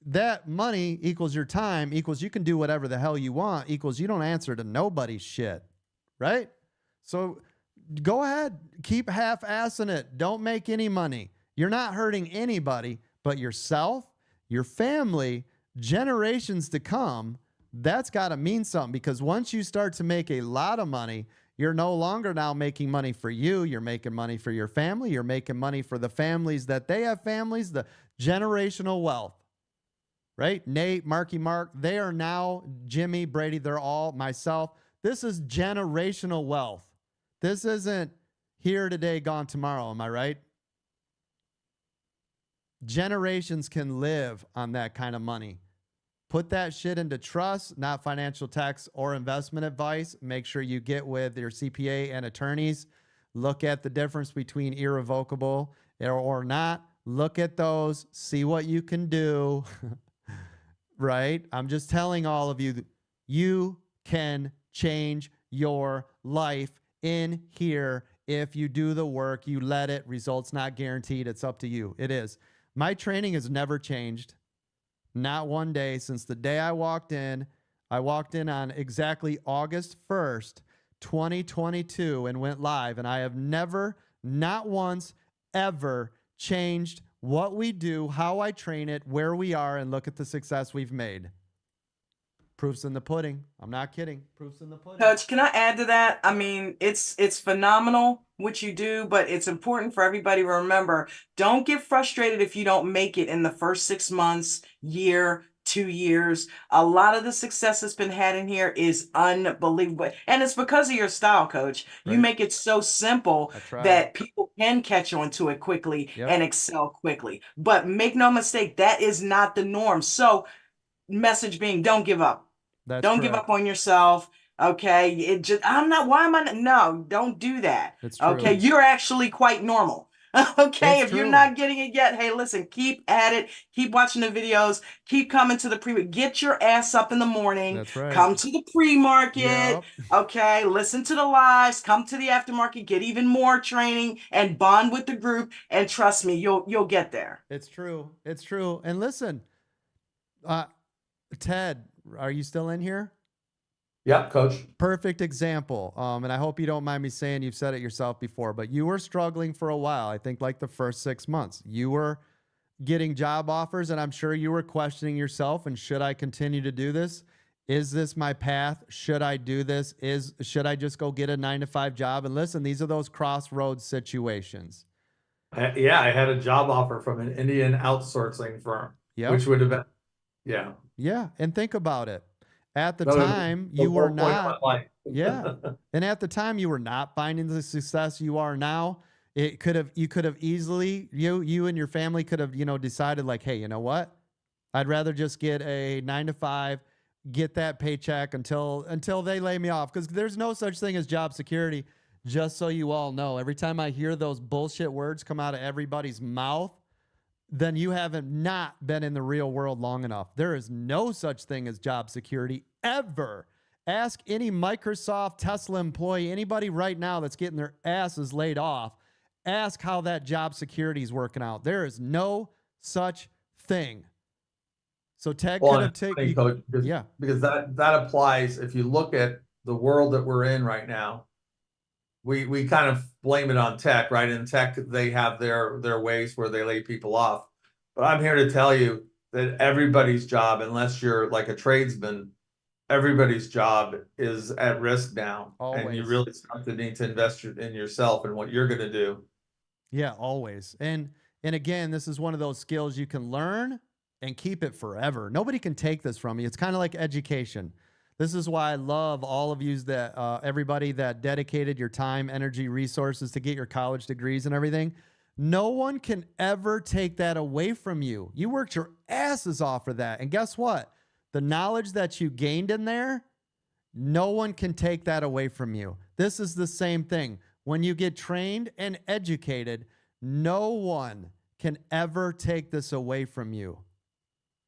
That money equals your time, equals you can do whatever the hell you want, equals you don't answer to nobody's shit. Right? So go ahead. Keep half-assing it. Don't make any money. You're not hurting anybody but yourself, your family, generations to come. That's got to mean something, because once you start to make a lot of money, you're no longer now making money for you. You're making money for your family. You're making money for the families that they have families, the generational wealth, right? Nate, Marky Mark, they are now Jimmy, Brady, they're all myself. This is generational wealth. This isn't here today, gone tomorrow. Am I right? Generations can live on that kind of money. Put that shit into trust, not financial tax or investment advice. Make sure you get with your CPA and attorneys. Look at the difference between irrevocable or not. Look at those. See what you can do. Right? I'm just telling all of you, you can change your life in here if you do the work, you let it. Results not guaranteed. It's up to you. It is. My training has never changed. Not one day since the day I walked in. I walked in on exactly August 1st, 2022 and went live. And I have never, not once, ever changed what we do, how I train it, where we are, and look at the success we've made. Proof's in the pudding. I'm not kidding. Proof's in the pudding. Coach, can I add to that? I mean, it's phenomenal what you do, but it's important for everybody to remember, don't get frustrated if you don't make it in the first 6 months, year, 2 years. A lot of the success that's been had in here is unbelievable. And it's because of your style, Coach. You Right. make it so simple that people can catch on to it quickly and excel quickly. But make no mistake, that is not the norm. So message being, don't give up. Don't give up on yourself. Okay. It just, why am I not? No, don't do that. It's true. Okay. You're actually quite normal. Okay. It's If you're true. not getting it yet, hey, listen, keep at it. Keep watching the videos. Keep coming to the get your ass up in the morning. That's right. Come to the pre-market. Yep. Okay. Listen to the lives. Come to the aftermarket. Get even more training and bond with the group. And trust me, you'll get there. It's true. It's true. And listen, Ted, are you still in here? Yep, Coach. Perfect example. And I hope you don't mind me saying, you've said it yourself before, but you were struggling for a while. I think like the first 6 months. You were getting job offers, and I'm sure you were questioning yourself, and should I continue to do this? Is this my path? Should I do this? Should I just go get a 9-to-5 job? And listen, these are those crossroads situations. Yeah, I had a job offer from an Indian outsourcing firm, which would have been, yeah. Yeah, and think about it. At the That was time, the you were whole point of not. my life. Yeah, and at the time, you were not finding the success you are now. You could have easily, you and your family could have, decided like, hey, you know what? I'd rather just get a 9-to-5, get that paycheck until they lay me off, because there's no such thing as job security. Just so you all know, every time I hear those bullshit words come out of everybody's mouth, then you haven't not been in the real world long enough. There is no such thing as job security ever. Ask any Microsoft, Tesla employee, anybody right now that's getting their asses laid off. Ask how that job security is working out. There is no such thing. So Ted could have taken, Coach, because that applies. If you look at the world that we're in right now, we kind of blame it on tech, right? In tech, they have their ways where they lay people off. But I'm here to tell you that everybody's job, unless you're like a tradesman, everybody's job is at risk now. Always. And you really need to invest in yourself and what you're going to do. Yeah, always. And again, this is one of those skills you can learn and keep it forever. Nobody can take this from you. It's kind of like education. This is why I love all of you, that everybody that dedicated your time, energy, resources to get your college degrees and everything. No one can ever take that away from you. You worked your asses off for that. And guess what? The knowledge that you gained in there, no one can take that away from you. This is the same thing. When you get trained and educated, no one can ever take this away from you.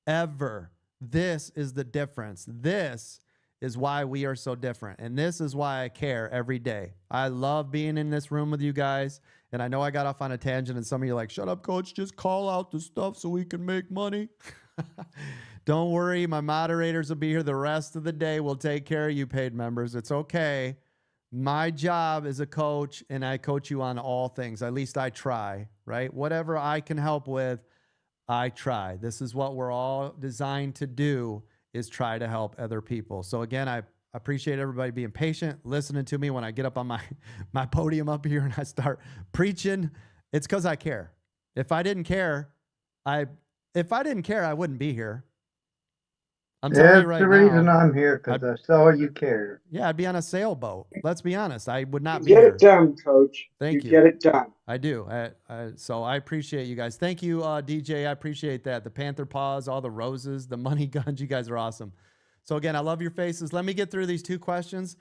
Ever. This is the difference. This is why we are so different. And this is why I care every day. I love being in this room with you guys. And I know I got off on a tangent, and some of you are like, shut up, Coach, just call out the stuff so we can make money. Don't worry, my moderators will be here the rest of the day. We'll take care of you paid members. It's okay. My job is a coach, and I coach you on all things. At least I try, right? Whatever I can help with, I try. This is what we're all designed to do, is try to help other people. So again, I appreciate everybody being patient, listening to me when I get up on my podium up here and I start preaching. It's because I care. If I didn't care, I wouldn't be here. I'm telling you right now. That's the reason I'm here, because I saw you care. Yeah, I'd be on a sailboat. Let's be honest. I would not be Get here. it done, Coach. Thank you. Get it done. I do. So I appreciate you guys. Thank you, DJ. I appreciate that. The Panther paws, all the roses, the money guns. You guys are awesome. So again, I love your faces. Let me get through these 2 questions,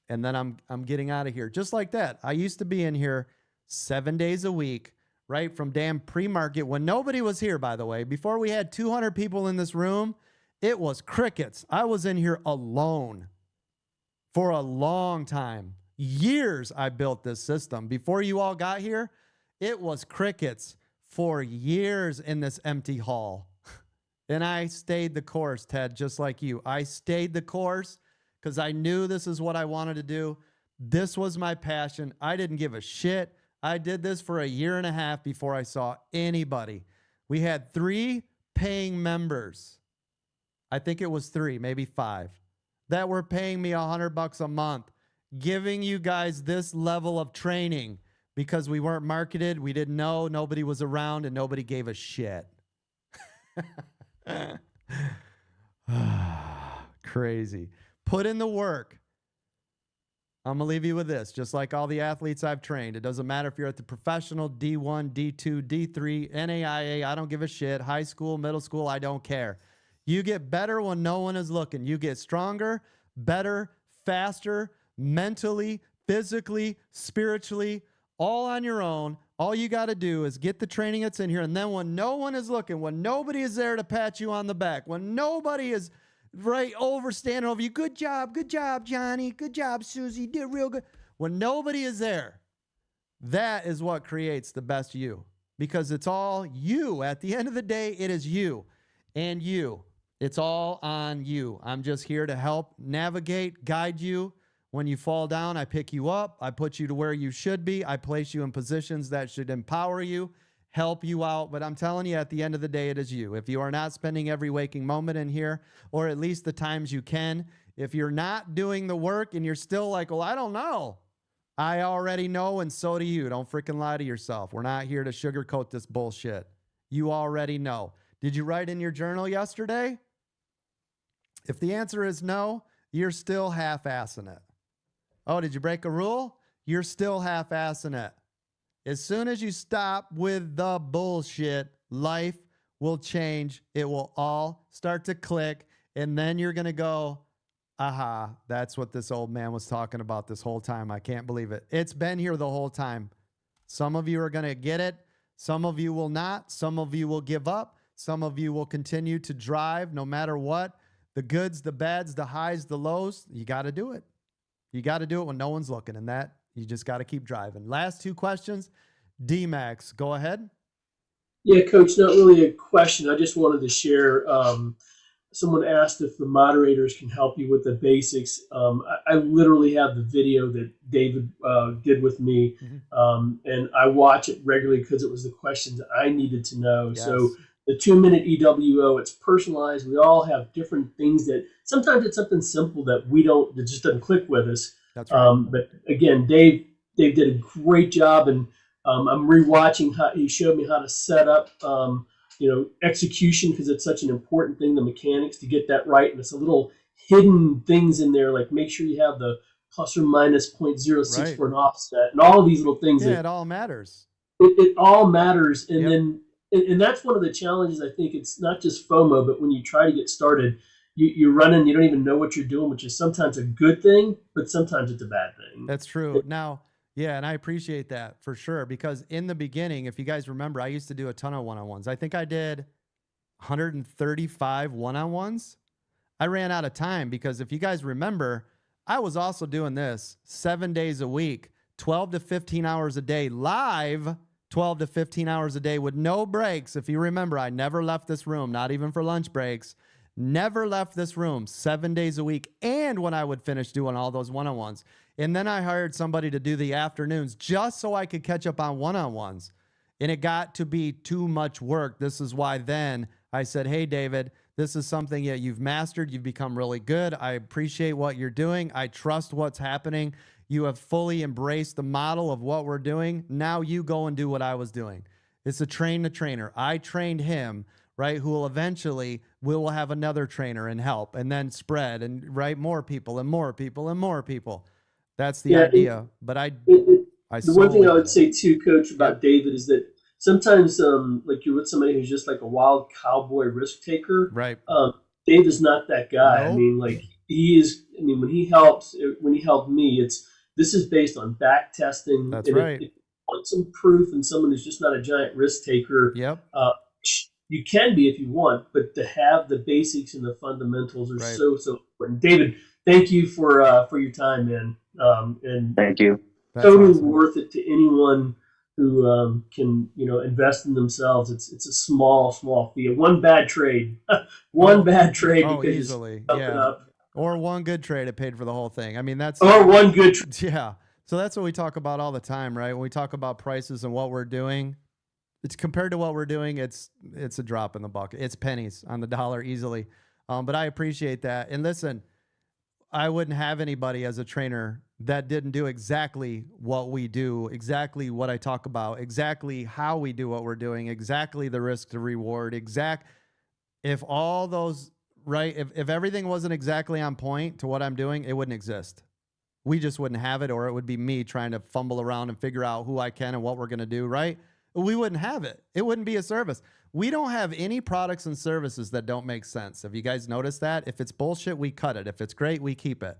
and then I'm getting out of here. Just like that. I used to be in here 7 days a week, right? From damn pre-market, when nobody was here, by the way. Before we had 200 people in this room, it was crickets. I was in here alone for a long time. Years I built this system. Before you all got here, it was crickets for years in this empty hall. And I stayed the course, Ted, just like you. I stayed the course because I knew this is what I wanted to do. This was my passion. I didn't give a shit. I did this for a year and a half before I saw anybody. We had 3 paying members. I think it was 3, maybe 5, that were paying me $100 a month, giving you guys this level of training because we weren't marketed, we didn't know, nobody was around, and nobody gave a shit. Crazy. Put in the work. I'm going to leave you with this. Just like all the athletes I've trained, it doesn't matter if you're at the professional, D1, D2, D3, NAIA, I don't give a shit. High school, middle school, I don't care. You get better when no one is looking. You get stronger, better, faster, mentally, physically, spiritually, all on your own. All you got to do is get the training that's in here. And then when no one is looking, when nobody is there to pat you on the back, when nobody is right over standing over you, good job, Johnny, good job, Susie, did real good. When nobody is there, that is what creates the best you, because it's all you. At the end of the day, it is you and you. It's all on you. I'm just here to help navigate, guide you. When you fall down, I pick you up. I put you to where you should be. I place you in positions that should empower you, help you out. But I'm telling you, at the end of the day, it is you. If you are not spending every waking moment in here, or at least the times you can, if you're not doing the work and you're still like, well, I don't know. I already know, and so do you. Don't freaking lie to yourself. We're not here to sugarcoat this bullshit. You already know. Did you write in your journal yesterday? If the answer is no, you're still half-assing it. Oh, did you break a rule? You're still half-assing it. As soon as you stop with the bullshit, life will change. It will all start to click. And then you're going to go, aha, that's what this old man was talking about this whole time. I can't believe it. It's been here the whole time. Some of you are going to get it. Some of you will not. Some of you will give up. Some of you will continue to drive no matter what. The goods, the bads, the highs, the lows. You got to do it. You got to do it when no one's looking, and that you just got to keep driving. Last 2 questions. D-Max, go ahead. Yeah, Coach, not really a question. I just wanted to share. Someone asked if the moderators can help you with the basics. I literally have the video that David did with me, and I watch it regularly because it was the questions I needed to know. Yes. So the 2-minute EWO, it's personalized. We all have different things that sometimes it's something simple that that just doesn't click with us. That's right. But again, Dave did a great job, and I'm rewatching how he showed me how to set up, execution, because it's such an important thing, the mechanics, to get that right. And it's a little hidden things in there, like make sure you have the plus or minus 0.06 Right. for an offset, and all of these little things. Yeah, it all matters. It all matters. And then, and that's one of the challenges. I think it's not just FOMO, but when you try to get started, you're running, you don't even know what you're doing, which is sometimes a good thing, but sometimes it's a bad thing. That's true. Now, yeah, and I appreciate that for sure, because in the beginning, if you guys remember, I used to do a ton of one-on-ones. I think I did 135 one-on-ones. I ran out of time because if you guys remember, I was also doing this 7 days a week, 12 to 15 hours a day, live 12 to 15 hours a day with no breaks. If you remember, I never left this room, not even for lunch breaks. Never left this room 7 days a week. And when I would finish doing all those one-on-ones. And then I hired somebody to do the afternoons just so I could catch up on one-on-ones. And it got to be too much work. This is why then I said, hey, David, this is something that you've mastered. You've become really good. I appreciate what you're doing. I trust what's happening. You have fully embraced the model of what we're doing. Now you go and do what I was doing. It's a train the trainer. I trained him, right, who will eventually, we will have another trainer and help and then spread and more people and more people and more people. That's the idea. But the one thing I would say too, Coach, about David is that sometimes, like you're with somebody who's just like a wild cowboy risk taker. Right. Dave is not that guy. Nope. I mean, like he is. I mean, when he helped me, this is based on back testing. That's right. If you want some proof and someone who's just not a giant risk taker. Yep. You can be if you want, but to have the basics and the fundamentals are so important. David, thank you for your time, man. And thank you. Totally worth it to anyone who can invest in themselves. It's a small fee. One bad trade, bad trade. Oh, because easily, yeah. Or one good trade, it paid for the whole thing. I mean, that's one good. Yeah. So that's what we talk about all the time, right? When we talk about prices and what we're doing, it's compared to what we're doing. It's a drop in the bucket. It's pennies on the dollar easily. But I appreciate that. And listen, I wouldn't have anybody as a trainer that didn't do exactly what we do, exactly what I talk about, exactly how we do what we're doing, exactly the risk to reward, if all those, right, if everything wasn't exactly on point to what I'm doing, it wouldn't exist. We just wouldn't have it, or it would be me trying to fumble around and figure out who I can and what we're going to do, right? We wouldn't have it. It wouldn't be a service. We don't have any products and services that don't make sense. Have you guys noticed that? If it's bullshit, we cut it. If it's great, we keep it,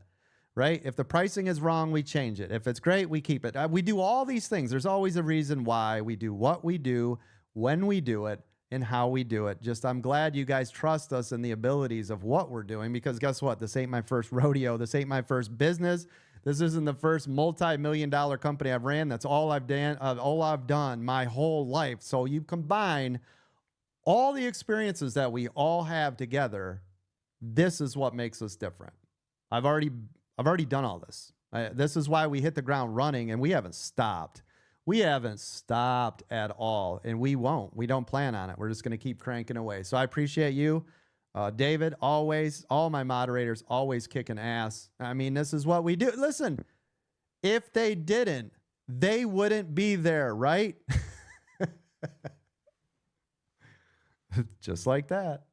right? If the pricing is wrong, we change it. If it's great, we keep it. We do all these things. There's always a reason why we do what we do, when we do it, and how we do it. Just, I'm glad you guys trust us in the abilities of what we're doing, because guess what? This ain't my first rodeo. This ain't my first business. This isn't the first multi-million-dollar company I've ran. That's all I've done my whole life. So you combine all the experiences that we all have together, this is what makes us different. I've already done all this. This is why we hit the ground running, and we haven't stopped. We haven't stopped at all, and we won't. We don't plan on it. We're just going to keep cranking away. So I appreciate you. David, always, all my moderators, always kicking ass. I mean, this is what we do. Listen, if they didn't, they wouldn't be there, right? Just like that.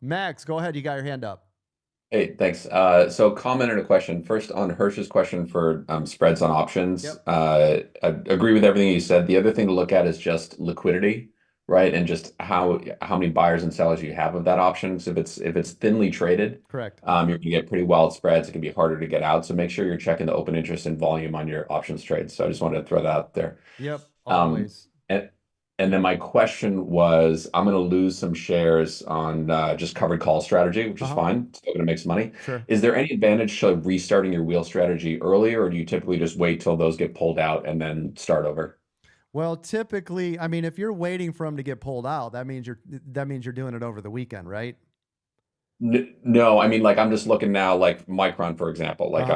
Max, go ahead. You got your hand up. Hey, thanks. So comment and a question. First on Hirsch's question for spreads on options. Yep. I agree with everything you said. The other thing to look at is just liquidity, right? And just how many buyers and sellers you have of that option. So if it's thinly traded, correct. You're gonna get pretty wild spreads. It can be harder to get out. So make sure you're checking the open interest and volume on your options trades. So I just wanted to throw that out there. Yep. Always. And then my question was, I'm going to lose some shares on just covered call strategy, which is fine. Still going to make some money. Sure. Is there any advantage to restarting your wheel strategy earlier, or do you typically just wait till those get pulled out and then start over? Well, typically, I mean, if you're waiting for them to get pulled out, that means you're doing it over the weekend, right? No, I mean, like I'm just looking now, like Micron, for example, like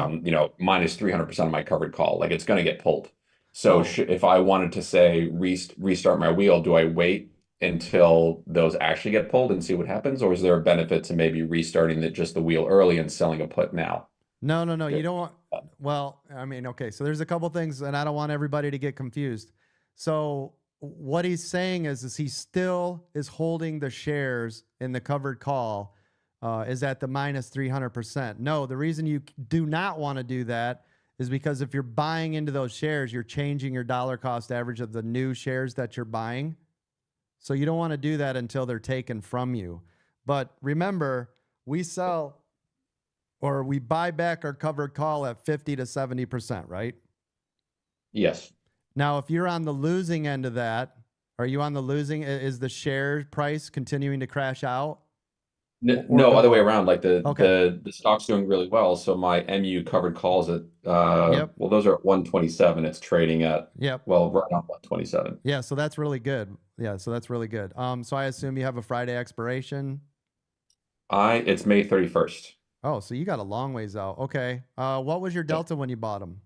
minus 300% of my covered call, like it's going to get pulled. So if I wanted to say restart my wheel, do I wait until those actually get pulled and see what happens, or is there a benefit to maybe restarting just the wheel early and selling a put now? No. You don't want. Well, I mean, okay. So there's a couple things, and I don't want everybody to get confused. So what he's saying is he still is holding the shares in the covered call, is at the minus 300%. No, the reason you do not want to do that is because if you're buying into those shares, you're changing your dollar cost average of the new shares that you're buying. So you don't want to do that until they're taken from you. But remember, we sell or we buy back our covered call at 50 to 70%, right? Yes. Now, if you're on the losing end of that, are you on the losing? Is the share price continuing to crash out? No, other way around. Like the stock's doing really well. So my MU covered calls at well, those are at 127. It's trading at well, right on 127. Yeah, so that's really good. So I assume you have a Friday expiration. It's May 31st. Oh, so you got a long ways out. Okay. What was your delta when you bought them?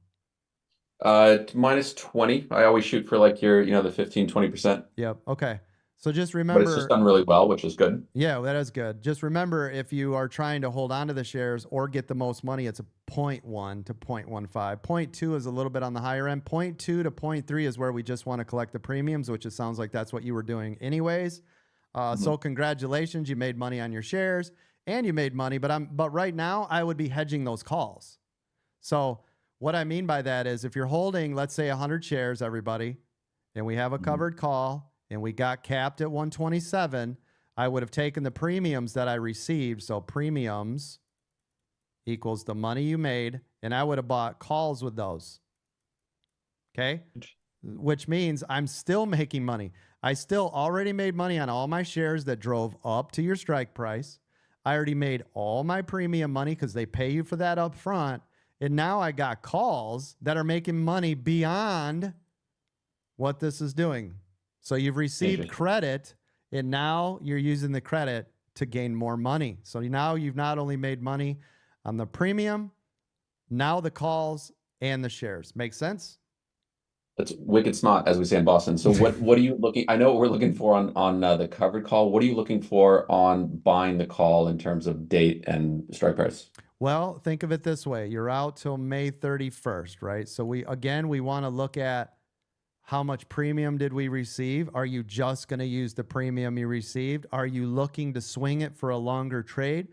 Minus 20. I always shoot for like your, the 15-20%. Yep. Okay. So just remember, but it's just done really well, which is good. Yeah, that is good. Just remember, if you are trying to hold on to the shares or get the most money, it's a 0.1 to 0.15. 0.2 is a little bit on the higher end. 0.2 to 0.3 is where we just want to collect the premiums, which it sounds like that's what you were doing anyways. So congratulations, you made money on your shares and you made money, but right now I would be hedging those calls. So what I mean by that is if you're holding, let's say 100 shares, everybody, and we have a covered call, and we got capped at 127, I would have taken the premiums that I received. So premiums equals the money you made, and I would have bought calls with those. Okay? Which means I'm still making money. I still already made money on all my shares that drove up to your strike price. I already made all my premium money because they pay you for that up front. And now I got calls that are making money beyond what this is doing. So you've received credit, and now you're using the credit to gain more money. So now you've not only made money on the premium, now the calls and the shares. Make sense? That's wicked smart, as we say in Boston. So what are you looking? I know what we're looking for on the covered call. What are you looking for on buying the call in terms of date and strike price? Well, think of it this way. You're out till May 31st, right? So we want to look at how much premium did we receive? Are you just going to use the premium you received? Are you looking to swing it for a longer trade?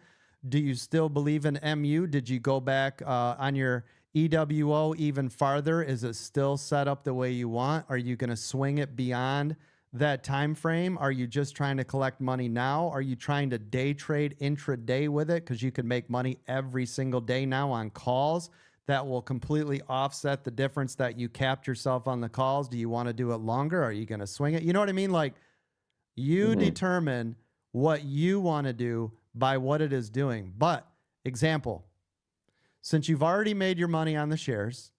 Do you still believe in MU? Did you go back on your EWO even farther? Is it still set up the way you want? Are you going to swing it beyond that time frame? Are you just trying to collect money now? Are you trying to day trade intraday with it because you can make money every single day now on calls that will completely offset the difference that you capped yourself on the calls? Do you want to do it longer? Are you going to swing it? You know what I mean? Like, you determine what you want to do by what it is doing. But example, since you've already made your money on the shares,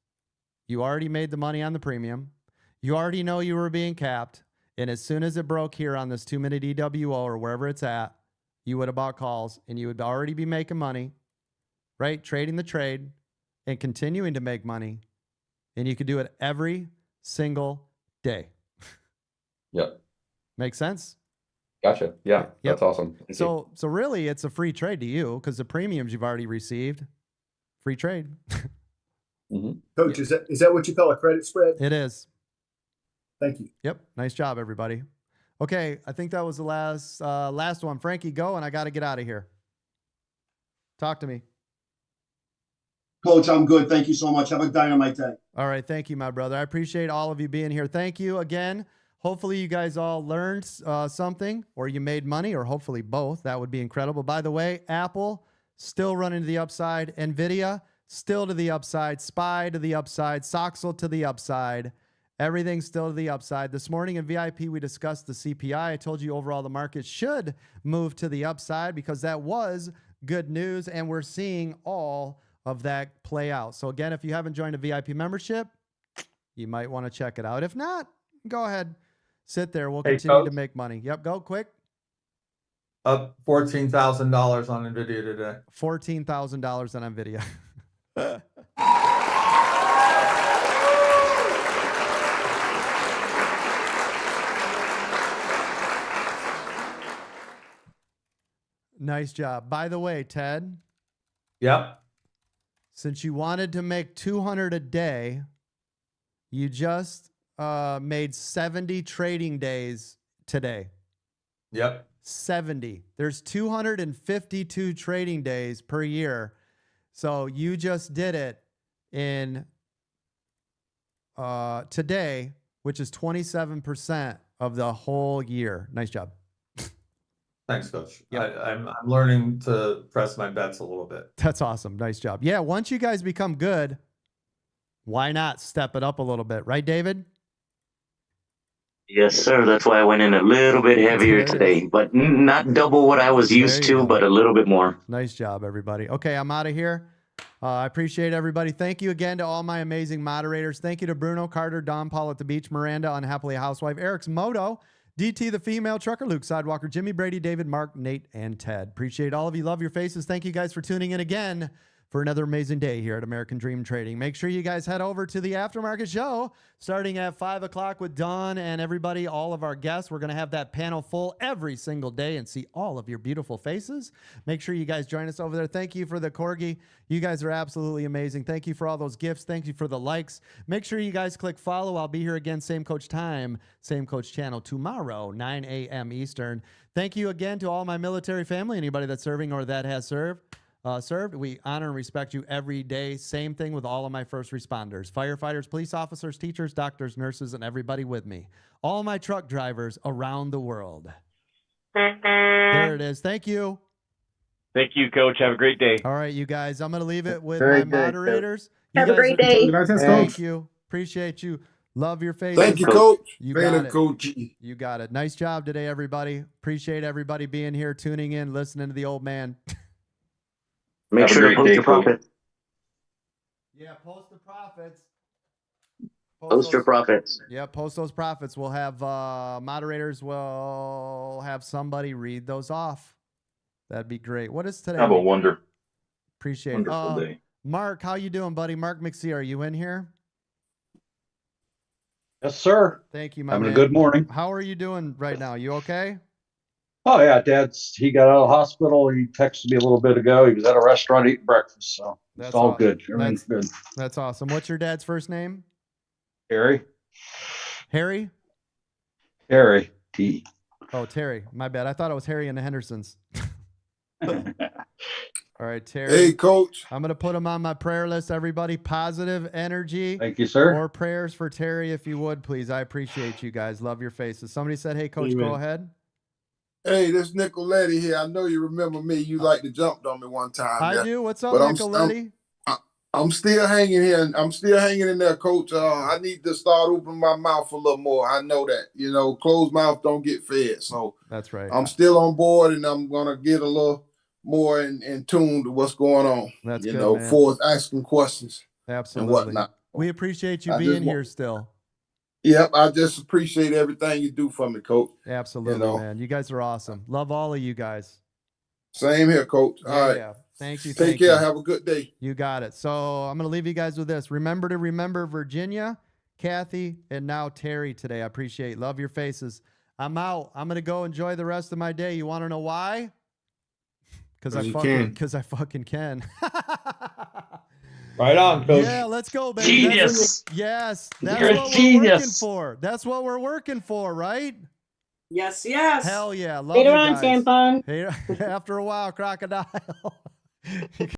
you already made the money on the premium, you already know you were being capped, and as soon as it broke here on this 2-minute EWO or wherever it's at, you would have bought calls and you would already be making money, right? Trading the trade and continuing to make money. And you could do it every single day. Yep. Make sense? Gotcha. Yeah, Yep. that's awesome. Thank you. So really it's a free trade to you because the premiums you've already received. Free trade. Coach, is that what you call a credit spread? It is. Thank you. Yep. Nice job, everybody. Okay, I think that was the last one. Frankie, go, and I got to get out of here. Talk to me. Coach, I'm good. Thank you so much. Have a dynamite day. All right. Thank you, my brother. I appreciate all of you being here. Thank you again. Hopefully you guys all learned something, or you made money, or hopefully both. That would be incredible. By the way, Apple still running to the upside. NVIDIA still to the upside. SPY to the upside. Soxel to the upside. Everything's still to the upside. This morning in VIP, we discussed the CPI. I told you overall the market should move to the upside because that was good news, and we're seeing all of that play out. So again, if you haven't joined a VIP membership, you might want to check it out. If not, go ahead, sit there. We'll continue to make money. Yep, go quick. Up $14,000 on NVIDIA today. $14,000 on NVIDIA. Nice job. By the way, Ted. Yep. Since you wanted to make 200 a day, you just made 70 trading days today. Yep. 70. There's 252 trading days per year. So you just did it in today, which is 27% of the whole year. Nice job. Thanks, Coach. Yep. I'm learning to press my bets a little bit. That's awesome. Nice job. Yeah, once you guys become good, why not step it up a little bit? Right, David? Yes, sir. That's why I went in a little bit heavier today, but not double what I was used to, but a little bit more. Nice job, everybody. Okay, I'm out of here. I appreciate everybody. Thank you again to all my amazing moderators. Thank you to Bruno, Carter, Don Paul at the beach, Miranda, Unhappily a Housewife, Eric's Moto, DT, the female trucker, Luke Sidewalker, Jimmy Brady, David, Mark, Nate, and Ted. Appreciate all of you. Love your faces. Thank you guys for tuning in again for another amazing day here at American Dream Trading. Make sure you guys head over to the aftermarket show starting at 5 o'clock with Dawn and everybody, all of our guests. We're going to have that panel full every single day and see all of your beautiful faces. Make sure you guys join us over there. Thank you for the Corgi. You guys are absolutely amazing. Thank you for all those gifts. Thank you for the likes. Make sure you guys click follow. I'll be here again, same coach time, same coach channel tomorrow, 9 a.m. Eastern. Thank you again to all my military family, anybody that's serving or that has served. We honor and respect you every day. Same thing with all of my first responders, firefighters, police officers, teachers, doctors, nurses, and everybody with me. All my truck drivers around the world. There it is. Thank you. Thank you, Coach. Have a great day. All right, you guys. I'm going to leave it with my moderators. Have a great day. Thank you. Appreciate you. Love your face. Thank you, Coach. You Fan got of it. Coach. You got it. Nice job today, everybody. Appreciate everybody being here, tuning in, listening to the old man. Make sure to post your profit. Yeah, post the profits. Post your profits. Yeah, post those profits. We'll have moderators will have somebody read those off. That'd be great. What is today? Have a wonderful Appreciate it. day. Mark, how you doing, buddy? Mark McSee, are you in here? Yes, sir. Thank you, my Having man. a good morning. How are you doing right now? You okay? Oh yeah, he got out of the hospital. He texted me a little bit ago. He was at a restaurant eating breakfast, so it's all good. Everything's good. That's awesome. What's your dad's first name? Harry. Harry? Harry T. Oh, Terry. My bad. I thought it was Harry and the Hendersons. All right, Terry. Hey, Coach. I'm going to put him on my prayer list, everybody. Positive energy. Thank you, sir. More prayers for Terry, if you would, please. I appreciate you guys. Love your faces. Somebody said, hey, Coach, go ahead. Hey, this Nicoletti here. I know you remember me. You like to jump on me one time. I do. What's up, Nicoletti? I'm still hanging here. And I'm still hanging in there, Coach. I need to start opening my mouth a little more. I know that. Closed mouth don't get fed. So that's right. I'm still on board, and I'm going to get a little more in tune to what's going on. That's good, man. For asking questions. Absolutely. And whatnot. We appreciate you being here still. Yep, I just appreciate everything you do for me, Coach. Absolutely, man. You guys are awesome. Love all of you guys. Same here, Coach. Yeah, all right. Yeah. Thank you. Take care. Have a good day. You got it. So I'm going to leave you guys with this. Remember to remember Virginia, Kathy, and now Terry today. I appreciate it. Love your faces. I'm out. I'm going to go enjoy the rest of my day. You want to know why? Because I fucking can. Right on, Coach. Yeah, let's go, baby. Genius. That's You're what a we're genius. working for. That's what we're working for, right? Yes, yes. Hell yeah. Love Later you on, guys. tampon. Hey, after a while, crocodile.